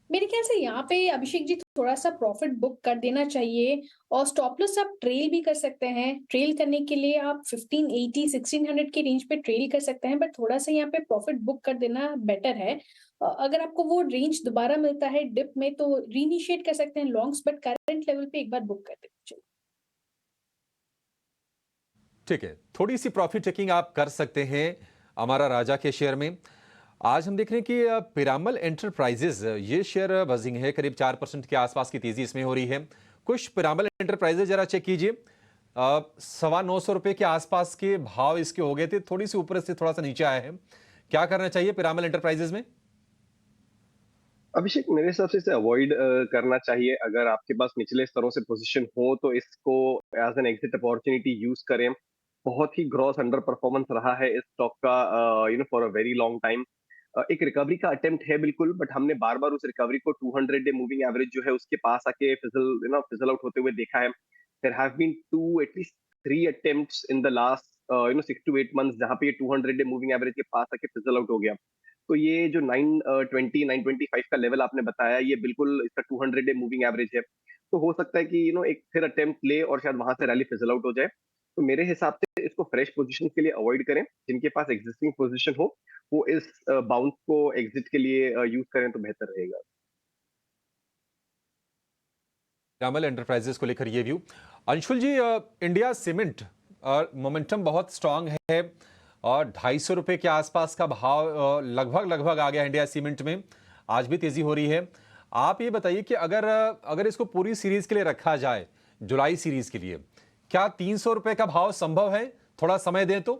मेरे ख्याल से यहाँ पे अभिषेक जी थोड़ा सा प्रॉफिट बुक कर देना चाहिए और स्टॉप लॉस आप ट्रेल भी कर सकते हैं। ट्रेल करने के लिए आप 1580 1600 के रेंज पे ट्रेल कर सकते हैं, बट थोड़ा सा यहाँ पे प्रॉफिट बुक कर देना बेटर है। अगर आपको वो रेंज दोबारा मिलता है डिप में तो रीइनिशिएट कर सकते हैं लॉन्ग्स, बट करंट लेवल पे एक बार बुक कर देना चाहिए। ठीक है, थोड़ी सी प्रॉफिट टेकिंग आप कर सकते हैं हमारा राजा के शेयर में। आज हम देख रहे हैं कि पिरामल एंटरप्राइजेज ये शेयर बजिंग है, करीब 4% के आसपास की तेजी इसमें हो रही है। कुछ पिरामल एंटरप्राइजेज जरा चेक कीजिए, 925 रुपए के आसपास के भाव इसके हो गए थे, थोड़ी सी ऊपर से थोड़ा सा नीचे आए हैं। क्या करना चाहिए पिरामल एंटरप्राइजेज में? अभिषेक, मेरे हिसाब से इसे अवॉइड करना चाहिए। अगर आपके पास निचले स्तरों से पोजीशन हो तो इसको as an exit opportunity use करें। बहुत ही ग्रॉस अंडर परफॉर्मेंस रहा है इस स्टॉक का for a very long time. एक रिकवरी का अटेम्प्ट है बिल्कुल, बट हमने बार बार उस रिकवरी को 200 डे मूविंग एवरेज जो है उसके पास आके फिजल आउट होते हुए देखा है। There have been at least 3 attempts in the last 6 to 8 months जहां पे ये 200 डे मूविंग एवरेज के पास आके फिजल आउट हो गया। तो ये जो 920 925 का लेवल आपने बताया, ये बिल्कुल इसका 200 डे मूविंग एवरेज है। तो हो सकता है कि एक फिर अटेम्प्ट ले और शायद वहां से रैली फिजल आउट हो जाए। तो मेरे हिसाब से इसको फ्रेश पोजीशन के लिए अवॉइड करें। जिनके पास एग्जिस्टिंग पोजीशन हो वो इस बाउंस को एग्जिट के लिए यूज करें तो बेहतर रहेगा। पिरामल एंटरप्राइजेस को लेकर ये व्यू। अंशुल जी, इंडिया सीमेंट मोमेंटम बहुत स्ट्रांग है और 250 रुपए के आसपास का भाव लगभग आ गया इंडिया सीमेंट में, आज भी तेजी हो रही है। आप ये बताइए कि अगर इसको पूरी सीरीज के लिए रखा जाए, जुलाई सीरीज के लिए, क्या 300 रुपए का भाव संभव है? थोड़ा समय दें तो।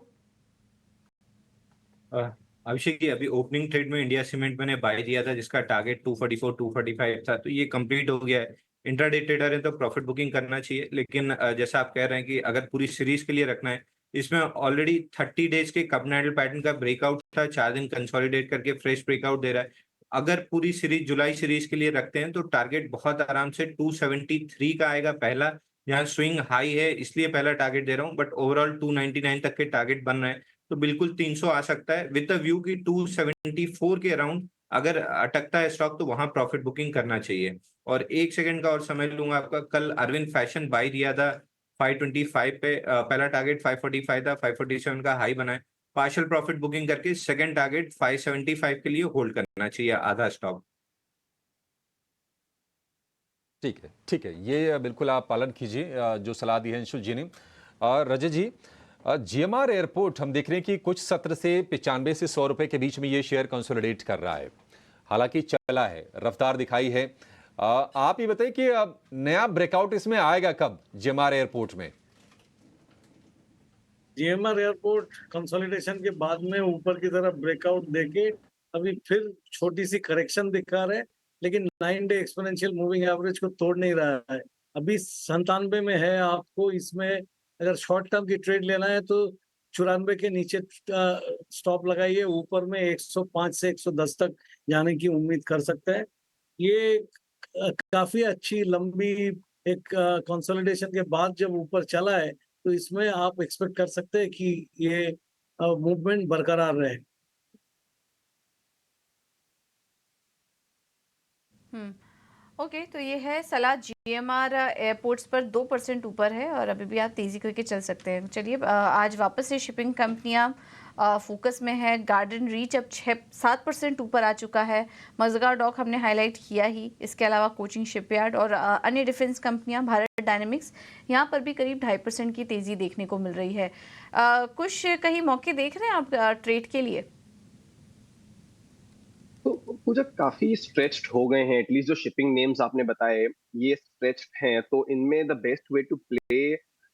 अभिषेक जी, अभी ओपनिंग ट्रेड में इंडिया सीमेंट मैंने बाय दिया था जिसका टारगेट 244 245 था, तो ये कंप्लीट हो गया है। इंट्राडे ट्रेडर है तो प्रॉफिट बुकिंग करना चाहिए, लेकिन जैसा आप कह रहे हैं कि अगर पूरी सीरीज के लिए रखना है, इसमें ऑलरेडी 30 डेज के कप एंड हैंडल पैटर्न का ब्रेकआउट था, 4 दिन कंसोलिडेट करके फ्रेश ब्रेकआउट दे रहा है। अगर पूरी सीरीज जुलाई सीरीज के लिए रखते हैं तो टारगेट बहुत आराम से 273 का आएगा पहला, जहाँ स्विंग हाई है इसलिए पहला टारगेट दे रहा हूँ, बट ओवरऑल 299 तक के टारगेट बन रहे हैं, तो बिल्कुल 300 आ सकता है विद द व्यू की 274 के अराउंड अगर अटकता है स्टॉक तो वहां प्रॉफिट बुकिंग करना चाहिए। और 1 सेकंड का और समय लूंगा आपका, कल अरविंद फैशन बाय दिया था 525 पे, पहला टारगेट 545 था, 547 का हाई बना है। पार्शियल प्रॉफिट बुकिंग करके सेकंड टारगेट 575 के लिए होल्ड करना चाहिए आधा स्टॉक। ठीक है, ये बिल्कुल आप पालन कीजिए जो सलाह दी है अंशुल जी ने। और रजत जी, जीएमआर एयरपोर्ट हम देख रहे हैं कि कुछ सत्र से 95 से 100 रुपए के बीच में ये शेयर कंसोलिडेट कर रहा है, हालांकि चला है, रफ्तार दिखाई है। आप ये बताइए कि अब नया ब्रेकआउट इसमें आएगा कब जीएमआर एयरपोर्ट में? जीएमआर एयरपोर्ट कंसोलिडेशन के बाद में ऊपर की तरफ ब्रेकआउट देके अभी फिर छोटी सी करेक्शन दिखा रहे हैं, लेकिन 9 डे एक्सपोनेंशियल मूविंग एवरेज को तोड़ नहीं रहा है। अभी 97 में है। आपको इसमें अगर शॉर्ट टर्म की ट्रेड लेना है तो 94 के नीचे स्टॉप लगाइए, ऊपर में 105 से 110 तक जाने की उम्मीद कर सकते हैं। ये काफी अच्छी लंबी एक कंसोलिडेशन के बाद जब ऊपर चला है तो इसमें आप एक्सपेक्ट कर सकते हैं कि ये मूवमेंट बरकरार रहे। ओके, तो ये है सलाह। जीएमआर एयरपोर्ट्स पर 2% ऊपर है और अभी भी आप तेजी करके चल सकते हैं। चलिए, आज वापस से शिपिंग कंपनियां फोकस में है। गार्डन रीच अब 7% ऊपर आ चुका है। मज़गांव डॉक हमने हाईलाइट किया ही। इसके अलावा कोचिंग शिपयार्ड और अन्य डिफेंस कंपनियां, भारत डायनेमिक्स, यहाँ पर भी करीब 2.5% की तेजी देखने को मिल रही है। कुछ कहीं मौके देख रहे हैं आप ट्रेड के लिए? तो पूजा काफी स्ट्रेच्ड हो गए हैं, एटलीस्ट जो शिपिंग नेम्स आपने बताए ये स्ट्रेच्ड हैं, तो इनमें the best way to play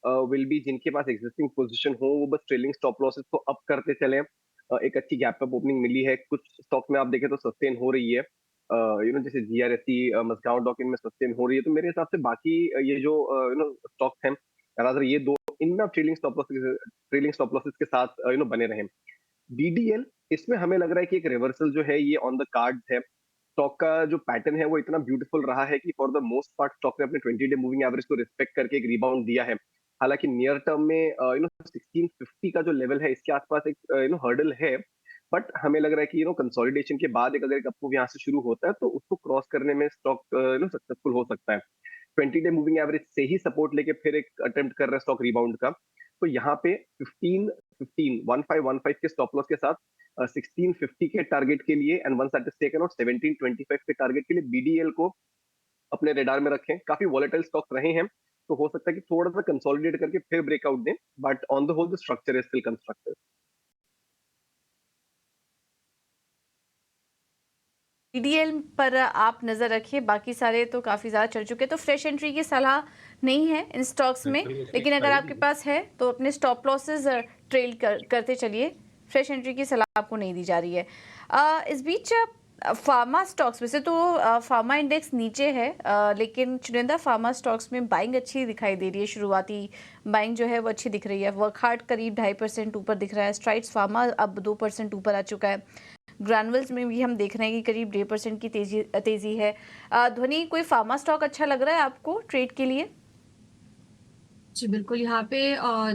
will be जिनके पास एग्जिस्टिंग पोजीशन हो वो बस ट्रेलिंग स्टॉप लॉसेस को अप करते चले। एक अच्छी गैप अप ओपनिंग मिली है, कुछ स्टॉक में आप देखें तो सस्टेन हो रही है, जैसे जीआरएससी, मज़गांव डॉक, इनमें सस्टेन हो रही है। तो मेरे हिसाब से बाकी ये जो स्टॉक्स हैं, रादर ये दो, इनमें आप ट्रेलिंग स्टॉप लॉसेस के साथ बने रहें। बीडीएल, इसमें हमें लग रहा है कि एक रिवर्सल जो है ये ऑन द कार्ड है। स्टॉक का जो पैटर्न है वो इतना ब्यूटीफुल रहा है कि for the most part stock ने अपने 20 डे मूविंग एवरेज को रिस्पेक्ट करके एक रिबाउंड दिया है। हालांकि नियर टर्म में 1650 का जो लेवल है इसके आसपास एक हर्डल है, बट हमें लग रहा है कि कंसोलिडेशन के बाद अगर एक अपमूव यहाँ से शुरू होता है तो उसको क्रॉस करने में स्टॉक सक्सेसफुल हो सकता है। 20 डे मूविंग एवरेज से ही सपोर्ट लेके फिर एक अटेम्प्ट कर रहा है स्टॉक रिबाउंड का। तो यहाँ पे 15 के स्टॉप लॉस के साथ 1650 के टारगेट के लिए and once that is taken out 1725 के टारगेट के लिए बीडीएल को अपने रेडार में रखें। काफी वॉलेटाइल स्टॉक रहे हैं, तो हो सकता है कि थोड़ा सा कंसोलिडेट करके फिर ब्रेकआउट दें, but on the whole the structure is still constructive. BDL पर आप नज़र रखिए, बाकी सारे तो काफ़ी ज़्यादा चल चुके हैं, तो फ्रेश एंट्री की सलाह नहीं है इन स्टॉक्स में। लेकिन अगर आपके पास है तो अपने स्टॉप लॉसेस करते चलिए। फ्रेश एंट्री की सलाह आपको नहीं दी जा रही है। इस बीच फार्मा स्टॉक्स, वैसे तो फार्मा इंडेक्स नीचे है, लेकिन चुनिंदा फार्मा स्टॉक्स में बाइंग अच्छी दिखाई दे रही है। शुरुआती बाइंग जो है वो अच्छी दिख रही है। वर्कहार्ट करीब 2.5% ऊपर दिख रहा है। स्ट्राइड्स फार्मा अब 2% ऊपर आ चुका है। ग्रैनुअल्स में भी हम देख रहे हैं कि करीब 1.5% की तेजी है। ध्वनि, कोई फार्मा स्टॉक अच्छा लग रहा है आपको ट्रेड के लिए? जी बिल्कुल, यहाँ पे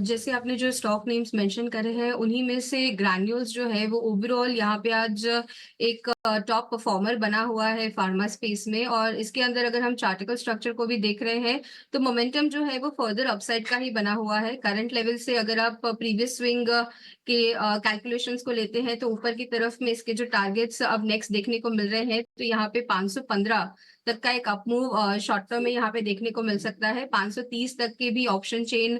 जैसे आपने जो स्टॉक नेम्स मेंशन करे हैं उन्हीं में से ग्रैन्यूल्स जो है वो ओवरऑल यहाँ पे आज एक टॉप परफॉर्मर बना हुआ है फार्मा स्पेस में। और इसके अंदर अगर हम चार्टिकल स्ट्रक्चर को भी देख रहे हैं तो मोमेंटम जो है वो फर्दर अपसाइड का ही बना हुआ है। करंट लेवल से अगर आप प्रीवियस स्विंग के कैलकुलेशंस को लेते हैं तो ऊपर की तरफ में इसके जो टारगेट्स अब नेक्स्ट देखने को मिल रहे हैं तो यहाँ पे 515 तक का एक अपमूव शॉर्ट टर्म में यहाँ पे देखने को मिल सकता है। 530 तक के भी ऑप्शन चेन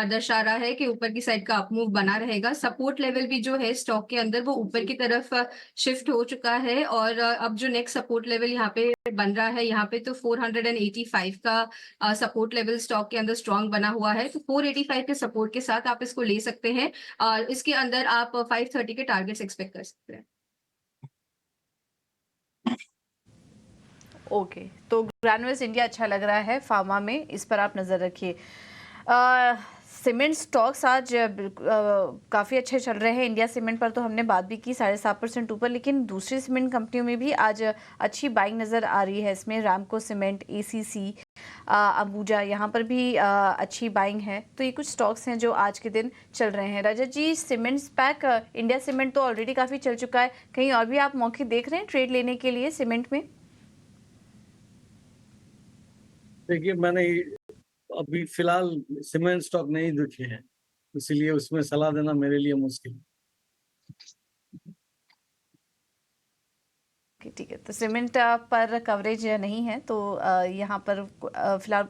दर्शा रहा है कि ऊपर की साइड का अपमूव बना रहेगा। सपोर्ट लेवल भी जो है स्टॉक के अंदर वो ऊपर की तरफ शिफ्ट हो चुका है और अब जो नेक्स्ट सपोर्ट लेवल यहाँ पे बन रहा है यहाँ पे तो 485 का सपोर्ट लेवल स्टॉक के अंदर स्ट्रॉन्ग बना हुआ है। तो 485 के सपोर्ट के साथ आप इसको ले सकते हैं और इसके अंदर आप 530 के टारगेट्स एक्सपेक्ट कर सकते हैं। ओके, तो ग्रैनुअल्स इंडिया अच्छा लग रहा है फार्मा में, इस पर आप नज़र रखिए। सीमेंट स्टॉक्स आज काफ़ी अच्छे चल रहे हैं। इंडिया सीमेंट पर तो हमने बात भी की, 7.5% ऊपर, लेकिन दूसरी सीमेंट कंपनियों में भी आज अच्छी बाइंग नज़र आ रही है। इसमें रामको सीमेंट, एसीसी, अंबुजा, यहाँ पर भी अच्छी बाइंग है। तो ये कुछ स्टॉक्स हैं जो आज के दिन चल रहे हैं। रजत जी, सीमेंट पैक, इंडिया सीमेंट तो ऑलरेडी काफ़ी चल चुका है, कहीं और भी आप मौके देख रहे हैं ट्रेड लेने के लिए सीमेंट में? देखिए, मैंने अभी फिलहाल सीमेंट स्टॉक नहीं देखे हैं, इसीलिए उसमें सलाह देना मेरे लिए मुश्किल। ठीक है, तो सीमेंट पर कवरेज नहीं है, तो यहाँ पर फिलहाल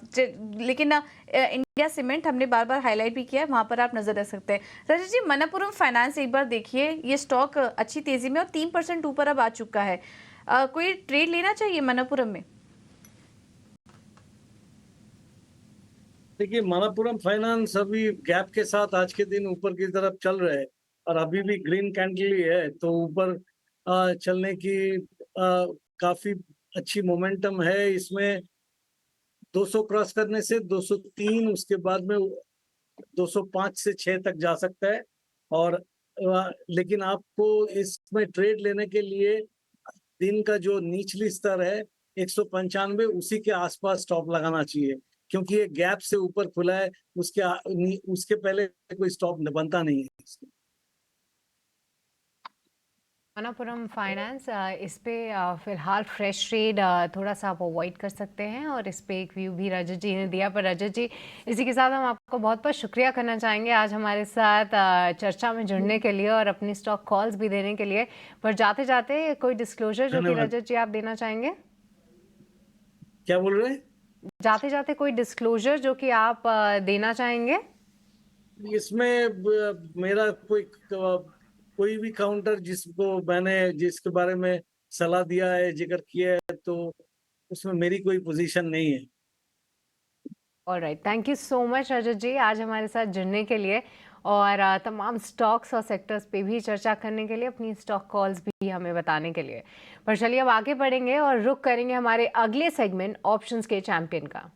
लेकिन इंडिया सीमेंट हमने बार बार हाईलाइट भी किया है, वहाँ पर आप नजर रख सकते हैं। रजत जी, मनप्पुरम फाइनेंस एक बार देखिए, ये स्टॉक अच्छी तेजी में और 3% ऊपर अब आ चुका है, कोई ट्रेड लेना चाहिए मनप्पुरम में? देखिए, मनप्पुरम फाइनेंस अभी गैप के साथ आज के दिन ऊपर की तरफ चल रहे हैं और अभी भी ग्रीन कैंडल ही है, तो ऊपर चलने की काफी अच्छी मोमेंटम है इसमें। 200 क्रॉस करने से 203, उसके बाद में 205 से 6 तक जा सकता है। और लेकिन आपको इसमें ट्रेड लेने के लिए दिन का जो निचली स्तर है 195, उसी के आसपास स्टॉप लगाना चाहिए, क्योंकि ये गैप से ऊपर खुला है, उसके पहले कोई स्टॉप बनता नहीं है इसमें। मनप्पुरम फाइनेंस, इस पे फिलहाल फ्रेश ट्रेड थोड़ा सा आप अवॉइड कर सकते हैं, और इस पे एक व्यू भी रजत जी ने दिया। पर रजत जी, इसी के साथ हम आपको बहुत बहुत शुक्रिया करना चाहेंगे आज हमारे साथ चर्चा में जुड़ने के लिए और अपनी स्टॉक कॉल्स भी देने के लिए। पर जाते जाते कोई डिस्क्लोजर जो कि रजत जी आप देना चाहेंगे? क्या बोल रहे हैं? जाते जाते कोई डिस्क्लोजर जो कि आप देना चाहेंगे? इसमें मेरा कोई भी काउंटर जिसके बारे में सलाह दिया है, जिक्र किया है, तो उसमें मेरी कोई पोजीशन नहीं है। Alright, thank you so much Rajat ji आज हमारे साथ जुड़ने के लिए, और तमाम स्टॉक्स और सेक्टर्स पे भी चर्चा करने के लिए, अपनी स्टॉक कॉल्स भी हमें बताने के लिए। पर चलिए अब आगे बढ़ेंगे और रुख करेंगे हमारे अगले सेगमेंट ऑप्शंस के चैंपियन का।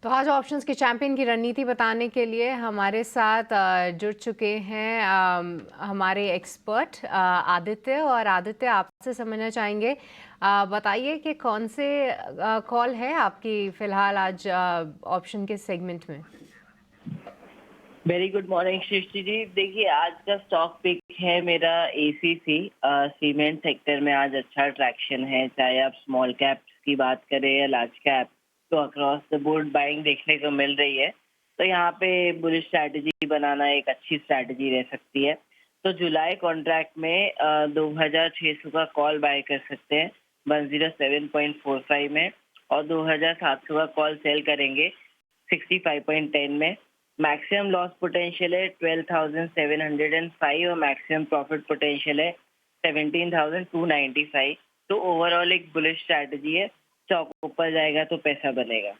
तो आज ऑप्शंस के चैंपियन की रणनीति बताने के लिए हमारे साथ जुड़ चुके हैं हमारे एक्सपर्ट आदित्य। और आदित्य, आपसे समझना चाहेंगे, बताइए कि कौन से कॉल है आपकी फिलहाल आज ऑप्शन के सेगमेंट में? Very good morning Srishti ji. देखिए, आज का स्टॉक पिक है मेरा एसीसी। सीमेंट सेक्टर में आज अच्छा ट्रैक्शन है, चाहे आप स्मॉल कैप की बात करें या लार्ज कैप, तो अक्रॉस द बोर्ड बाइंग देखने को मिल रही है। तो यहाँ पे बुलिश स्ट्रैटेजी बनाना एक अच्छी स्ट्रैटेजी रह सकती है। तो जुलाई कॉन्ट्रैक्ट में 2600 का कॉल बाय कर सकते हैं 107.45 में, और 2700 का कॉल सेल करेंगे 65.10 में। मैक्सिमम लॉस पोटेंशियल है 12,705 और मैक्सिमम प्रॉफिट पोटेंशियल है 17,295। तो ओवरऑल एक बुलिश स्ट्रैटेजी है। स्टॉक ऊपर जाएगा तो पैसा बनेगा।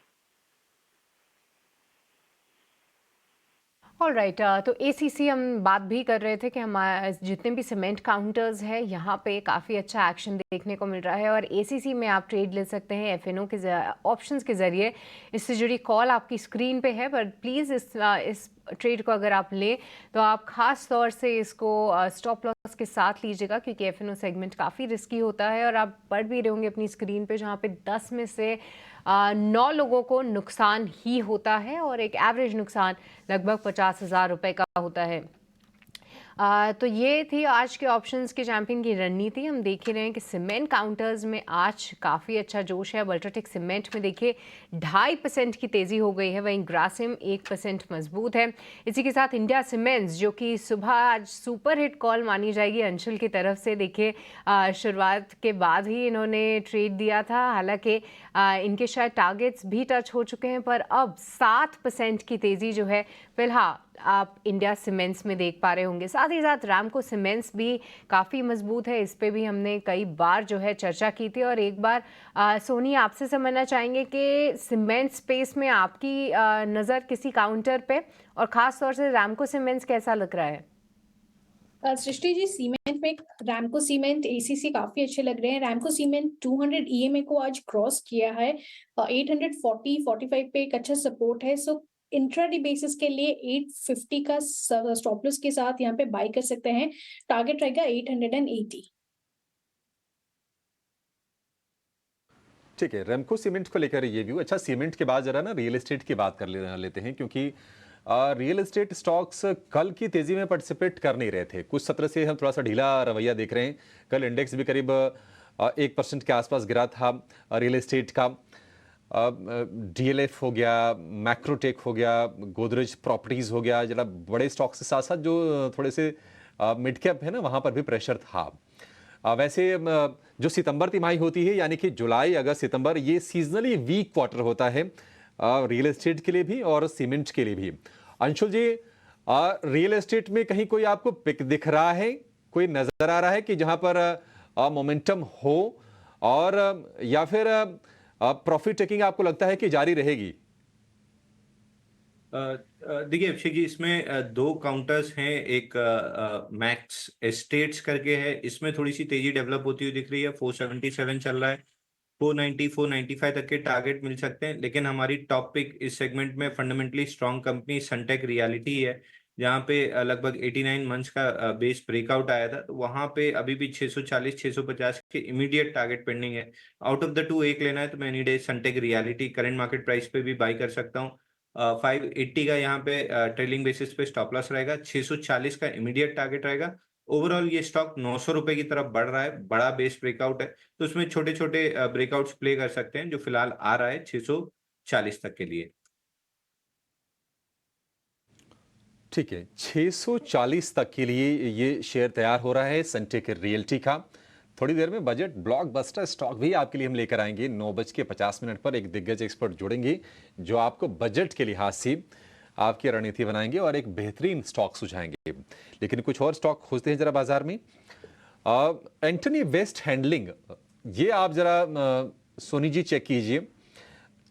ऑलराइट, तो एसीसी हम बात भी कर रहे थे कि हमारे जितने भी सीमेंट काउंटर्स हैं यहाँ पे काफ़ी अच्छा एक्शन देखने को मिल रहा है, और एसीसी में आप ट्रेड ले सकते हैं एफएनओ के ऑप्शंस के ज़रिए। इससे जुड़ी कॉल आपकी स्क्रीन पे है, पर प्लीज़ इस ट्रेड को अगर आप लें तो आप ख़ास तौर से इसको स्टॉप लॉस के साथ लीजिएगा, क्योंकि एफएनओ सेगमेंट काफ़ी रिस्की होता है। और आप पढ़ भी रहे होंगे अपनी स्क्रीन पे, जहाँ पे 10 में से 9 लोगों को नुकसान ही होता है, और एक एवरेज नुकसान लगभग 50,000 रुपये का होता है। तो ये थी आज के ऑप्शंस के चैंपियन की रणनीति। हम देख ही रहे हैं कि सीमेंट काउंटर्स में आज काफ़ी अच्छा जोश है। अब अल्ट्राटेक सीमेंट में देखिए 2.5% की तेज़ी हो गई है, वहीं ग्रासिम 1% मजबूत है। इसी के साथ इंडिया सीमेंट्स, जो कि सुबह आज सुपर हिट कॉल मानी जाएगी अंशुल की तरफ से, देखिए शुरुआत के बाद ही इन्होंने ट्रेड दिया था, हालांकि इनके शायद टारगेट्स भी टच हो चुके हैं, पर अब 7% की तेज़ी जो है फिलहाल आप इंडिया सीमेंट्स में देख पा रहे होंगे। साथ ही साथ रैमको सीमेंट्स भी काफ़ी मजबूत है, इस पे भी हमने कई बार जो है चर्चा की थी। और एक बार सोनी, आपसे समझना चाहेंगे कि सीमेंट स्पेस में आपकी नज़र किसी काउंटर पे, और ख़ास तौर से रैमको सीमेंट्स कैसा लग रहा है? सृष्टि जी, सीमेंट में रैमको सीमेंट, एसीसी काफी अच्छे लग रहे हैं। रैमको सीमेंट 200 ईएमए को आज क्रॉस किया है, 840-45 पे एक अच्छा सपोर्ट है। सो इंट्राडे बेसिस के लिए 850 का स्टॉप लॉस के साथ यहाँ पे बाय कर सकते हैं। टारगेट रहेगा 880। ठीक है, रेमको सीमेंट को लेकर ये व्यू। अच्छा, सीमेंट के बाद जरा ना रियल एस्टेट की बात कर लेते हैं, क्योंकि रियल एस्टेट स्टॉक्स कल की तेजी में पार्टिसिपेट कर नहीं रहे थे। कुछ सत्र से हम थोड़ा सा ढीला रवैया देख रहे हैं। कल इंडेक्स भी करीब 1% के आसपास गिरा था रियल एस्टेट का। डीएलएफ हो गया, मैक्रोटेक हो गया, गोदरेज प्रॉपर्टीज हो गया, जरा बड़े स्टॉक्स के साथ साथ जो थोड़े से मिड कैप है ना, वहां पर भी प्रेशर था। वैसे जो सितंबर तिमाही होती है, यानी कि जुलाई अगस्त सितंबर, ये सीजनली वीक क्वार्टर होता है रियल एस्टेट के लिए भी और सीमेंट के लिए भी। अंशुल जी, रियल एस्टेट में कहीं कोई आपको पिक दिख रहा है, कोई नजर आ रहा है कि जहां पर मोमेंटम हो, और या फिर प्रॉफिट टेकिंग आपको लगता है कि जारी रहेगी? देखिए अभिषेक जी, इसमें दो काउंटर्स हैं। एक मैक्स एस्टेट्स करके है, इसमें थोड़ी सी तेजी डेवलप होती हुई दिख रही है। 477 चल रहा है, 490 495 तक के टारगेट मिल सकते हैं। लेकिन हमारी टॉप पिक इस सेगमेंट में fundamentally strong company Sunteck realty है, जहाँ पे लगभग 89 मंथ्स का बेस ब्रेकआउट आया था। तो वहां पे अभी भी 640 650 के इमीडिएट टारगेट पेंडिंग है। आउट ऑफ द टू एक लेना है तो मैं any day Sunteck realty current market price पे भी बाई कर सकता हूँ। 580 का यहाँ पे ट्रेलिंग बेसिस पे स्टॉप लॉस रहेगा, 640 का इमीडिएट टारगेट रहेगा। ओवरऑल ये स्टॉक 900 रुपए की तरफ बढ़ रहा है, बड़ा बेस ब्रेकआउट है, तो उसमें छोटे छोटे ब्रेकआउट्स प्ले कर सकते हैं, जो फिलहाल आ रहा है 640 तक के लिए। ठीक है, 640 तक के लिए ये शेयर तैयार हो रहा है सनटेक रियल्टी का। थोड़ी देर में बजट ब्लॉकबस्टर स्टॉक भी आपके लिए हम लेकर आएंगे। 9:50 पर एक दिग्गज एक्सपर्ट जुड़ेंगे जो आपको बजट के लिहाज से आपकी रणनीति बनाएंगे और एक बेहतरीन स्टॉक सुझाएंगे। लेकिन कुछ और स्टॉक खोजते हैं जरा बाजार में। एंटनी वेस्ट हैंडलिंग, ये आप जरा सोनी जी चेक कीजिए,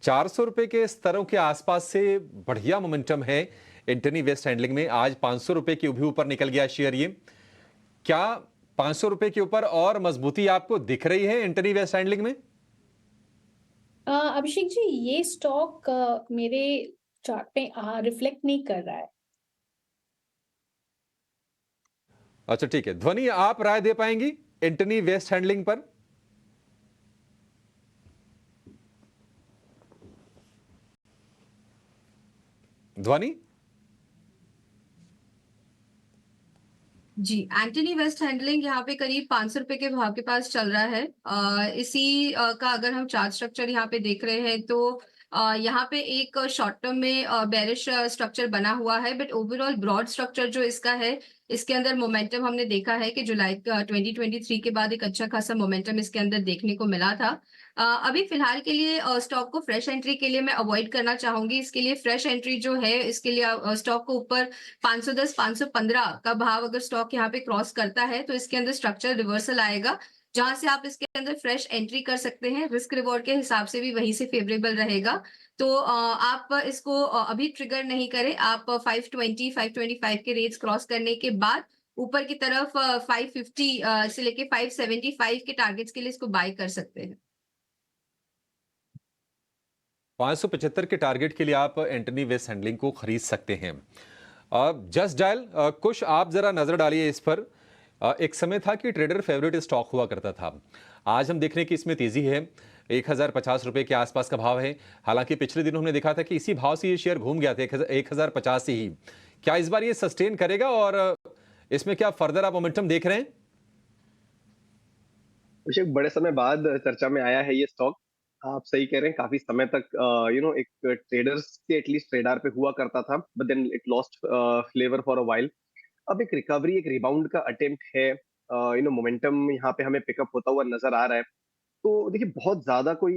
400 रुपए के स्तरों के आसपास से बढ़िया मोमेंटम है एंटनी वेस्ट हैंडलिंग में। आज 500 रुपए के भी ऊपर निकल गया शेयर। ये क्या 500 रुपए के ऊपर और मजबूती आपको दिख रही है एंटनी वेस्ट हैंडलिंग में? अभिषेक जी, ये स्टॉक मेरे चार्ट पे रिफ्लेक्ट नहीं कर रहा है। अच्छा ठीक है, ध्वनि आप राय दे पाएंगी एंटनी वेस्ट हैंडलिंग पर? ध्वनि? जी, एंटनी वेस्ट हैंडलिंग यहाँ पे करीब 500 रुपए के भाव के पास चल रहा है। इसी का अगर हम चार्ट स्ट्रक्चर यहाँ पे देख रहे हैं तो यहाँ पे एक शॉर्ट टर्म में बेरिश स्ट्रक्चर बना हुआ है, बट ओवरऑल ब्रॉड स्ट्रक्चर जो इसका है, इसके अंदर मोमेंटम हमने देखा है कि जुलाई 2023 के बाद एक अच्छा खासा मोमेंटम इसके अंदर देखने को मिला था। अभी फिलहाल के लिए स्टॉक को फ्रेश एंट्री के लिए मैं अवॉइड करना चाहूंगी। इसके लिए फ्रेश एंट्री जो है, इसके लिए स्टॉक को ऊपर 510 515 का भाव अगर स्टॉक यहाँ पे क्रॉस करता है तो इसके अंदर स्ट्रक्चर रिवर्सल आएगा, जहां से आप इसके अंदर फ्रेश एंट्री कर सकते हैं। रिस्क रिवॉर्ड के हिसाब से भी वहीं से फेवरेबल रहेगा। तो आप इसको अभी ट्रिगर नहीं करें। आप 520 525 के रेट्स क्रॉस करने के बाद ऊपर की तरफ 550 से लेके 575 के टारगेट्स के लिए इसको बाय कर सकते हैं। 575 के टारगेट के लिए आप एंटनी वेस्ट हैंडलिंग को खरीद सकते हैं। जस्ट डायल कुछ आप जरा नजर डालिए इस पर। एक समय था कि ट्रेडर फेवरेट स्टॉक हुआ करता था। आज हम देख रहे हैं कि इसमें तेजी है, 1050 रुपए के आसपास का भाव है। हालांकि पिछले दिनों हमने देखा था कि इसी भाव से ये शेयर घूम गया था, 1050 से ही। क्या इस बार ये सस्टेन करेगा और इसमें क्या फर्दर आप मोमेंटम देख रहे हैं? अभिषेक, बड़े समय बाद चर्चा में आया है ये स्टॉक। आप सही कह रहे हैं, काफी समय तक एक ट्रेडर्स के एटलीस्ट ट्रेडर पे हुआ करता था, but then it lost flavour for a while. अब एक रिकवरी, एक रिबाउंड का अटेम्प्ट है। मोमेंटम यहाँ पे हमें पिकअप होता हुआ नजर आ रहा है। तो देखिए, बहुत ज्यादा कोई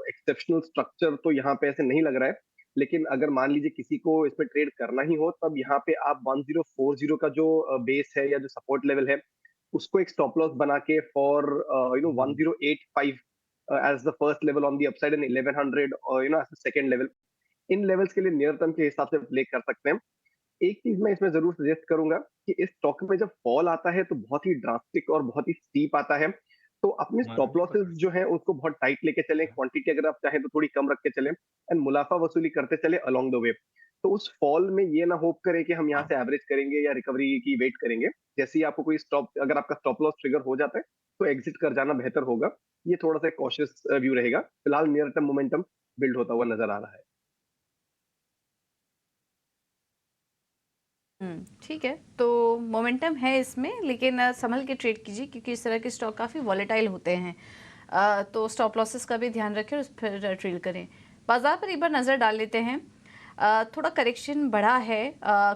एक्सेप्शनल स्ट्रक्चर तो यहाँ पे ऐसे नहीं लग रहा है। लेकिन अगर मान लीजिए किसी को इसमें ट्रेड करना ही हो, तब यहाँ पे आप 1040 का जो बेस है या जो सपोर्ट लेवल है, उसको एक स्टॉप लॉस बना के for 1085 as the first level on the upside and 1100 और एज द सेकंड लेवल, इन लेवल्स के लिए नियर टर्म के हिसाब से प्ले कर सकते हैं। एक चीज मैं इसमें जरूर सजेस्ट करूंगा कि इस स्टॉक में जब फॉल आता है तो बहुत ही ड्रास्टिक और बहुत ही स्टीप आता है। तो अपने स्टॉप लॉसेस जो है उसको बहुत टाइट लेके चलें, क्वांटिटी अगर आप चाहें तो थोड़ी कम रख के चलें, एंड मुनाफा वसूली करते चले अलोंग द वे। तो उस फॉल में ये ना होप करें कि हम यहाँ से एवरेज करेंगे या रिकवरी की वेट करेंगे। जैसे ही आपको कोई स्टॉप, अगर आपका स्टॉप लॉस ट्रिगर हो जाता है तो एग्जिट कर जाना बेहतर होगा। ये थोड़ा सा कॉशियस व्यू रहेगा। फिलहाल नियर टर्म मोमेंटम बिल्ड होता हुआ नजर आ रहा है। ठीक है, तो मोमेंटम है इसमें, लेकिन संभल के ट्रेड कीजिए क्योंकि इस तरह के स्टॉक काफ़ी वॉलेटाइल होते हैं। तो स्टॉप लॉसेस का भी ध्यान रखें और उस पर ट्रेड करें। बाजार पर एक बार नज़र डाल लेते हैं। थोड़ा करेक्शन बढ़ा है,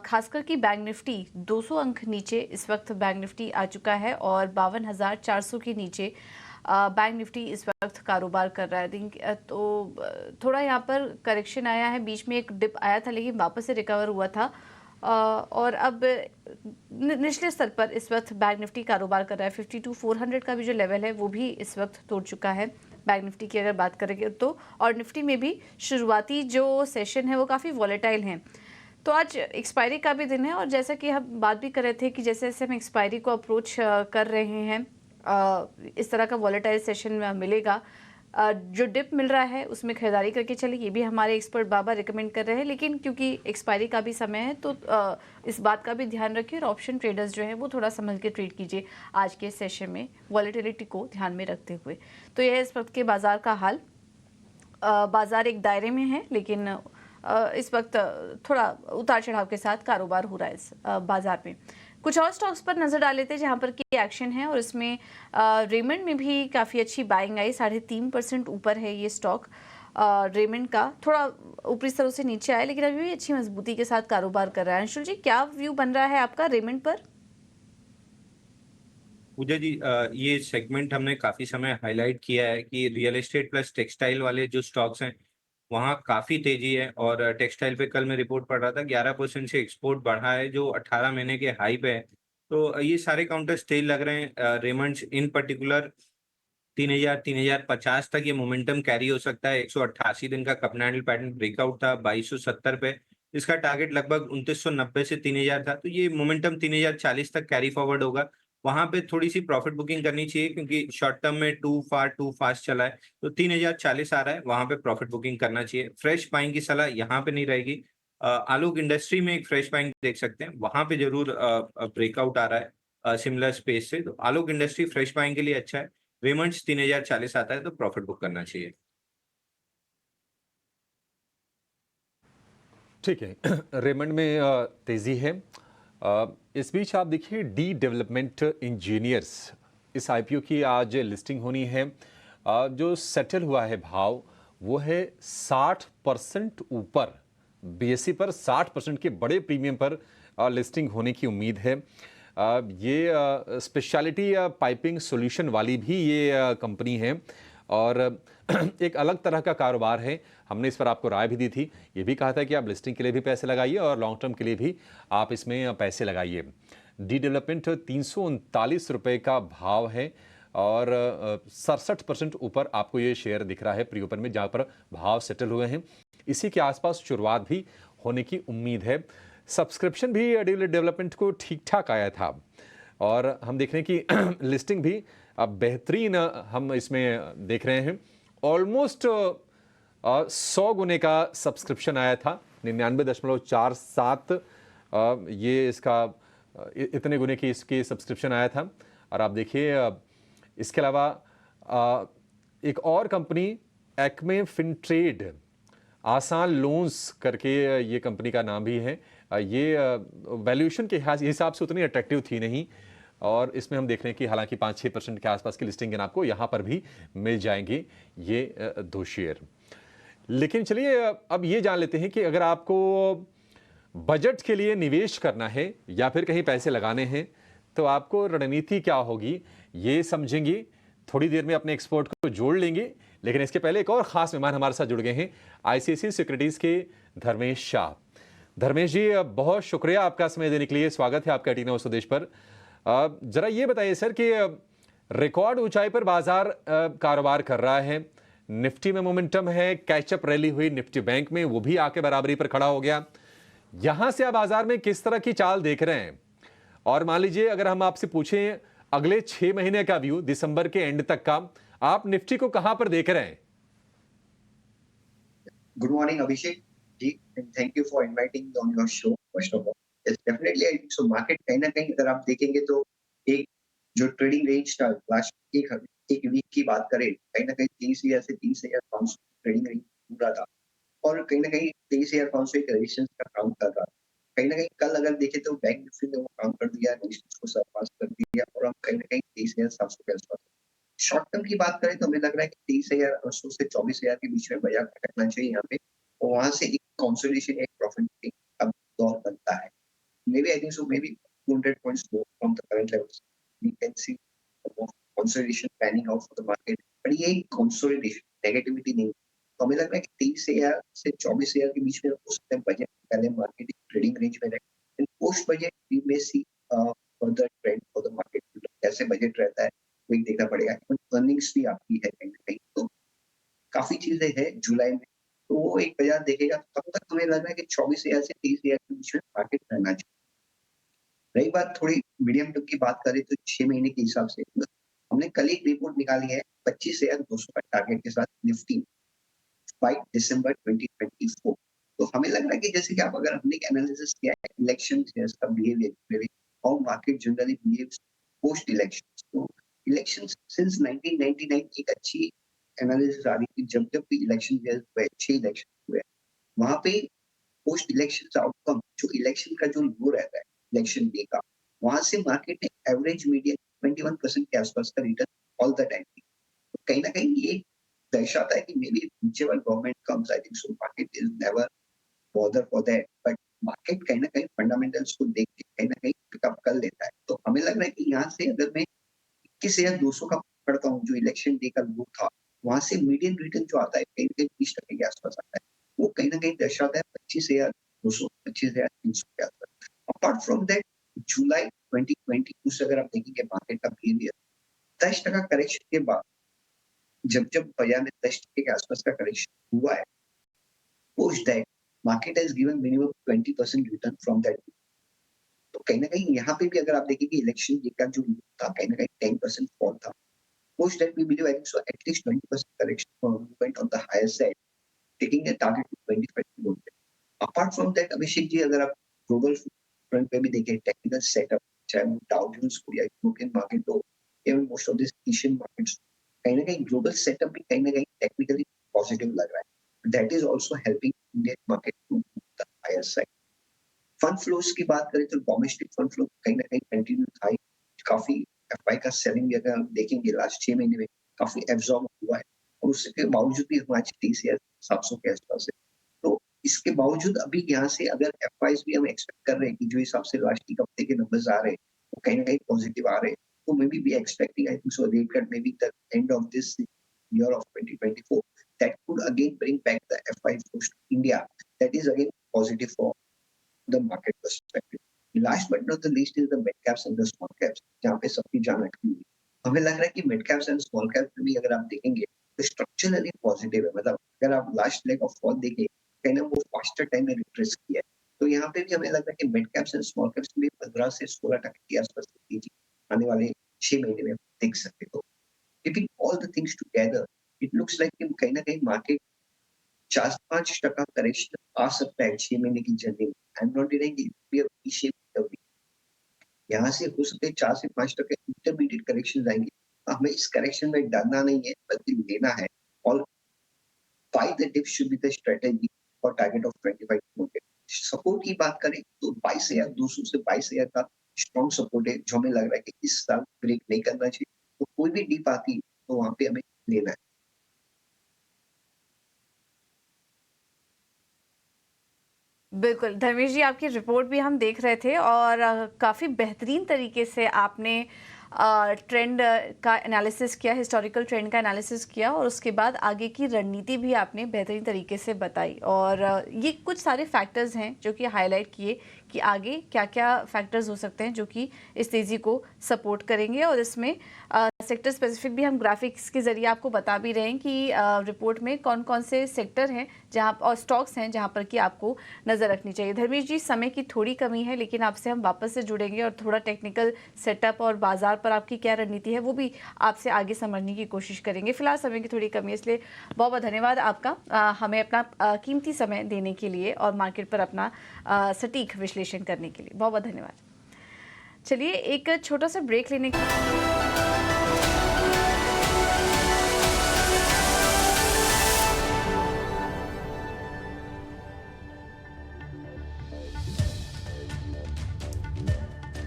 खासकर कि बैंक निफ्टी 200 अंक नीचे इस वक्त बैंक निफ्टी आ चुका है और 52,400 के नीचे बैंक निफ्टी इस वक्त कारोबार कर रहा है। थिंक तो थोड़ा यहाँ पर करेक्शन आया है, बीच में एक डिप आया था लेकिन वापस से रिकवर हुआ था और अब निचले स्तर पर इस वक्त बैंक निफ्टी कारोबार कर रहा है। 52,400 का भी जो लेवल है वो भी इस वक्त तोड़ चुका है बैंक निफ्टी की अगर बात करेंगे तो। और निफ्टी में भी शुरुआती जो सेशन है वो काफ़ी वॉलेटाइल हैं। तो आज एक्सपायरी का भी दिन है और जैसा कि हम बात भी कर रहे थे कि जैसे जैसे हम एक्सपायरी को अप्रोच कर रहे हैं इस तरह का वॉलेटाइल सेशन मिलेगा। जो डिप मिल रहा है उसमें खरीदारी करके चले, ये भी हमारे एक्सपर्ट बाबा रिकमेंड कर रहे हैं। लेकिन क्योंकि एक्सपायरी का भी समय है तो इस बात का भी ध्यान रखिए और ऑप्शन ट्रेडर्स जो है वो थोड़ा संभल के ट्रेड कीजिए आज के सेशन में वॉलेटिलिटी को ध्यान में रखते हुए। तो यह है इस वक्त के बाजार का हाल। बाजार एक दायरे में है लेकिन इस वक्त थोड़ा उतार चढ़ाव के साथ कारोबार हो रहा है इस बाजार में। कुछ और स्टॉक्स पर नजर डाल लेते हैं जहां पर की एक्शन है और इसमें रेमंड में भी काफ़ी अच्छी बाइंग आई, 3.5% ऊपर है ये स्टॉक। रेमंड का थोड़ा ऊपरी स्तरों से नीचे आया लेकिन अभी भी अच्छी मजबूती के साथ कारोबार कर रहा है। अंशुल जी, क्या व्यू बन रहा है आपका रेमंड पर? पूजा जी, ये सेगमेंट हमने काफी समय हाईलाइट किया है कि रियल एस्टेट प्लस टेक्सटाइल वाले जो स्टॉक्स हैं वहाँ काफी तेजी है और टेक्सटाइल पे कल मैं रिपोर्ट पढ़ रहा था 11% से एक्सपोर्ट बढ़ा है जो 18 महीने के हाई पे है। तो ये सारे काउंटर स्टेज लग रहे हैं। रेमंड्स इन पर्टिकुलर 3,000 3,050 तक ये मोमेंटम कैरी हो सकता है। 188 दिन का कपनैंडल पैटर्न ब्रेकआउट था 2270 पे, इसका टारगेट लगभग 2990 से 3,000 था। तो ये मोमेंटम 3,040 तक कैरी फॉरवर्ड होगा। वहां पे थोड़ी सी प्रॉफिट बुकिंग करनी चाहिए क्योंकि शॉर्ट टर्म में टू फास्ट चला है। तो 3,040 आ रहा है, वहां पे प्रॉफिट बुकिंग करना चाहिए। फ्रेश बाइंग की सलाह यहाँ पे नहीं रहेगी। आलोक इंडस्ट्री में एक फ्रेश बाइंग देख सकते हैं, वहां पे जरूर ब्रेकआउट आ रहा है सिमिलर स्पेस से। तो आलोक इंडस्ट्री फ्रेश बाइंग के लिए अच्छा है। रेमंड्स 3,040 आता है तो प्रॉफिट बुक करना चाहिए। ठीक है। रेमंड में तेजी है। इस बीच आप देखिए डी डेवलपमेंट इंजीनियर्स, इस आईपीओ की आज लिस्टिंग होनी है। जो सेटल हुआ है भाव वो है 60% ऊपर, बीएसई पर 60% के बड़े प्रीमियम पर लिस्टिंग होने की उम्मीद है। ये स्पेशलिटी पाइपिंग सॉल्यूशन वाली भी ये कंपनी है और एक अलग तरह का कारोबार है। हमने इस पर आपको राय भी दी थी, ये भी कहा था कि आप लिस्टिंग के लिए भी पैसे लगाइए और लॉन्ग टर्म के लिए भी आप इसमें पैसे लगाइए। डी डेवलपमेंट 339 रुपये का भाव है और 67% ऊपर आपको ये शेयर दिख रहा है प्री ओपन में, जहाँ पर भाव सेटल हुए हैं। इसी के आसपास शुरुआत भी होने की उम्मीड है। सब्सक्रिप्शन भी डेवलपमेंट को ठीक ठाक आया था और हम देख रहे हैं कि लिस्टिंग भी अब बेहतरीन हम इसमें देख रहे हैं। ऑलमोस्ट 100 गुने का सब्सक्रिप्शन आया था, 99.47 ये इसका इतने गुने की इसके सब्सक्रिप्शन आया था। और आप देखिए इसके अलावा एक और कंपनी एक्मे फिनट्रेड, आसान लोन्स करके ये कंपनी का नाम भी है। ये वैल्यूएशन के हिसाब से उतनी अट्रैक्टिव थी नहीं और इसमें हम देख रहे हैं कि हालांकि 5-6% के आसपास की लिस्टिंग आपको यहाँ पर भी मिल जाएंगे ये दो शेयर। लेकिन चलिए अब ये जान लेते हैं कि अगर आपको बजट के लिए निवेश करना है या फिर कहीं पैसे लगाने हैं तो आपको रणनीति क्या होगी, ये समझेंगे। थोड़ी देर में अपने एक्सपर्ट को जोड़ लेंगे, लेकिन इसके पहले एक और खास मेहमान हमारे साथ जुड़ गए हैं, आईसीआईसीआई सिक्योरिटीज के धर्मेश शाह। धर्मेश जी, बहुत शुक्रिया आपका समय देने के लिए, स्वागत है आपका टीना स्वदेश पर। जरा ये बताइए सर कि रिकॉर्ड ऊंचाई पर बाजार कारोबार कर रहा है, निफ्टी में मोमेंटम है, कैचअप रैली हुई निफ्टी बैंक में, वो भी आके बराबरी पर खड़ा हो गया। यहां से आप बाजार में किस तरह की चाल देख रहे हैं? और मान लीजिए अगर हम आपसे पूछें अगले 6 महीने का व्यू, दिसंबर के एंड तक का, आप निफ्टी को कहां पर देख रहे हैं? Good morning Abhishek ji, and thank you for inviting me on your show. First of all, yes definitely I think so market कहीं ना कहीं अगर आप देखेंगे तो एक जो ट्रेडिंग रेंज था लास्ट एक वीक की बात करें, कहीं ना कहीं 30,000 से 30,000 पाउंड ट्रेडिंग रेंज पूरा था और कहीं ना कहीं 23,000 पाउंड से एक रेजिस्टेंस का काउंट कर रहा था। कहीं ना कहीं कल अगर देखें तो बैंक निफ्टी ने वो काउंट कर दिया, रेजिस्टेंस को सरपास कर दिया और हम कहीं ना कहीं 23,700 के आसपास शॉर्ट टर्म की बात करें तो हमें लग रहा है कि 23,800 से 24,000 के बीच में बाजार खटकना चाहिए यहाँ पे, और वहां से एक कंसोलिडेशन, एक प्रॉफिट अब दौर बनता है। Maybe I think so, maybe 200 points more from the current levels. We can see more consolidation panning out for the market. But ये consolidation, negativity नहीं। तो हमें लग रहा है कि 23,000 से 24,000 के बीच में हो सकते हैं बजट पहले मार्केट ट्रेडिंग रेंज में रहे। And post budget we may see further trend for the market. कैसे बजट रहता है वही देखना पड़ेगा। अर्निंग्स भी आपकी है कहीं ना कहीं, तो काफी चीजें हैं जुलाई में, तो वो एक बाजार देखेगा। तब तक हमें लग रहा है कि 24,000 से 23,000 के बीच में मार्केट रहना चाहिए। रही बात थोड़ी मीडियम टर्म की बात करें तो 6 महीने के हिसाब से हमने कल एक रिपोर्ट निकाली है 25,200 का टारगेट के साथ निफ्टी 5 दिसंबर 2024। तो हमें लग रहा है कि जैसे कि आप अगर हमने एनालिसिस किया है इलेक्शन जैसा behaviour, how market generally behaves post election. तो इलेक्शन सिंस 1999 एक अच्छी एनालिसिस आ रही थी। जब जब भी इलेक्शन हुए, 6 इलेक्शन हुए, वहां पे पोस्ट इलेक्शन आउटकम जो इलेक्शन का जो लो रहता है इलेक्शन डे का, वहां से मार्केट ने एवरेज मीडियन 21% के आसपास का रिटर्न ऑल द टाइम। तो कहीं ना कहीं ये दर्शाता है कि may be whichever government comes, I think so market is never bother for that, but market कहीं ना कहीं फंडामेंटल्स को देख के कहीं ना कहीं पिकअप कर लेता है। तो हमें लग रहा है कि यहाँ से अगर मैं 21,200 का पकड़ता हूँ जो इलेक्शन डे का लो था, वहां से मीडियम रिटर्न जो आता है कहीं ना कहीं 20% के आसपास आता है, वो कहीं ना कहीं दर्शाता है 25,200, 25,300 के आसपास। अपार्ट फ्रॉम दैट जुलाई 2022 से अगर आप देखेंगे मार्केट का बिहेवियर, 10% करेक्शन के बाद जब जब बाजार में 10% के आसपास का करेक्शन हुआ है, post that market has given minimum 20% return from that. तो कहीं ना कहीं यहाँ पे भी अगर आप देखेंगे इलेक्शन डे का जो था कहीं ना कहीं 10% फॉल था। Post that we believe, I think so, at least 20% correction for movement on the higher side, taking a target to 25 kilo. Apart from that, Abhishek ji अगर आप ग्लोबल फ्रंट पे भी देखें टेक्निकल सेटअप, चाहे वो डाउ जोन्स को या यूरोपियन मार्केट हो, even most of this Asian markets, कहीं ना कहीं ग्लोबल सेटअप भी कहीं ना कहीं टेक्निकली पॉजिटिव लग रहा है। That is also helping Indian market to the higher side. Fund flows की बात करें तो डोमेस्टिक फंड फ्लो कहीं ना कहीं कंटिन्यू हाई, काफी एफआई का सेलिंग भी अगर हम देखेंगे लास्ट 6 महीने में काफी एब्जॉर्ब हुआ है, और उसके बावजूद भी हम आज 30,700 के आसपास है। तो इसके बावजूद अभी यहाँ से अगर एफआईज भी हम एक्सपेक्ट कर रहे हैं कि जो हिसाब से लास्ट एक हफ्ते के नंबर्स आ रहे हैं वो कहीं ना कहीं पॉजिटिव आ रहे हैं, तो maybe we expecting, I think so, rate cut maybe the end of this year of 2024 that could again bring back the FI flows to India. That is again positive for the market perspective. Last but not the least is the mid caps and the small caps, जहाँ पे सबकी जान अटकी हुई। हमें लग रहा है कि mid caps and small caps में भी अगर आप देखेंगे तो स्ट्रक्चरली पॉजिटिव है। मतलब अगर आप लास्ट लेग ऑफ फॉल देखें कहीं ना वो फास्टर टाइम में रिट्रेस किया है, तो यहाँ पे भी हमें लग रहा है कि mid caps and small caps में 15 से 16% के आसपास तेजी आने वाले 6 महीने में देख सकते हो। Keeping all the things together, it looks like कि कहीं ना कहीं मार्केट 4-5% करेक्शन आ सकता है 6 महीने की जर्नी में। आई एम नॉट डिनाइंग यहाँ से हो सकते हैं 4 से 5% इंटरमीडिएट करेक्शन आएंगे। हमें इस करेक्शन में डरना नहीं है बल्कि लेना है, और buy the dip should be the strategy for target of 25 support की बात करें तो 22,200 से 22,000 का स्ट्रॉन्ग सपोर्ट है जो हमें लग रहा है कि इस साल ब्रेक नहीं करना चाहिए। तो कोई भी डिप आती है तो वहां पे हमें लेना है। बिल्कुल धर्मेश जी, आपकी रिपोर्ट भी हम देख रहे थे और काफ़ी बेहतरीन तरीके से आपने ट्रेंड का एनालिसिस किया, हिस्टोरिकल ट्रेंड का एनालिसिस किया, और उसके बाद आगे की रणनीति भी आपने बेहतरीन तरीके से बताई। और ये कुछ सारे फैक्टर्स हैं जो कि हाईलाइट किए कि आगे क्या क्या फैक्टर्स हो सकते हैं जो कि इस तेज़ी को सपोर्ट करेंगे। और इसमें सेक्टर स्पेसिफिक भी हम ग्राफिक्स के ज़रिए आपको बता भी रहे हैं कि रिपोर्ट में कौन कौन से सेक्टर हैं जहां और स्टॉक्स हैं जहां पर कि आपको नज़र रखनी चाहिए। धर्मेश जी, समय की थोड़ी कमी है लेकिन आपसे हम वापस से जुड़ेंगे और थोड़ा टेक्निकल सेटअप और बाजार पर आपकी क्या रणनीति है वो भी आपसे आगे समझने की कोशिश करेंगे। फिलहाल समय की थोड़ी कमी है, इसलिए बहुत बहुत धन्यवाद आपका हमें अपना कीमती समय देने के लिए और मार्केट पर अपना सटीक विश्लेषण करने के लिए। बहुत बहुत धन्यवाद। चलिए एक छोटा सा ब्रेक लेने की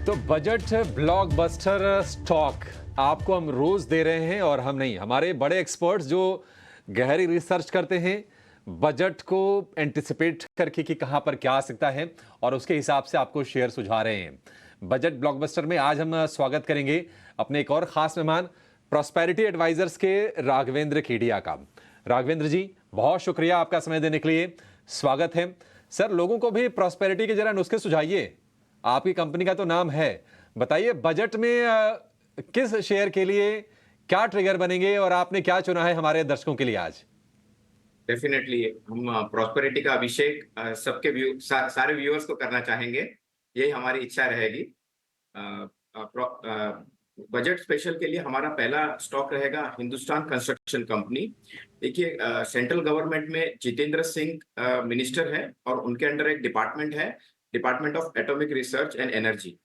तो बजट ब्लॉकबस्टर स्टॉक आपको हम रोज दे रहे हैं, और हम नहीं, हमारे बड़े एक्सपर्ट्स जो गहरी रिसर्च करते हैं बजट को एंटिसिपेट करके कि कहां पर क्या आ सकता है, और उसके हिसाब से आपको शेयर सुझा रहे हैं। बजट ब्लॉकबस्टर में आज हम स्वागत करेंगे अपने एक और खास मेहमान प्रॉस्पेरिटी एडवाइजर्स के राघवेंद्र केडिया का। राघवेंद्र जी, बहुत शुक्रिया आपका समय देने के लिए, स्वागत है। सर, लोगों को भी प्रॉस्पेरिटी के जरा नुस्खे सुझाइए। आपकी कंपनी का तो नाम है, बताइए बजट में किस शेयर के लिए क्या ट्रिगर बनेंगे और आपने क्या चुना है हमारे दर्शकों के लिए आज? डेफिनेटली हम प्रॉस्पेरिटी का अभिषेक सबके सारे व्यूअर्स को करना चाहेंगे, यही हमारी इच्छा रहेगी। बजट स्पेशल के लिए हमारा पहला स्टॉक रहेगा हिंदुस्तान कंस्ट्रक्शन कंपनी। देखिए, सेंट्रल गवर्नमेंट में जितेंद्र सिंह मिनिस्टर है और उनके अंडर एक डिपार्टमेंट है, department of atomic research and energy.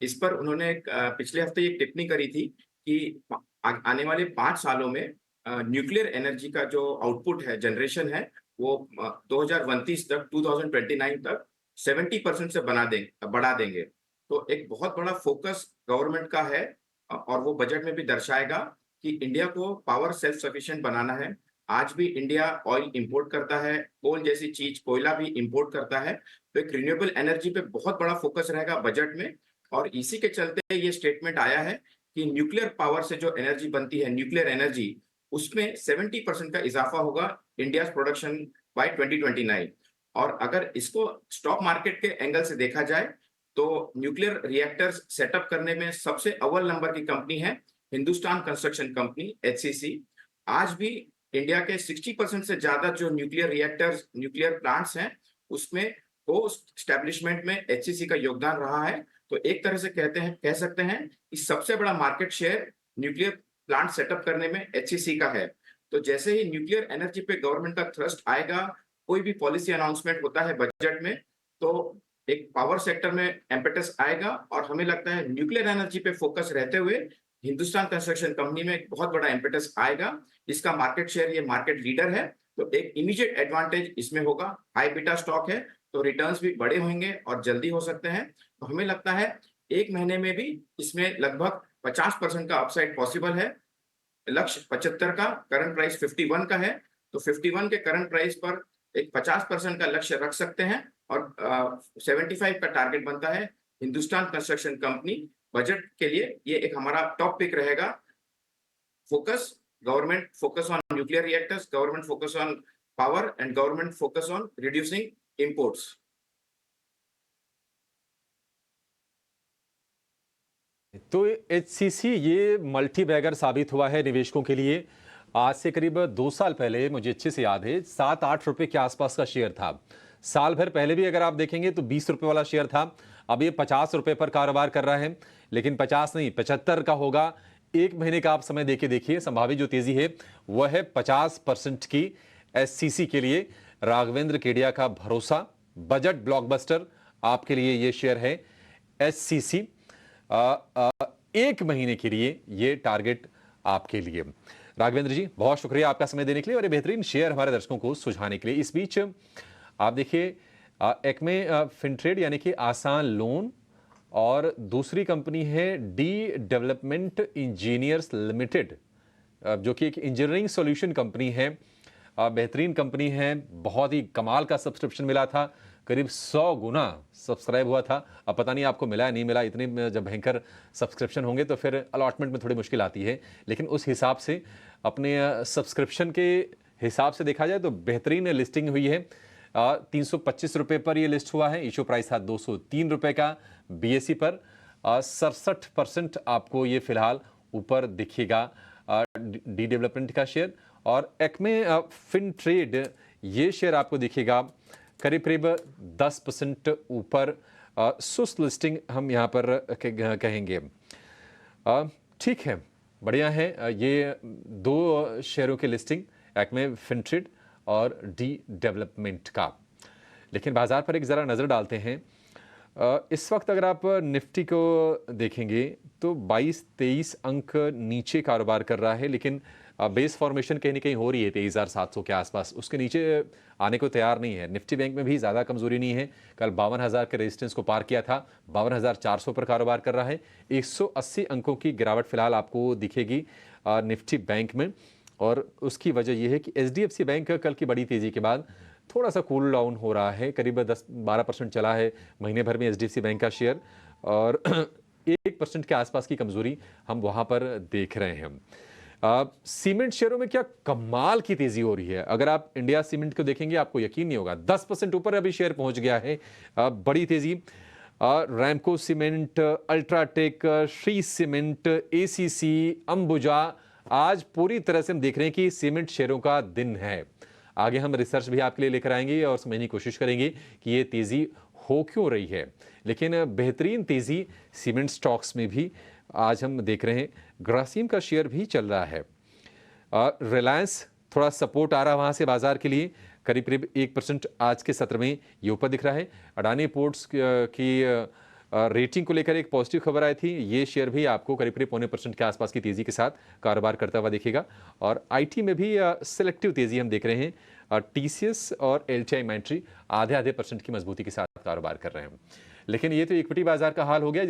इस पर उन्होंने पिछले हफ्ते एक टिप्पणी करी थी कि आने वाले 5 सालों में न्यूक्लियर एनर्जी का जो आउटपुट है, जनरेशन है, वो 2029 तक 2029 तक 70% से बढ़ा देंगे। तो एक बहुत बड़ा फोकस गवर्नमेंट का है, और वो बजट में भी दर्शाएगा कि इंडिया को पावर सेल्फ सफिशिएंट बनाना है। आज भी इंडिया ऑयल इंपोर्ट करता है, कोल जैसी चीज, कोयला भी इंपोर्ट करता है, तो एक रिन्यूएबल एनर्जी पे बहुत बड़ा फोकस रहेगा बजट में। और इसी के चलते ये स्टेटमेंट आया है कि न्यूक्लियर पावर से जो एनर्जी बनती है, न्यूक्लियर एनर्जी, उसमें 70% का इजाफा होगा इंडिया प्रोडक्शन बाय 2029। और अगर इसको स्टॉक मार्केट के एंगल से देखा जाए तो न्यूक्लियर रिएक्टर्स सेटअप करने में सबसे अव्वल नंबर की कंपनी है हिंदुस्तान कंस्ट्रक्शन कंपनी, HCC। आज भी इंडिया के 60% से ज्यादा जो न्यूक्लियर रिएक्टर्स, न्यूक्लियर प्लांट्स हैं, उसमें पोस्ट स्टैब्लिशमेंट में HCC का योगदान रहा है। तो एक तरह से कह सकते हैं कि सबसे बड़ा market share nuclear plant setup करने में HCC का है। तो जैसे ही न्यूक्लियर एनर्जी पे गवर्नमेंट का थ्रस्ट आएगा, कोई भी पॉलिसी अनाउंसमेंट होता है बजट में, तो एक पावर सेक्टर में एम्पेटस आएगा, और हमें लगता है न्यूक्लियर एनर्जी पे फोकस रहते हुए हिंदुस्तान कंस्ट्रक्शन कंपनी में एक बहुत बड़ा एम्पेटस आएगा। इसका मार्केट शेयर, ये मार्केट लीडर है, तो एक इमीडिएट एडवांटेज इसमें होगा। हाई बीटा स्टॉक है, तो रिटर्न्स भी बड़े होंगे और जल्दी हो सकते हैं। तो हमें लगता है 1 महीने में भी इसमें लगभग 50% का अपसाइड पॉसिबल है। लक्ष्य 75 का, करंट प्राइस 51 का है, तो 51 के करंट प्राइस पर एक 50% का लक्ष्य रख सकते हैं, और 75 का टारगेट बनता है हिंदुस्तान कंस्ट्रक्शन कंपनी। बजट के लिए ये एक हमारा टॉप पिक रहेगा। Focus, government focus on nuclear reactors, government focus on power, and government focus on reducing imports. तो HCC ये मल्टी बैगर साबित हुआ है निवेशकों के लिए। आज से करीब 2 साल पहले, मुझे अच्छे से याद है, 7-8 रुपए के आसपास का शेयर था। साल भर पहले भी अगर आप देखेंगे तो 20 रुपए वाला शेयर था। अब ये 50 रुपए पर कारोबार कर रहा है, लेकिन 50 नहीं, 75 का होगा। 1 महीने का आप समय देके देखिए, संभावित जो तेजी है वह है 50% की HCC के लिए। राघवेंद्र केडिया का भरोसा, बजट ब्लॉकबस्टर आपके लिए ये शेयर है HCC। 1 महीने के लिए ये टारगेट आपके लिए। राघवेंद्र जी, बहुत शुक्रिया आपका समय देने के लिए और ये बेहतरीन शेयर हमारे दर्शकों को सुझाने के लिए। इस बीच आप देखिए, एक्मे फिनट्रेड यानी कि आसान लोन, और दूसरी कंपनी है डी डेवलपमेंट इंजीनियर्स लिमिटेड, जो कि एक इंजीनियरिंग सॉल्यूशन कंपनी है। बेहतरीन कंपनी है, बहुत ही कमाल का सब्सक्रिप्शन मिला था, करीब 100 गुना सब्सक्राइब हुआ था। अब पता नहीं आपको मिला है नहीं मिला, इतने जब भयंकर सब्सक्रिप्शन होंगे तो फिर अलॉटमेंट में थोड़ी मुश्किल आती है, लेकिन उस हिसाब से अपने सब्सक्रिप्शन के हिसाब से देखा जाए तो बेहतरीन लिस्टिंग हुई है। 325 रुपये पर ये लिस्ट हुआ है, इशू प्राइस था 203 रुपये का। BSE पर 67% आपको ये फिलहाल ऊपर दिखेगा डी डेवलपमेंट का शेयर। और एक्मे फिनट्रेड, ये शेयर आपको दिखेगा करीब करीब 10% ऊपर। सुस्त लिस्टिंग हम यहाँ पर कहेंगे। ठीक है, बढ़िया है। ये 2 शेयरों की लिस्टिंग, एक्मे फिनट्रेड और डी डेवलपमेंट का। लेकिन बाजार पर एक ज़रा नज़र डालते हैं। इस वक्त अगर आप निफ्टी को देखेंगे तो 22-23 अंक नीचे कारोबार कर रहा है, लेकिन बेस फॉर्मेशन कहीं ना कहीं हो रही है 23,700 के आसपास, उसके नीचे आने को तैयार नहीं है। निफ्टी बैंक में भी ज़्यादा कमजोरी नहीं है, कल 52,000 के रेजिस्टेंस को पार किया था, 52,400 पर कारोबार कर रहा है। 180 अंकों की गिरावट फिलहाल आपको दिखेगी निफ्टी बैंक में, और उसकी वजह यह है कि HDFC बैंक कल की बड़ी तेज़ी के बाद थोड़ा सा कूल डाउन हो रहा है, करीब 10-12% चला है महीने भर में HDFC बैंक का शेयर, और 1% के आसपास की कमजोरी हम वहाँ पर देख रहे हैं। सीमेंट शेयरों में क्या कमाल की तेजी हो रही है, अगर आप इंडिया सीमेंट को देखेंगे आपको यकीन नहीं होगा, 10% ऊपर अभी शेयर पहुंच गया है। बड़ी तेजी Ramco cement, UltraTech, Shri cement, ACC, Ambuja, आज पूरी तरह से हम देख रहे हैं कि सीमेंट शेयरों का दिन है। आगे हम रिसर्च भी आपके लिए लेकर आएंगे और समझने की कोशिश करेंगे कि ये तेजी हो क्यों रही है, लेकिन बेहतरीन तेजी सीमेंट स्टॉक्स में भी आज हम देख रहे हैं। ग्रासिम का शेयर भी चल रहा है। रिलायंस थोड़ा सपोर्ट आ रहा है वहाँ से बाजार के लिए, करीब करीब 1% आज के सत्र में ये ऊपर दिख रहा है। अडानी पोर्ट्स की रेटिंग को लेकर एक पॉजिटिव खबर आई थी, ये शेयर भी आपको करीब करीब 0.25% के आसपास की तेज़ी के साथ कारोबार करता हुआ दिखेगा। और IT में भी सिलेक्टिव तेज़ी हम देख रहे हैं, TCS और LTI Mindtree आधे % की मजबूती के साथ कारोबार कर रहे हैं। लेकिन ये तो इक्विटी बाजार का हाल हो गया।